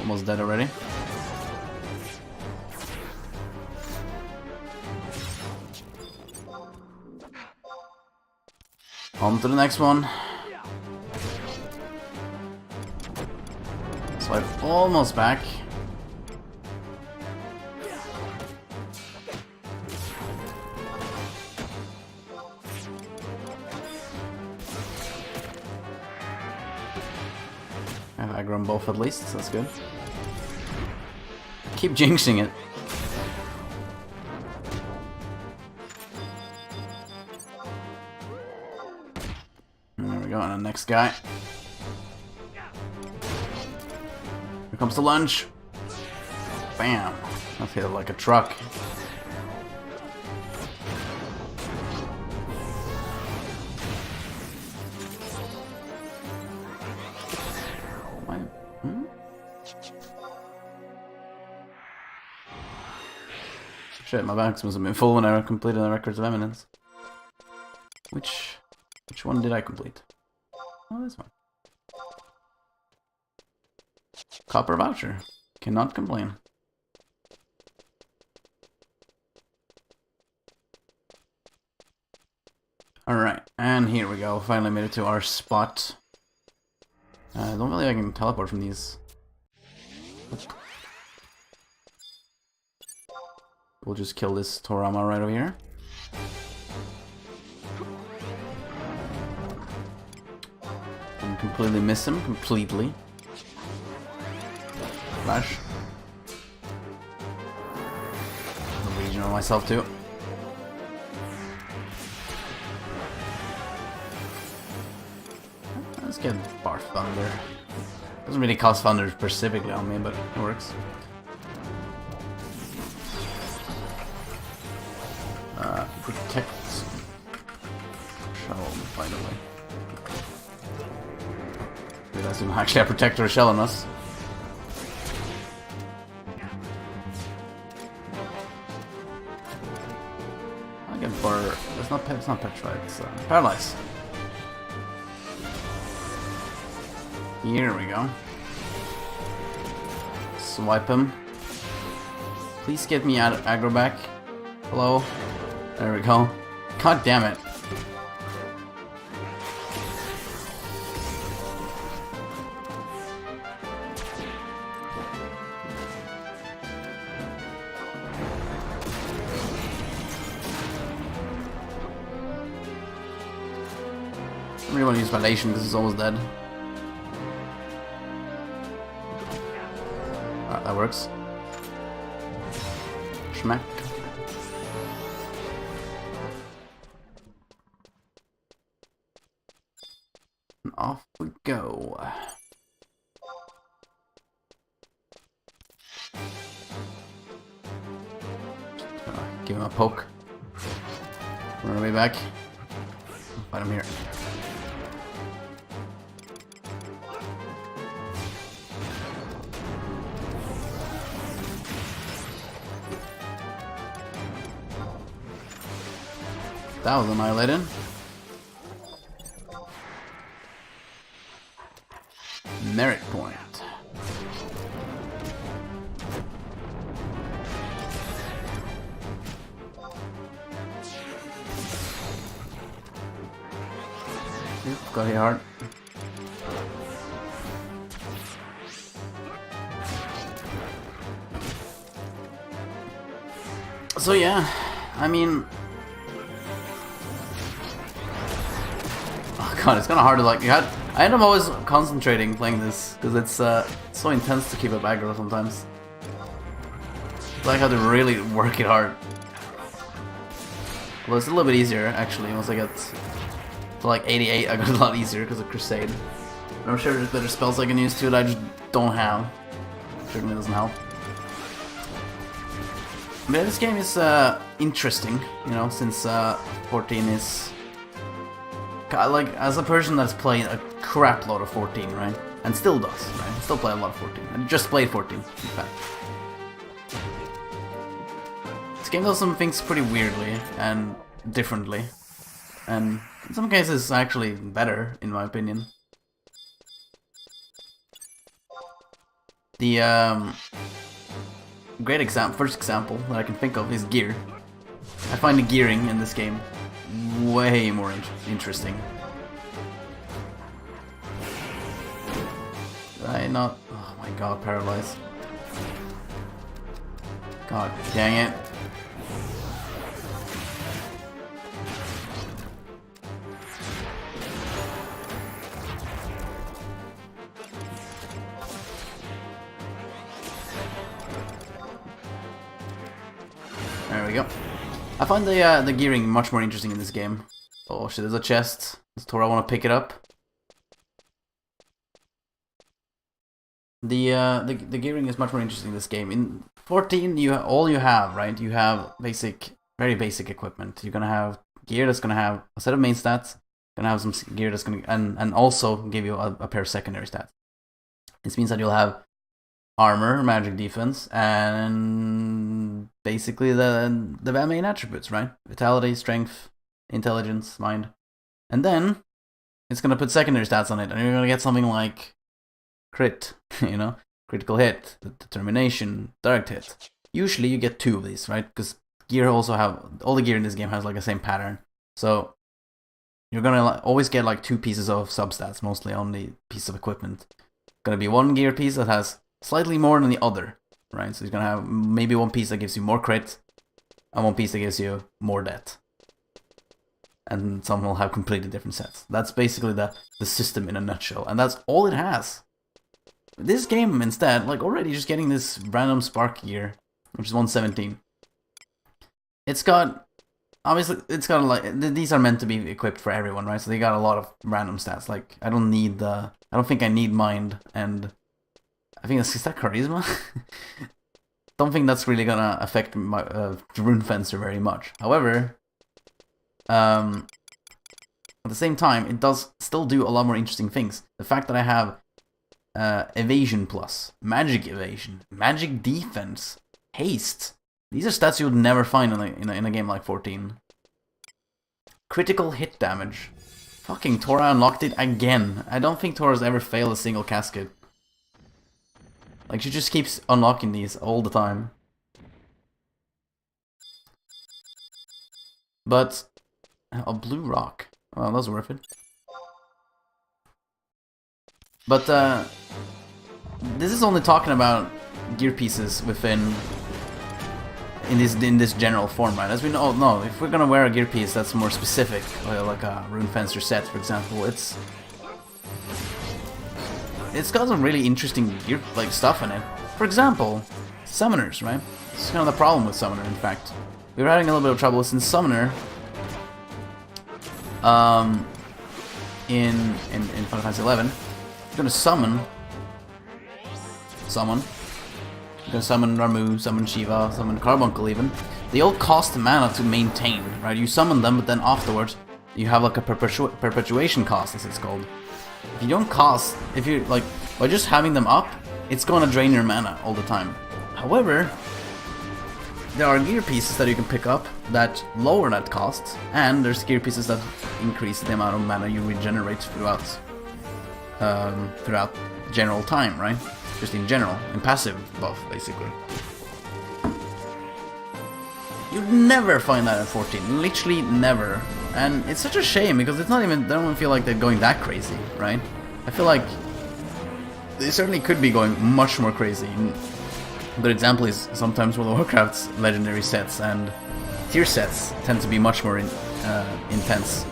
Speaker 1: Almost dead already. On to the next one. So I'm almost back. I have aggro on both at least, so that's good. Keep jinxing it. There we go, and the next guy. Here comes the lunge. Bam! That hit it like a truck. Shit, my box must have been full when I completed the Records of Eminence. Which one did I complete? Oh, this one. Copper voucher. Cannot complain. Alright, and here we go. Finally made it to our spot. I don't believe I can teleport from these. We'll just kill this Torama right over here. And completely miss him, completely. Flash. I'll Legion on myself too. Let's get Barf Thunder. Doesn't really cost Thunder specifically on me, but it works. Protect. Shell, by the way. Dude, that's actually a protector shell on us. I get bar. It's not petrified. It's paralyzed. Here we go. Swipe him. Please get me out of aggro back. Hello. There we go. God damn it. I really want to use Valation because it's almost dead. Alright, that works. Schmack. And off we go. Give him a poke. Run away back. Fight him here. That was annihilated. Merit point. Got hit hard. So yeah, I mean, oh god, it's kind of hard to like. I end up always concentrating playing this because it's so intense to keep up aggro sometimes. So I had to really work it hard. Well, it's a little bit easier, actually, once I get to like 88, I got a lot easier because of Crusade. I'm sure there's better spells I can use too that I just don't have. Certainly doesn't help. But this game is interesting, you know, since 14 is... Like, as a person that's played a crap load of 14, right? And still does, right? Still play a lot of 14. I just played 14, in fact. This game does some things pretty weirdly and differently. And in some cases actually better, in my opinion. The first example that I can think of is gear. I find the gearing in this game way more interesting. Did I not? Oh my god, paralyzed. God dang it. There we go. I find the gearing much more interesting in this game. Oh shit, there's a chest. Does Tora want to pick it up? The gearing is much more interesting in this game. In 14, all you have, right? You have very basic equipment. You're gonna have gear that's gonna have a set of main stats. Gonna have some gear that's gonna and also give you a pair of secondary stats. This means that you'll have armor, magic, defense, and basically the main attributes, right? Vitality, strength, intelligence, mind. And then it's gonna put secondary stats on it, and you're gonna get something like crit, you know, critical hit, determination, direct hit. Usually you get 2 of these, right? Because gear also all the gear in this game has like the same pattern. So you're gonna always get like 2 pieces of substats, mostly on the piece of equipment. Gonna be one gear piece that has slightly more than the other, right? So you're gonna have maybe one piece that gives you more crit, and one piece that gives you more death. And some will have completely different sets. That's basically the system in a nutshell, and that's all it has. This game, instead, like already just getting this random spark gear, which is 117. It's got, obviously, it's got like, these are meant to be equipped for everyone, right? So they got a lot of random stats. Like, I don't think I need mind, and I think is that charisma? Don't think that's really gonna affect my Rune Fencer very much. However, at the same time, it does still do a lot more interesting things. The fact that I have evasion plus, magic evasion, magic defense, haste. These are stats you would never find in a game like 14. Critical hit damage. Fucking Tora unlocked it again. I don't think Tora's ever failed a single casket. Like, she just keeps unlocking these all the time. But a blue rock. Well, that was worth it. But this is only talking about gear pieces within in this general format. As we know, no, if we're gonna wear a gear piece that's more specific, like a Rune Fencer set, for example, it's got some really interesting gear stuff in it. For example, summoners, right? This is kind of the problem with summoner. In fact, we were having a little bit of trouble since summoner. In Final Fantasy 11, you're gonna summon someone. You're gonna summon Ramu, summon Shiva, summon Carbuncle even. They all cost mana to maintain, right? You summon them, but then afterwards you have like a perpetuation cost, as it's called. If you don't cost, if you like, by just having them up, it's gonna drain your mana all the time. However, there are gear pieces that you can pick up that lower that cost, and there's gear pieces that increase the amount of mana you regenerate throughout general time, right? Just in general, in passive buff, basically. You'd never find that in 14, literally never. And it's such a shame because it's not even, they don't feel like they're going that crazy, right? I feel like they certainly could be going much more crazy. A good example is sometimes World of Warcraft's legendary sets and tier sets tend to be much more intense.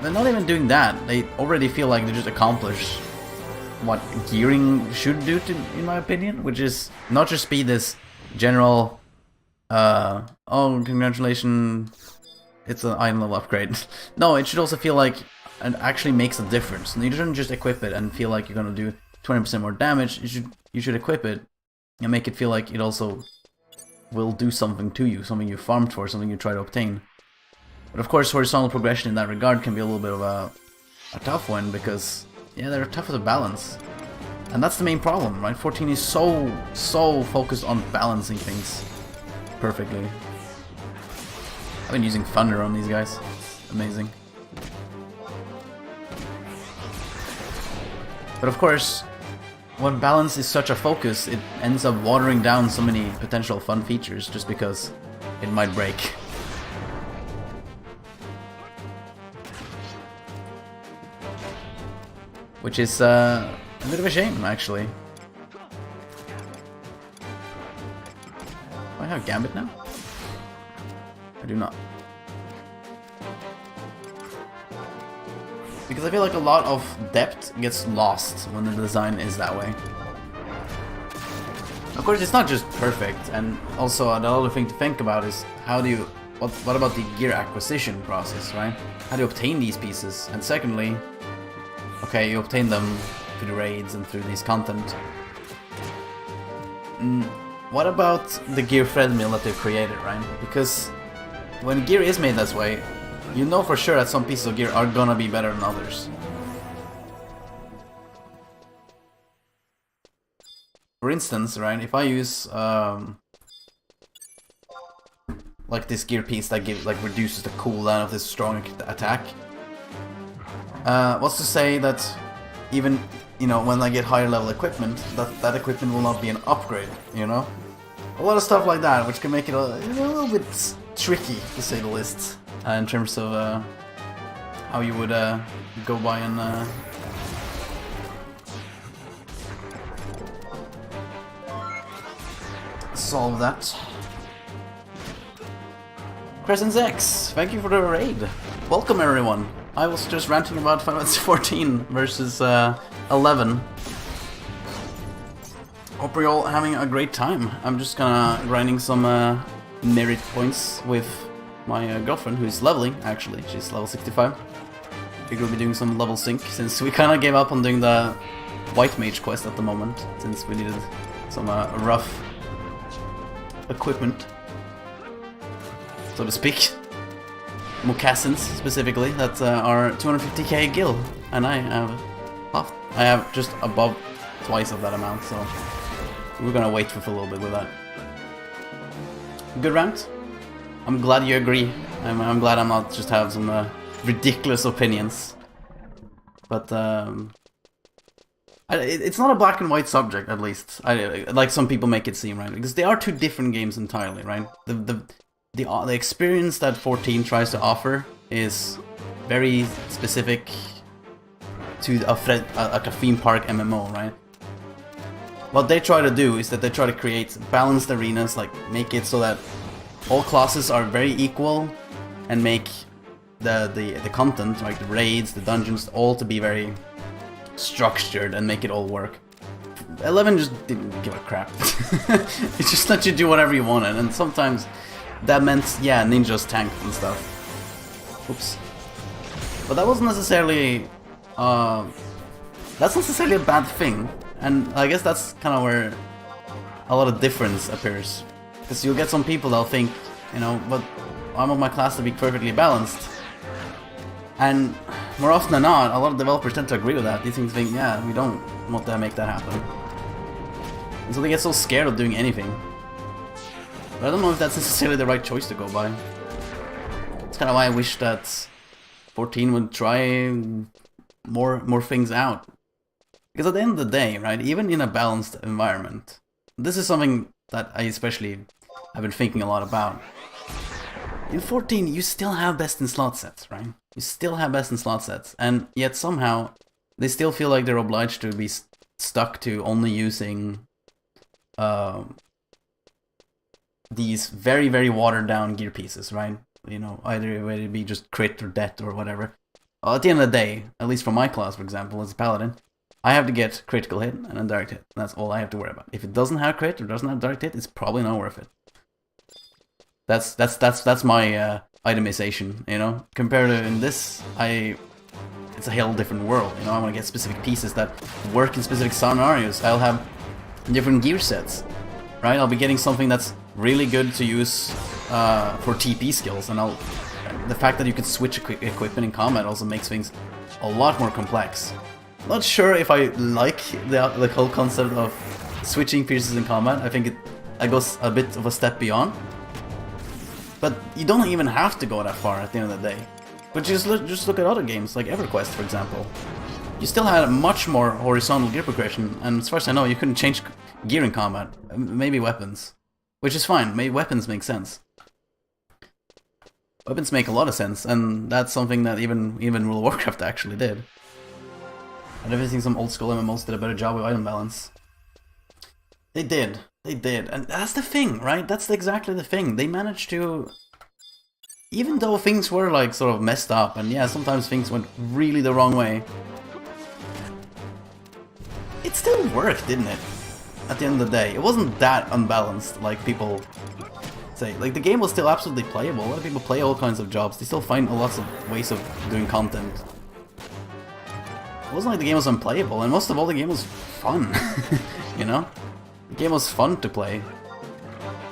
Speaker 1: They're not even doing that. They already feel like they just accomplish what gearing should do, in my opinion, which is not just be this general, oh, congratulations, it's an item level upgrade. No, it should also feel like it actually makes a difference. You shouldn't just equip it and feel like you're gonna do 20% more damage. You should equip it and make it feel like it also will do something to you, something you farmed for, something you try to obtain. But of course, horizontal progression in that regard can be a little bit of a tough one, because, yeah, they're tougher to balance. And that's the main problem, right? 14 is so focused on balancing things perfectly. I've been using Thunder on these guys. Amazing. But of course, when balance is such a focus, it ends up watering down so many potential fun features just because it might break. Which is a bit of a shame, actually. Do I have Gambit now? I do not. Because I feel like a lot of depth gets lost when the design is that way. Of course, it's not just perfect, and also another thing to think about is how do you... What about the gear acquisition process, right? How do you obtain these pieces? And secondly, okay, you obtain them through the raids and through these content. What about the gear thread mill that they've created, right? Because when gear is made this way, you know for sure that some pieces of gear are gonna be better than others. For instance, right, if I use like this gear piece that reduces the cooldown of this strong attack, what's to say that even, you know, when I get higher level equipment, that equipment will not be an upgrade, you know? A lot of stuff like that, which can make it a little bit tricky, to say the least, in terms of how you would go by and solve that. Crescent X, thank you for the raid. Welcome everyone. I was just ranting about Final Fantasy 14 versus 11. Hope you're all having a great time. I'm just gonna grinding some merit points with my girlfriend, who's leveling, actually. She's level 65. Figure we'll be doing some level sync, since we kinda gave up on doing the White Mage quest at the moment, since we needed some rough equipment, so to speak. Mocassins, specifically, that are 250k gil, and I have just above twice of that amount, so we're gonna wait for a little bit with that. Good rant. I'm glad you agree. I'm glad I'm not just have some ridiculous opinions. But it's not a black and white subject, at least. Like some people make it seem, right? Because they are two different games entirely, right? The experience that 14 tries to offer is very specific to a theme park MMO, right? What they try to do is that they try to create balanced arenas, like make it so that all classes are very equal, and make the content, like the raids, the dungeons, all to be very structured and make it all work. 11 just didn't give a crap. It just let you do whatever you wanted, and sometimes that meant, yeah, ninjas tanked and stuff. Oops. But that wasn't necessarily that's necessarily a bad thing, and I guess that's kind of where a lot of difference appears. Because you'll get some people that'll think, you know, but I want my class to be perfectly balanced. And more often than not, a lot of developers tend to agree with that. These things think, yeah, we don't want to make that happen. And so they get so scared of doing anything. But I don't know if that's necessarily the right choice to go by. It's kind of why I wish that 14 would try more things out. Because at the end of the day, right, even in a balanced environment, this is something that I especially have been thinking a lot about. In 14, you still have best in slot sets, right? You still have best in slot sets, and yet somehow they still feel like they're obliged to be stuck to only using these very, very watered down gear pieces, right? You know, either whether it be just crit or death or whatever. Well, at the end of the day, at least for my class, for example, as a paladin, I have to get critical hit and a direct hit. That's all I have to worry about. If it doesn't have crit or doesn't have direct hit, it's probably not worth it. That's my itemization, you know. Compared to in this, it's a whole different world. You know, I want to get specific pieces that work in specific scenarios. I'll have different gear sets, right? I'll be getting something that's really good to use for TP skills, and the fact that you can switch equipment in combat also makes things a lot more complex. Not sure if I like the whole concept of switching pieces in combat. I think it goes a bit of a step beyond. But you don't even have to go that far at the end of the day. But just look at other games, like EverQuest, for example. You still had much more horizontal gear progression, and as far as I know, you couldn't change gear in combat. Maybe weapons. Which is fine, maybe weapons make sense. Weapons make a lot of sense, and that's something that even World of Warcraft actually did. I definitely think some old school MMOs did a better job with item balance. They did, and that's the thing, right? That's exactly the thing. They managed to, even though things were like sort of messed up, and yeah, sometimes things went really the wrong way, it still worked, didn't it? At the end of the day, it wasn't that unbalanced like people say. Like, the game was still absolutely playable. A lot of people play all kinds of jobs. They still find lots of ways of doing content. It wasn't like the game was unplayable, and most of all, the game was fun. You know? The game was fun to play.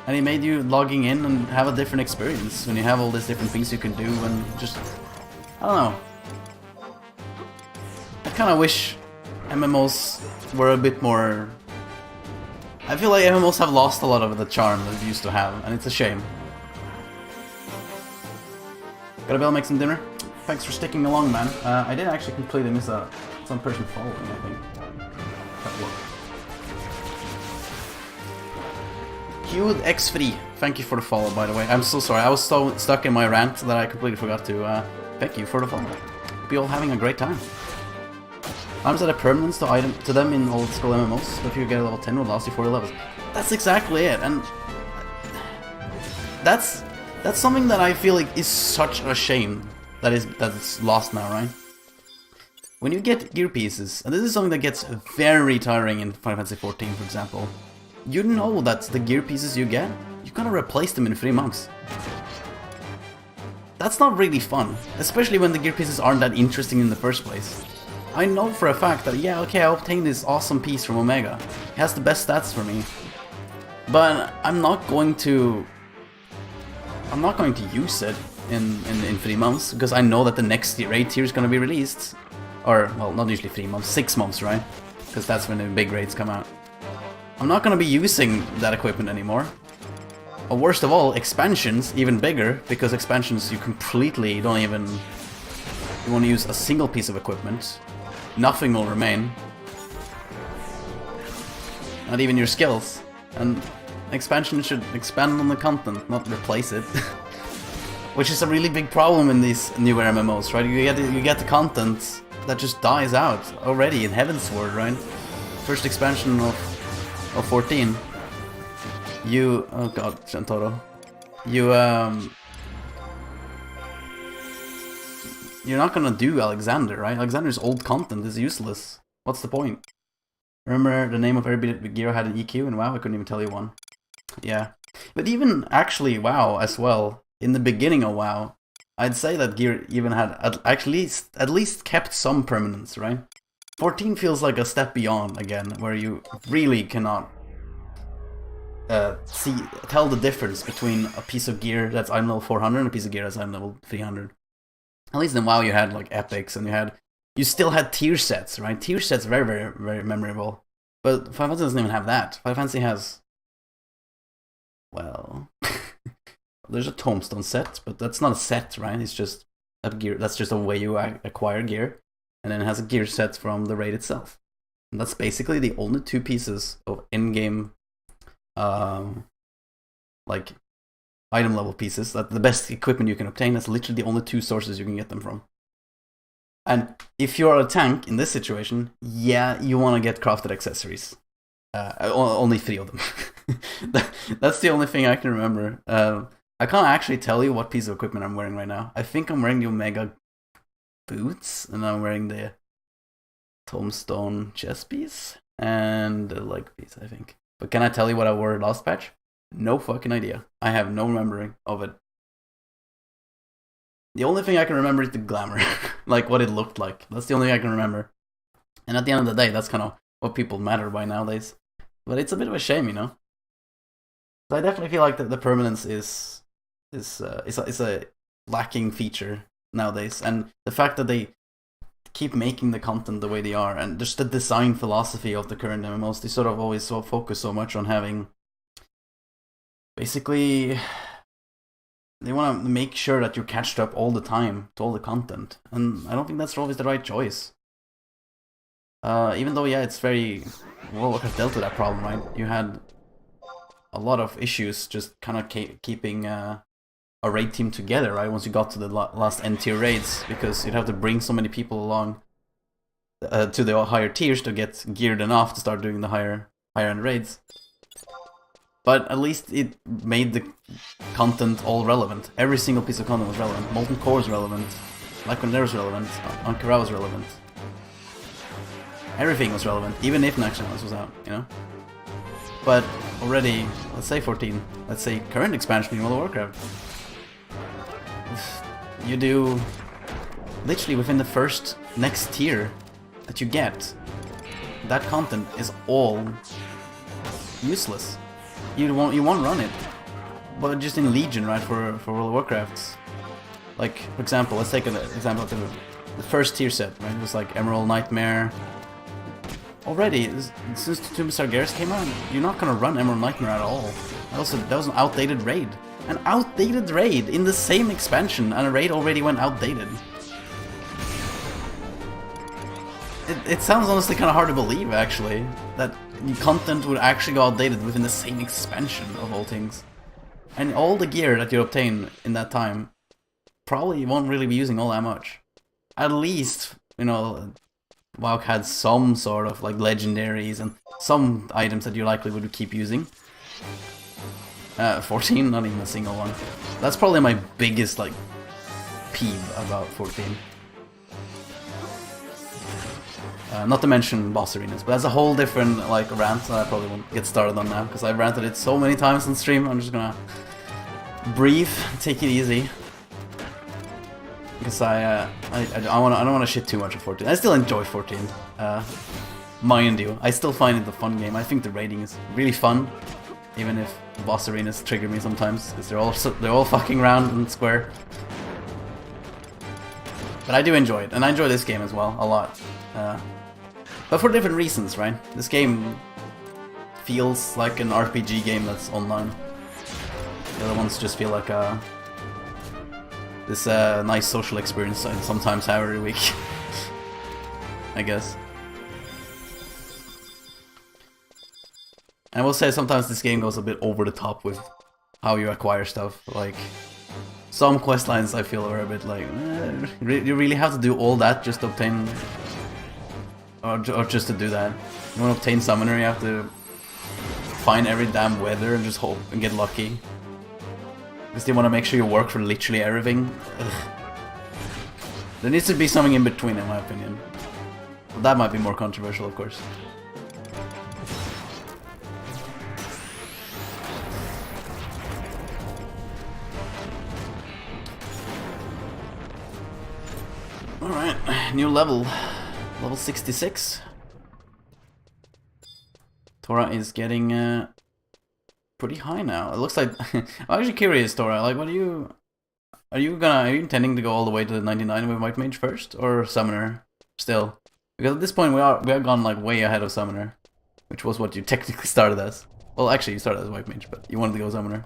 Speaker 1: And it made you logging in and have a different experience when you have all these different things you can do, and just, I don't know. I kind of wish MMOs were a bit more... I feel like MMOs have lost a lot of the charm that they used to have, and it's a shame. Gotta be able to make some dinner? Thanks for sticking along, man. I did actually completely miss some person following, I think. Hued X3, thank you for the follow, by the way. I'm so sorry, I was so stuck in my rant that I completely forgot to thank you for the follow. Hope you're all having a great time. Items that have permanence to them in old school MMOs, but if you get a level 10, it will last you 40 levels. That's exactly it, and that's something that I feel like is such a shame that it's lost now, right? When you get gear pieces, and this is something that gets very tiring in Final Fantasy XIV, for example, you know that the gear pieces you get, you're gonna replace them in 3 months. That's not really fun, especially when the gear pieces aren't that interesting in the first place. I know for a fact that, yeah, okay, I obtained this awesome piece from Omega. It has the best stats for me. But I'm not going to use it in 3 months, because I know that the next raid tier is going to be released. Or, well, not usually 3 months, 6 months, right? Because that's when the big raids come out. I'm not going to be using that equipment anymore. Or worst of all, expansions, even bigger, because expansions you completely don't even... You want to use a single piece of equipment. Nothing will remain. Not even your skills. And expansion should expand on the content, not replace it. Which is a really big problem in these newer MMOs, right? You get the content that just dies out already in Heavensward, right? First expansion of 14. Oh god, Shantoro. You're not gonna do Alexander, right? Alexander's old content is useless. What's the point? Remember the name of every bit of gear had an EQ, and WoW, I couldn't even tell you one. Yeah. But even actually WoW as well, in the beginning of WoW, I'd say that gear even had at least kept some permanence, right? 14 feels like a step beyond again, where you really cannot tell the difference between a piece of gear that's item level 400 and a piece of gear that's item level 300. At least in WoW you had like epics, and you still had tier sets, right? Tier sets very, very, very memorable. But Final Fantasy doesn't even have that. Final Fantasy has, well, there's a tombstone set, but that's not a set, right? It's just a gear. That's just a way you acquire gear, and then it has a gear set from the raid itself. And that's basically the only 2 pieces of in-game, like, item level pieces, that the best equipment you can obtain. That's literally the only 2 sources you can get them from. And if you're a tank in this situation, yeah, you want to get crafted accessories. Only 3 of them. That's the only thing I can remember. I can't actually tell you what piece of equipment I'm wearing right now. I think I'm wearing the Omega boots, and I'm wearing the Tombstone chess piece and a leg piece, I think. But can I tell you what I wore last patch? No fucking idea. I have no memory of it. The only thing I can remember is the glamour, like what it looked like. That's the only thing I can remember. And at the end of the day, that's kind of what people matter by nowadays. But it's a bit of a shame, you know. So I definitely feel like the permanence is a lacking feature nowadays, and the fact that they keep making the content the way they are, and just the design philosophy of the current MMOs, they sort of always focus so much on having, basically, they want to make sure that you're catched up all the time to all the content, and I don't think that's always the right choice. Even though, yeah, it's very, World of Warcraft dealt with that problem, right? You had a lot of issues just kind of keeping a raid team together, right? Once you got to the last end tier raids, because you'd have to bring so many people along to the higher tiers to get geared enough to start doing the higher end raids. But at least it made the content all relevant. Every single piece of content was relevant. Molten Core was relevant. Black Wind was relevant. Ankara was relevant. Everything was relevant, even if Nationals was out, you know? But already, let's say 14, let's say current expansion in World of Warcraft, you do literally within the first next tier that you get, that content is all useless. You won't run it. But just in Legion, right, for World of Warcraft, like, for example, let's take an example of the first tier set, right? It was like Emerald Nightmare. Already, since Tomb of Sargeras came out, you're not gonna run Emerald Nightmare at all. That was an outdated raid. An outdated raid in the same expansion, and a raid already went outdated. It sounds honestly kind of hard to believe, actually, that content would actually go outdated within the same expansion of all things. And all the gear that you obtain in that time probably won't really be using all that much. At least, you know, WoW had some sort of like legendaries and some items that you likely would keep using. 14, not even a single one. That's probably my biggest like peeve about 14. Not to mention boss arenas, but that's a whole different like rant that I probably won't get started on now, because I've ranted it so many times on stream. I'm just gonna breathe, take it easy. Because I don't want to shit too much of 14. I still enjoy 14, mind you. I still find it a fun game. I think the raiding is really fun, even if the boss arenas trigger me sometimes, because they're all fucking round and square. But I do enjoy it, and I enjoy this game as well a lot. But for different reasons, right? This game feels like an RPG game that's online. The other ones just feel like this nice social experience I sometimes have every week. I guess. And I will say sometimes this game goes a bit over the top with how you acquire stuff. Like, some quest lines I feel are a bit like, you really have to do all that just to obtain, or just to do that. You want to obtain Summoner, you have to find every damn weather and just hope and get lucky. Because they want to make sure you work for literally everything. Ugh. There needs to be something in between, in my opinion. But that might be more controversial, of course. Alright, new level. Level 66. Tora is getting pretty high now. It looks like I'm actually curious, Tora. Like, what are you intending to go all the way to the 99 with White Mage first, or Summoner still? Because at this point we have gone like way ahead of Summoner, which was what you technically started as. Well, actually you started as White Mage, but you wanted to go Summoner.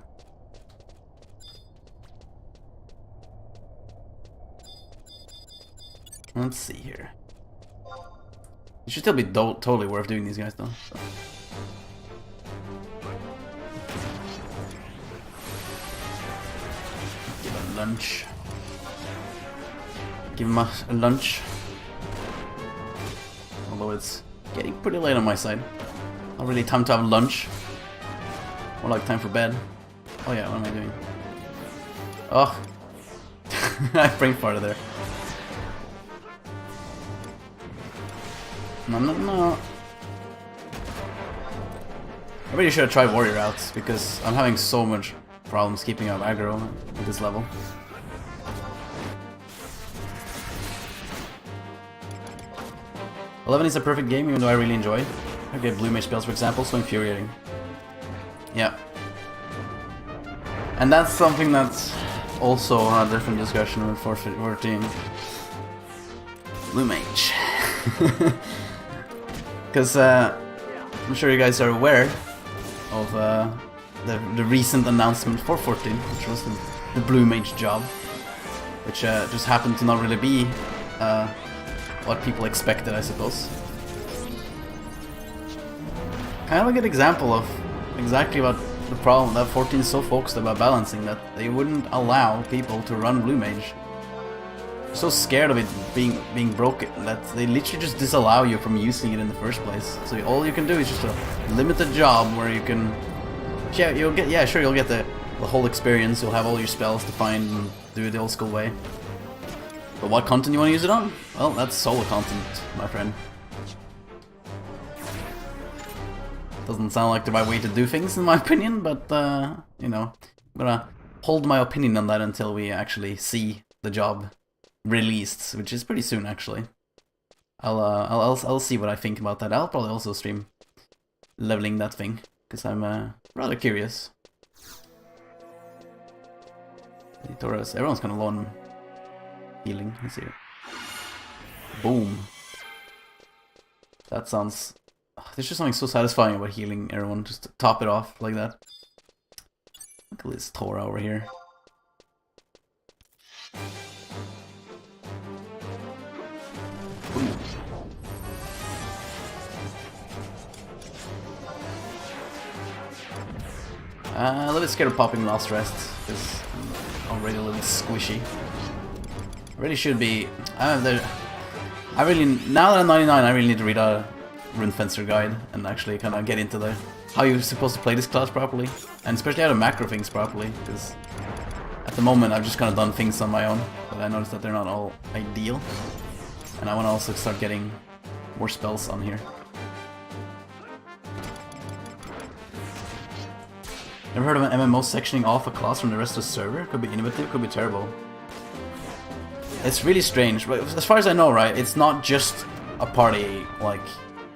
Speaker 1: Let's see here. It should still be totally worth doing these guys though. So. Give him lunch. Give him a lunch. Although it's getting pretty late on my side. Not really time to have lunch. More like time for bed. Oh yeah, what am I doing? Oh. I brain farted there. No, no, no. I really should have tried warrior routes, because I'm having so much problems keeping up aggro at this level. "11 is a perfect game, even though I really enjoy it. I get blue mage spells, for example, so infuriating." Yeah. And that's something that's also a different discussion with 14. Blue mage. Because I'm sure you guys are aware of the recent announcement for 14, which was the blue mage job, which just happened to not really be what people expected, I suppose. Kind of a good example of exactly what the problem that 14 is so focused about balancing, that they wouldn't allow people to run blue mage. They're so scared of it being broken that they literally just disallow you from using it in the first place. So all you can do is just a limited job where you can, yeah, you'll get the whole experience. You'll have all your spells to find and do it the old school way. But what content you want to use it on? Well, that's solo content, my friend. Doesn't sound like the right way to do things, in my opinion, but you know, I'm gonna hold my opinion on that until we actually see the job released, which is pretty soon, actually. I'll see what I think about that. I'll probably also stream leveling that thing, because I'm rather curious. Everyone's kind of low on healing. Let's see. Boom. That sounds. There's just something so satisfying about healing everyone, just to top it off like that. Look at this Tora over here. Ooh. A little bit scared of popping Last Rest, because I'm already a little bit squishy. I really should be. Now that I'm 99, I really need to read a Rune Fencer guide and actually kind of get into how you're supposed to play this class properly, and especially how to macro things properly, because at the moment I've just kind of done things on my own, but I noticed that they're not all ideal, and I want to also start getting more spells on here. Never heard of an MMO sectioning off a class from the rest of the server? Could be innovative, could be terrible. It's really strange, but as far as I know, right, it's not just a party, like,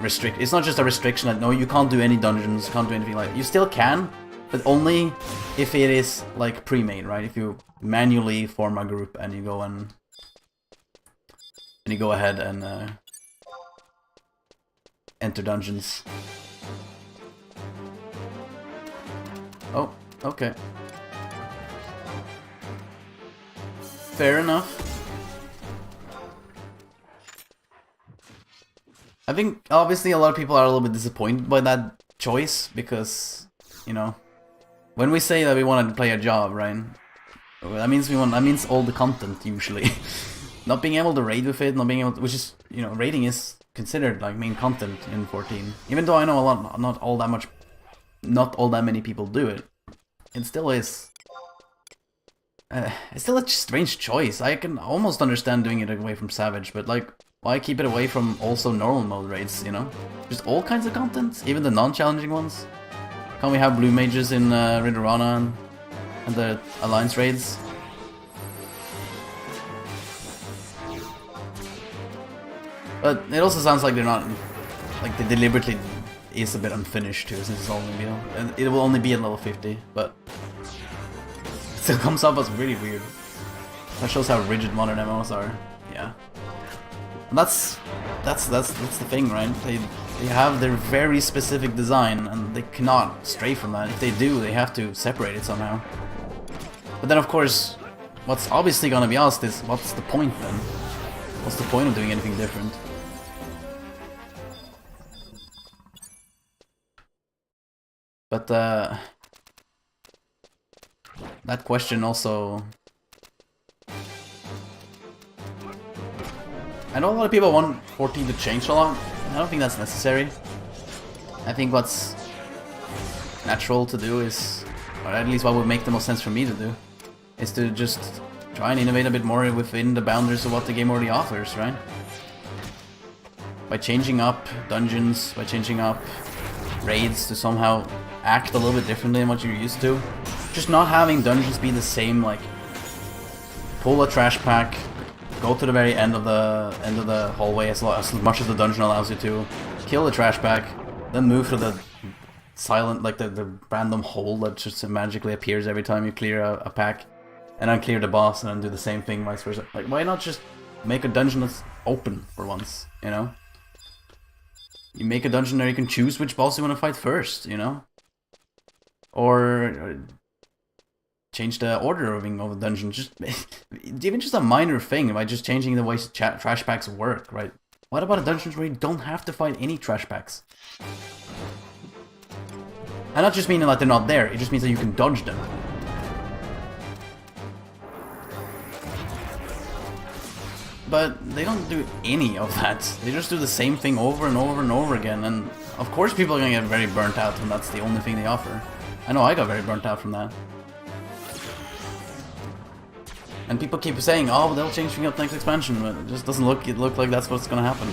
Speaker 1: it's not just a restriction that, no, you can't do any dungeons, can't do anything like that. You still can, but only if it is, like, pre-made, right? If you manually form a group and you go ahead and enter dungeons. Oh, okay. Fair enough. I think obviously a lot of people are a little bit disappointed by that choice, because, you know, when we say that we wanted to play a job, right? That means all the content usually. Not being able to raid with it, not being able to, which is, you know, raiding is considered like main content in 14. Even though I know not all that many people do it. It still is. It's still a strange choice. I can almost understand doing it away from Savage, but like, why keep it away from also normal mode raids, you know? Just all kinds of content, even the non-challenging ones. Can't we have blue mages in Ridorana and the Alliance raids? But it also sounds like they're not, like they deliberately is a bit unfinished too, since it's only, you know, and it will only be at level 50, but it still comes up as really weird. That shows how rigid modern MMOs are. Yeah. And that's the thing, right? They have their very specific design, and they cannot stray from that. If they do, they have to separate it somehow. But then, of course, what's obviously gonna be asked is, what's the point then? What's the point of doing anything different? But that question also. I know a lot of people want 14 to change a lot. I don't think that's necessary. I think what's natural to do is, or at least what would make the most sense for me to do, is to just try and innovate a bit more within the boundaries of what the game already offers, right? by changing up dungeons, by changing up raids to somehow act a little bit differently than what you're used to. Just not having dungeons be the same, like pull a trash pack, go to the very end of the hallway as much as the dungeon allows you to, kill the trash pack, then move to the silent, like the random hole that just magically appears every time you clear a pack, and then clear the boss and then do the same thing vice versa. Like, why not just make a dungeon that's open for once, you know? You make a dungeon where you can choose which boss you want to fight first, you know? Or change the ordering of a dungeon. Just even just a minor thing by just changing the way trash packs work, right? What about a dungeon where you don't have to fight any trash packs? And not just meaning that they're not there, it just means that you can dodge them. But they don't do any of that. They just do the same thing over and over and over again, and of course people are gonna get very burnt out when that's the only thing they offer. I know I got very burnt out from that. And people keep saying, oh, they'll change things up next expansion, but it just doesn't look like that's what's gonna happen.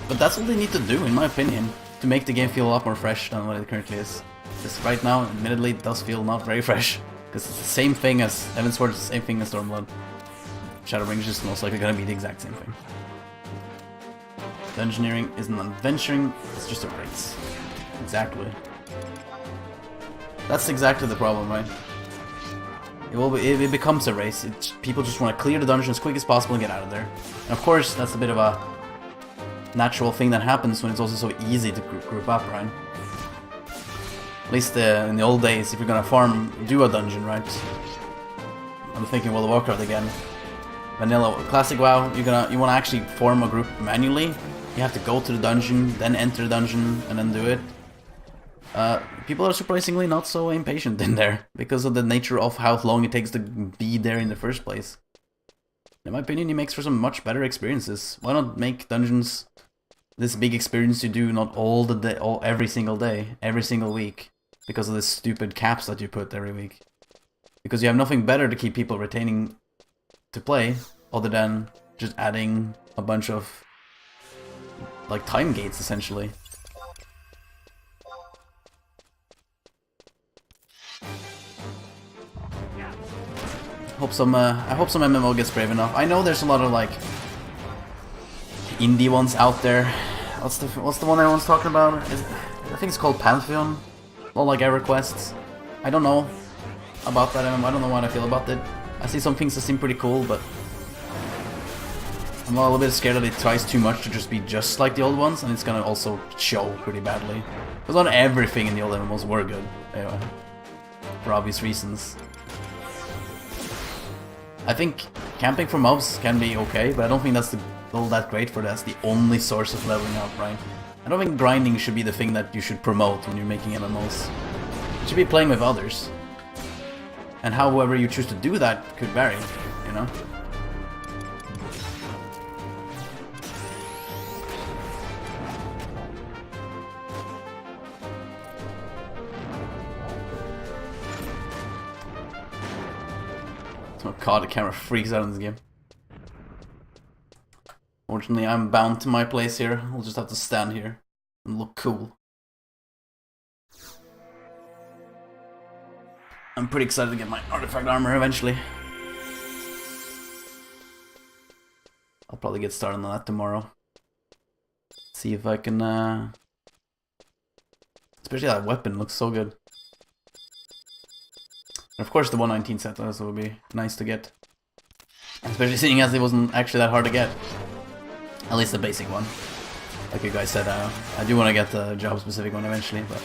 Speaker 1: But that's what they need to do, in my opinion, to make the game feel a lot more fresh than what it currently is. Because right now, admittedly, it does feel not very fresh. Because it's the same thing as Heavensward, it's the same thing as Stormblood. Shadowbring's just most likely gonna be the exact same thing. Dungeoneering isn't adventuring, it's just a race. Exactly. That's exactly the problem, right? It becomes a race. People just want to clear the dungeon as quick as possible and get out of there. And of course, that's a bit of a natural thing that happens when it's also so easy to group up, right? At least in the old days, if you're gonna do a dungeon, right? I'm thinking World of Warcraft again. Vanilla, classic WoW, you want to actually form a group manually. You have to go to the dungeon, then enter the dungeon, and then do it. People are surprisingly not so impatient in there, because of the nature of how long it takes to be there in the first place. In my opinion, it makes for some much better experiences. Why not make dungeons this big experience you do not every single day, every single week, because of the stupid caps that you put every week. Because you have nothing better to keep people retaining to play, other than just adding a bunch of like time gates, essentially. I hope some MMO gets brave enough. I know there's a lot of like indie ones out there. What's the one everyone's talking about? I think it's called Pantheon. A lot like EverQuest. I don't know about that MMO. I don't know what I feel about it. I see some things that seem pretty cool, but I'm a little bit scared that it tries too much to just be just like the old ones, and it's gonna also show pretty badly. Because not everything in the old MMOs were good, anyway, for obvious reasons. I think camping for mobs can be okay, but I don't think that's all that great for that's the only source of leveling up, right? I don't think grinding should be the thing that you should promote when you're making MMOs. You should be playing with others. And however you choose to do that could vary, you know? Oh god, the camera freaks out in this game. Fortunately, I'm bound to my place here. I'll just have to stand here and look cool. I'm pretty excited to get my artifact armor eventually. I'll probably get started on that tomorrow. See if I can, especially that weapon looks so good. And of course the 119 set also would be nice to get. Especially seeing as it wasn't actually that hard to get. At least the basic one. Like you guys said, I do want to get the job specific one eventually, but...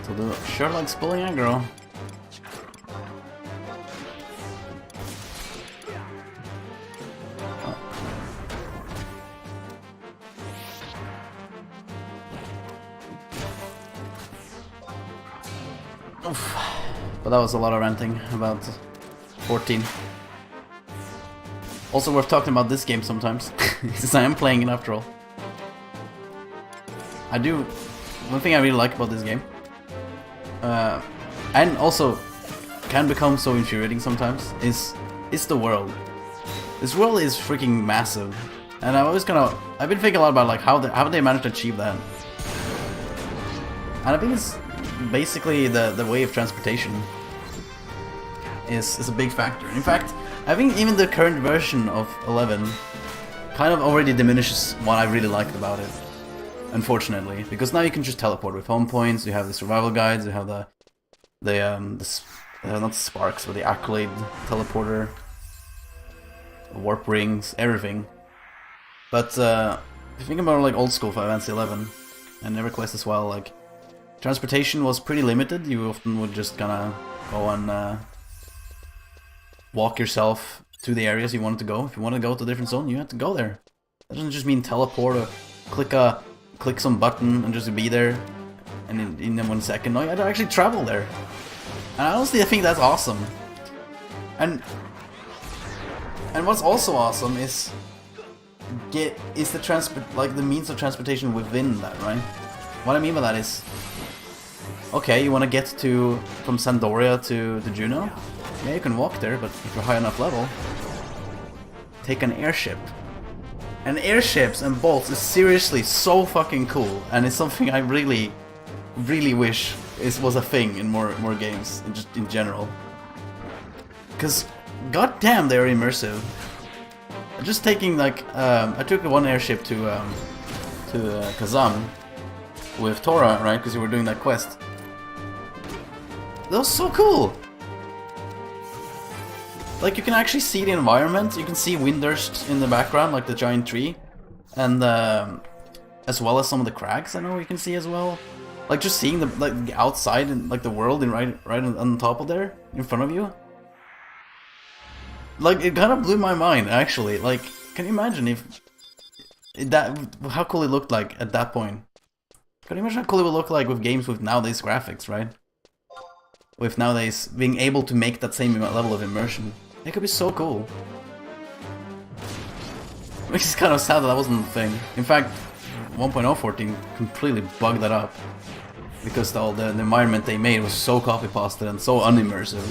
Speaker 1: So the sure likes pulling aggro. Oof. But that was a lot of ranting, about 14. Also worth talking about this game sometimes, since I am playing it after all. One thing I really like about this game, and also can become so infuriating sometimes is the world. This world is freaking massive, and I've been thinking a lot about like how they managed to achieve that. And I think it's basically the way of transportation is a big factor. In fact, I think even the current version of 11 kind of already diminishes what I really liked about it, unfortunately, because now you can just teleport with home points. You have the survival guides. You have the not the sparks, but the accolade teleporter, warp rings, everything. But if you think about like old school Final Fantasy 11 and EverQuest as well, like transportation was pretty limited. You often would just kind of go and walk yourself to the areas you wanted to go. If you wanted to go to a different zone, you had to go there. That doesn't just mean teleport or click some button and just be there and in 1 second. No, you had to actually travel there. And honestly, I think that's awesome. And what's also awesome is the means of transportation within that, right? What I mean by that is, okay, you want to get from Sandoria to Juno? Yeah, you can walk there, but if you're high enough level, take an airship. And airships and boats is seriously so fucking cool, and it's something I really, really wish was a thing in more games, just in general. Because, goddamn, they're immersive. Just taking like, I took one airship to Kazam with Tora, right? Because you were doing that quest. That was so cool. Like, you can actually see the environment. You can see Windurst in the background, like the giant tree, and as well as some of the crags. I know you can see as well. Like just seeing the outside and like the world in right on top of there in front of you. Like, it kind of blew my mind, actually. Like, can you imagine how cool it looked like at that point? Can you imagine how cool it would look like with games with nowadays graphics, right? With nowadays being able to make that same level of immersion. It could be so cool. Which is kind of sad that wasn't the thing. In fact, 1.014 completely bugged that up. Because the environment they made was so copy-pasted and so unimmersive.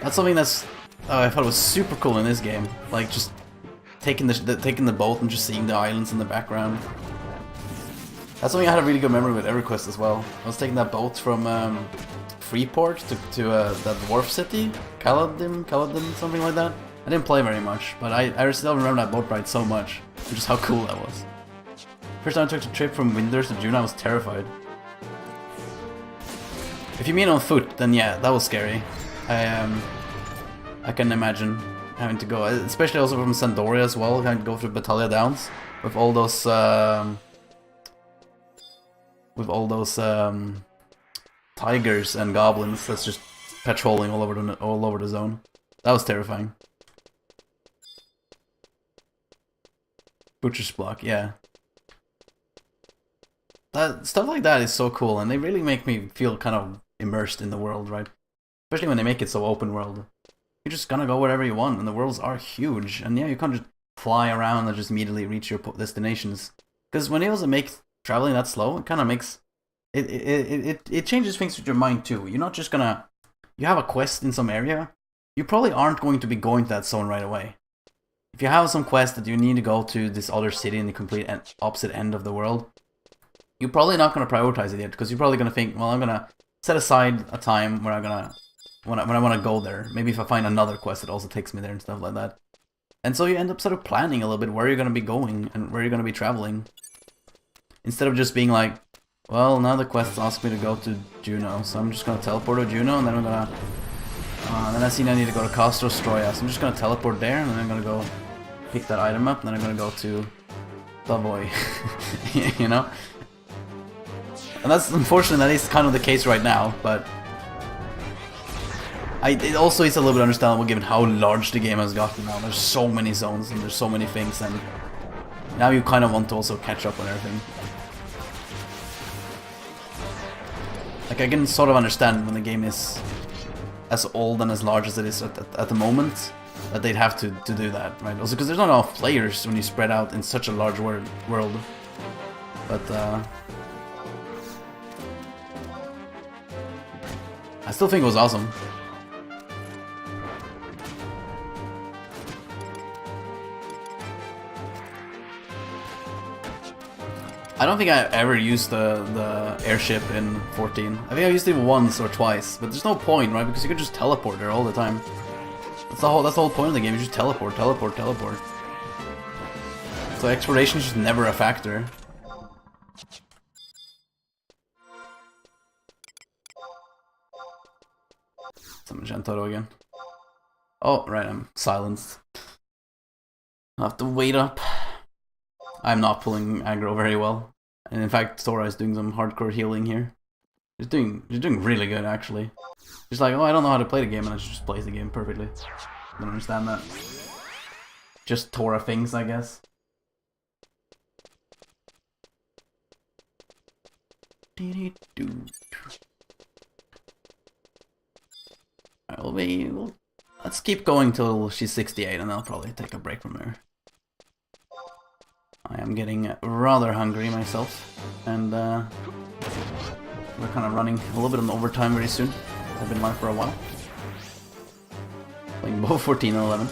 Speaker 1: That's something that's I thought was super cool in this game. Like just taking the boat and just seeing the islands in the background. That's something I had a really good memory with EverQuest as well. I was taking that boat from Freeport to that dwarf city, Caladim, something like that. I didn't play very much, but I still remember that boat ride so much, which is how cool that was. First time I took the trip from Windurst to Juno, I was terrified. If you mean on foot, then yeah, that was scary. I can imagine having to go, especially also from Sandoria as well, having to go through Battaglia Downs with all those tigers and goblins that's just patrolling all over the zone. That was terrifying. Butcher's Block, yeah. Stuff like that is so cool, and they really make me feel kind of immersed in the world, right? Especially when they make it so open world. You're just gonna go wherever you want, and the worlds are huge, and yeah, you can't just fly around and just immediately reach your destinations. Because when it also makes traveling that slow, it kind of makes it changes things with your mind too. You're not just gonna you have a quest in some area, you probably aren't going to be going to that zone right away. If you have some quest that you need to go to this other city in the complete opposite end of the world, you're probably not going to prioritize it yet, because you're probably going to think, well, I'm going to set aside a time where when I want to go there. Maybe if I find another quest that also takes me there and stuff like that. And so you end up sort of planning a little bit where you're going to be going and where you're going to be traveling. Instead of just being like, well, now the quest asks me to go to Juno, so I'm just going to teleport to Juno, and then I'm going to... then I see I need to go to Castro Stroya, so I'm just going to teleport there, and then I'm going to go pick that item up, and then I'm going to go to Savoy, you know? And that's, unfortunately, that is kind of the case right now, but... it also is a little bit understandable given how large the game has gotten now. There's so many zones, and there's so many things, and... now you kind of want to also catch up on everything. Like, I can sort of understand when the game is as old and as large as it is at the moment, that they'd have to do that, right? Also because there's not enough players when you spread out in such a large world. But I still think it was awesome. I don't think I ever used the airship in 14. I think I used it once or twice, but there's no point, right? Because you can just teleport there all the time. That's the whole point of the game. You just teleport. So exploration is just never a factor. Some Gentoro again. Oh, right, I'm silenced. I'll have to wait up. I'm not pulling aggro very well. And in fact, Sora is doing some hardcore healing here. He's doing really good, actually. He's like, oh, I don't know how to play the game, and she just plays the game perfectly. Don't understand that. Just Tora things, I guess. Alright, let's keep going till she's 68, and I'll probably take a break from her. I am getting rather hungry myself, and we're kind of running a little bit on overtime very soon. I've been live for a while. Playing both 14 and 11.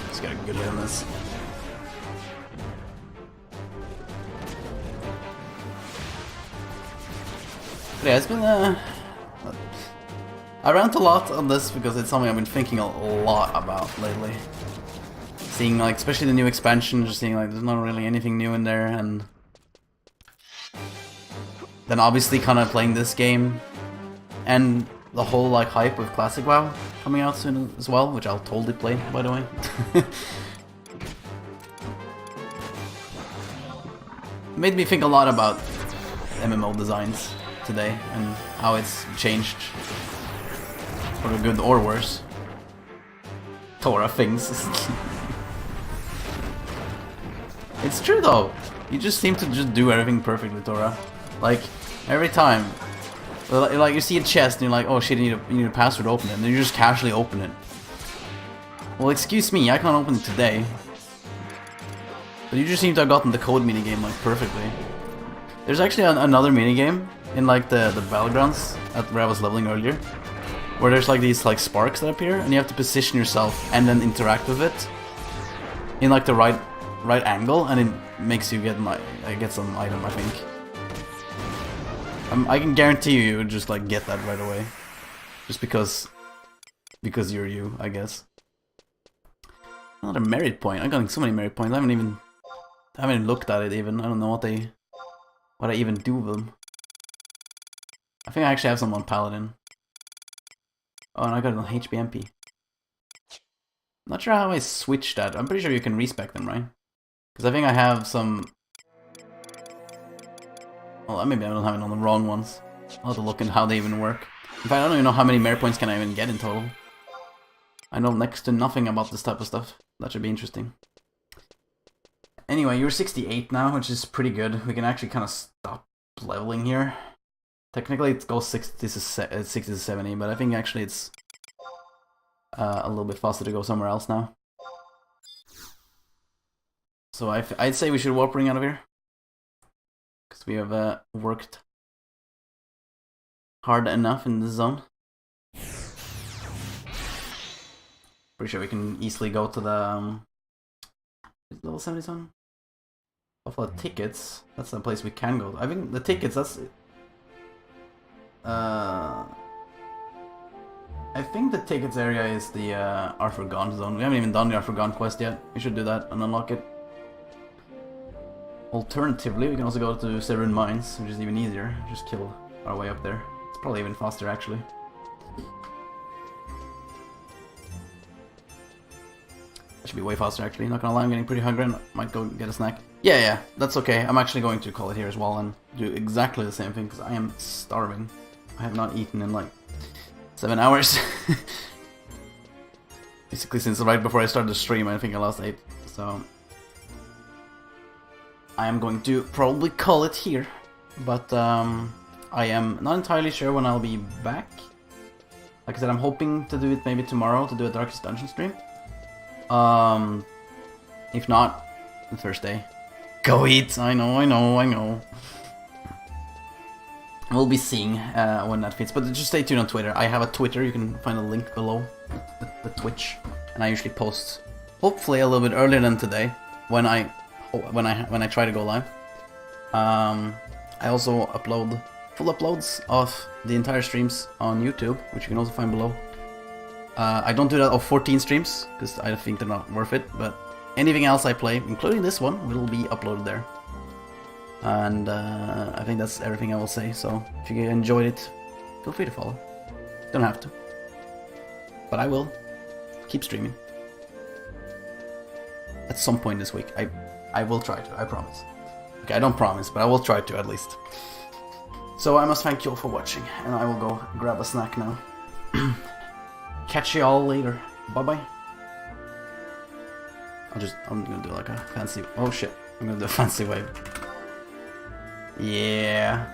Speaker 1: Let's get a good hit on this. But yeah, it's been I rant a lot on this because it's something I've been thinking a lot about lately. Seeing, like, especially the new expansion, just seeing, like, there's not really anything new in there, and then obviously kind of playing this game, and the whole, like, hype of Classic WoW coming out soon as well, which I'll totally play, by the way. Made me think a lot about MMO designs today, and how it's changed. For the good or worse. Tora things. It's true though. You just seem to just do everything perfectly, Tora. Like, every time. Like, you see a chest and you're like, oh shit, you need a password to open it. And then you just casually open it. Well, excuse me, I can't open it today. But you just seem to have gotten the code minigame, like, perfectly. There's actually another minigame in, like, the battlegrounds at where I was leveling earlier, where there's like these like sparks that appear, and you have to position yourself and then interact with it in like the right angle, and it makes you get some item, I think. I can guarantee you would just like get that right away, just because you're you, I guess. Another merit point. I'm getting so many merit points. I haven't even looked at it even. I don't know what I even do with them. I think I actually have some on Paladin. Oh, and I got it on HBMP. Not sure how I switched that. I'm pretty sure you can respec them, right? Because I think I have some... Well, maybe I don't have it on the wrong ones. I'll have to look at how they even work. In fact, I don't even know how many merit points can I even get in total. I know next to nothing about this type of stuff. That should be interesting. Anyway, you're 68 now, which is pretty good. We can actually kind of stop leveling here. Technically it goes 60 to 70, but I think actually it's a little bit faster to go somewhere else now. So I'd say we should warp ring out of here. Because we have worked hard enough in this zone. Pretty sure we can easily go to the level 70 zone. Buffalo tickets, that's the place we can go. I think the tickets, that's... I think the tickets area is the Arthur Gaunt zone. We haven't even done the Arthur Gaunt quest yet. We should do that and unlock it. Alternatively, we can also go to Severin Mines, which is even easier. Just kill our way up there. It's probably even faster, actually. That should be way faster, actually. Not gonna lie, I'm getting pretty hungry and might go get a snack. Yeah, that's okay. I'm actually going to call it here as well and do exactly the same thing, because I am starving. I have not eaten in like 7 hours. Basically since right before I started the stream, I think I lost 8. So I am going to probably call it here. But I am not entirely sure when I'll be back. Like I said, I'm hoping to do it maybe tomorrow, to do a Darkest Dungeon stream. If not, on Thursday. Go eat! I know. We'll be seeing when that fits, but just stay tuned on Twitter. I have a Twitter, you can find a link below, the Twitch, and I usually post, hopefully a little bit earlier than today, when I try to go live. I also upload full uploads of the entire streams on YouTube, which you can also find below. I don't do that of 14 streams, because I think they're not worth it, but anything else I play, including this one, will be uploaded there. And I think that's everything I will say, so if you enjoyed it, feel free to follow. Don't have to. But I will keep streaming. At some point this week. I will try to, I promise. Okay, I don't promise, but I will try to at least. So I must thank you all for watching, and I will go grab a snack now. Catch you all later. Bye-bye. I'm gonna do like a fancy, oh shit, I'm gonna do a fancy wave. Yeah.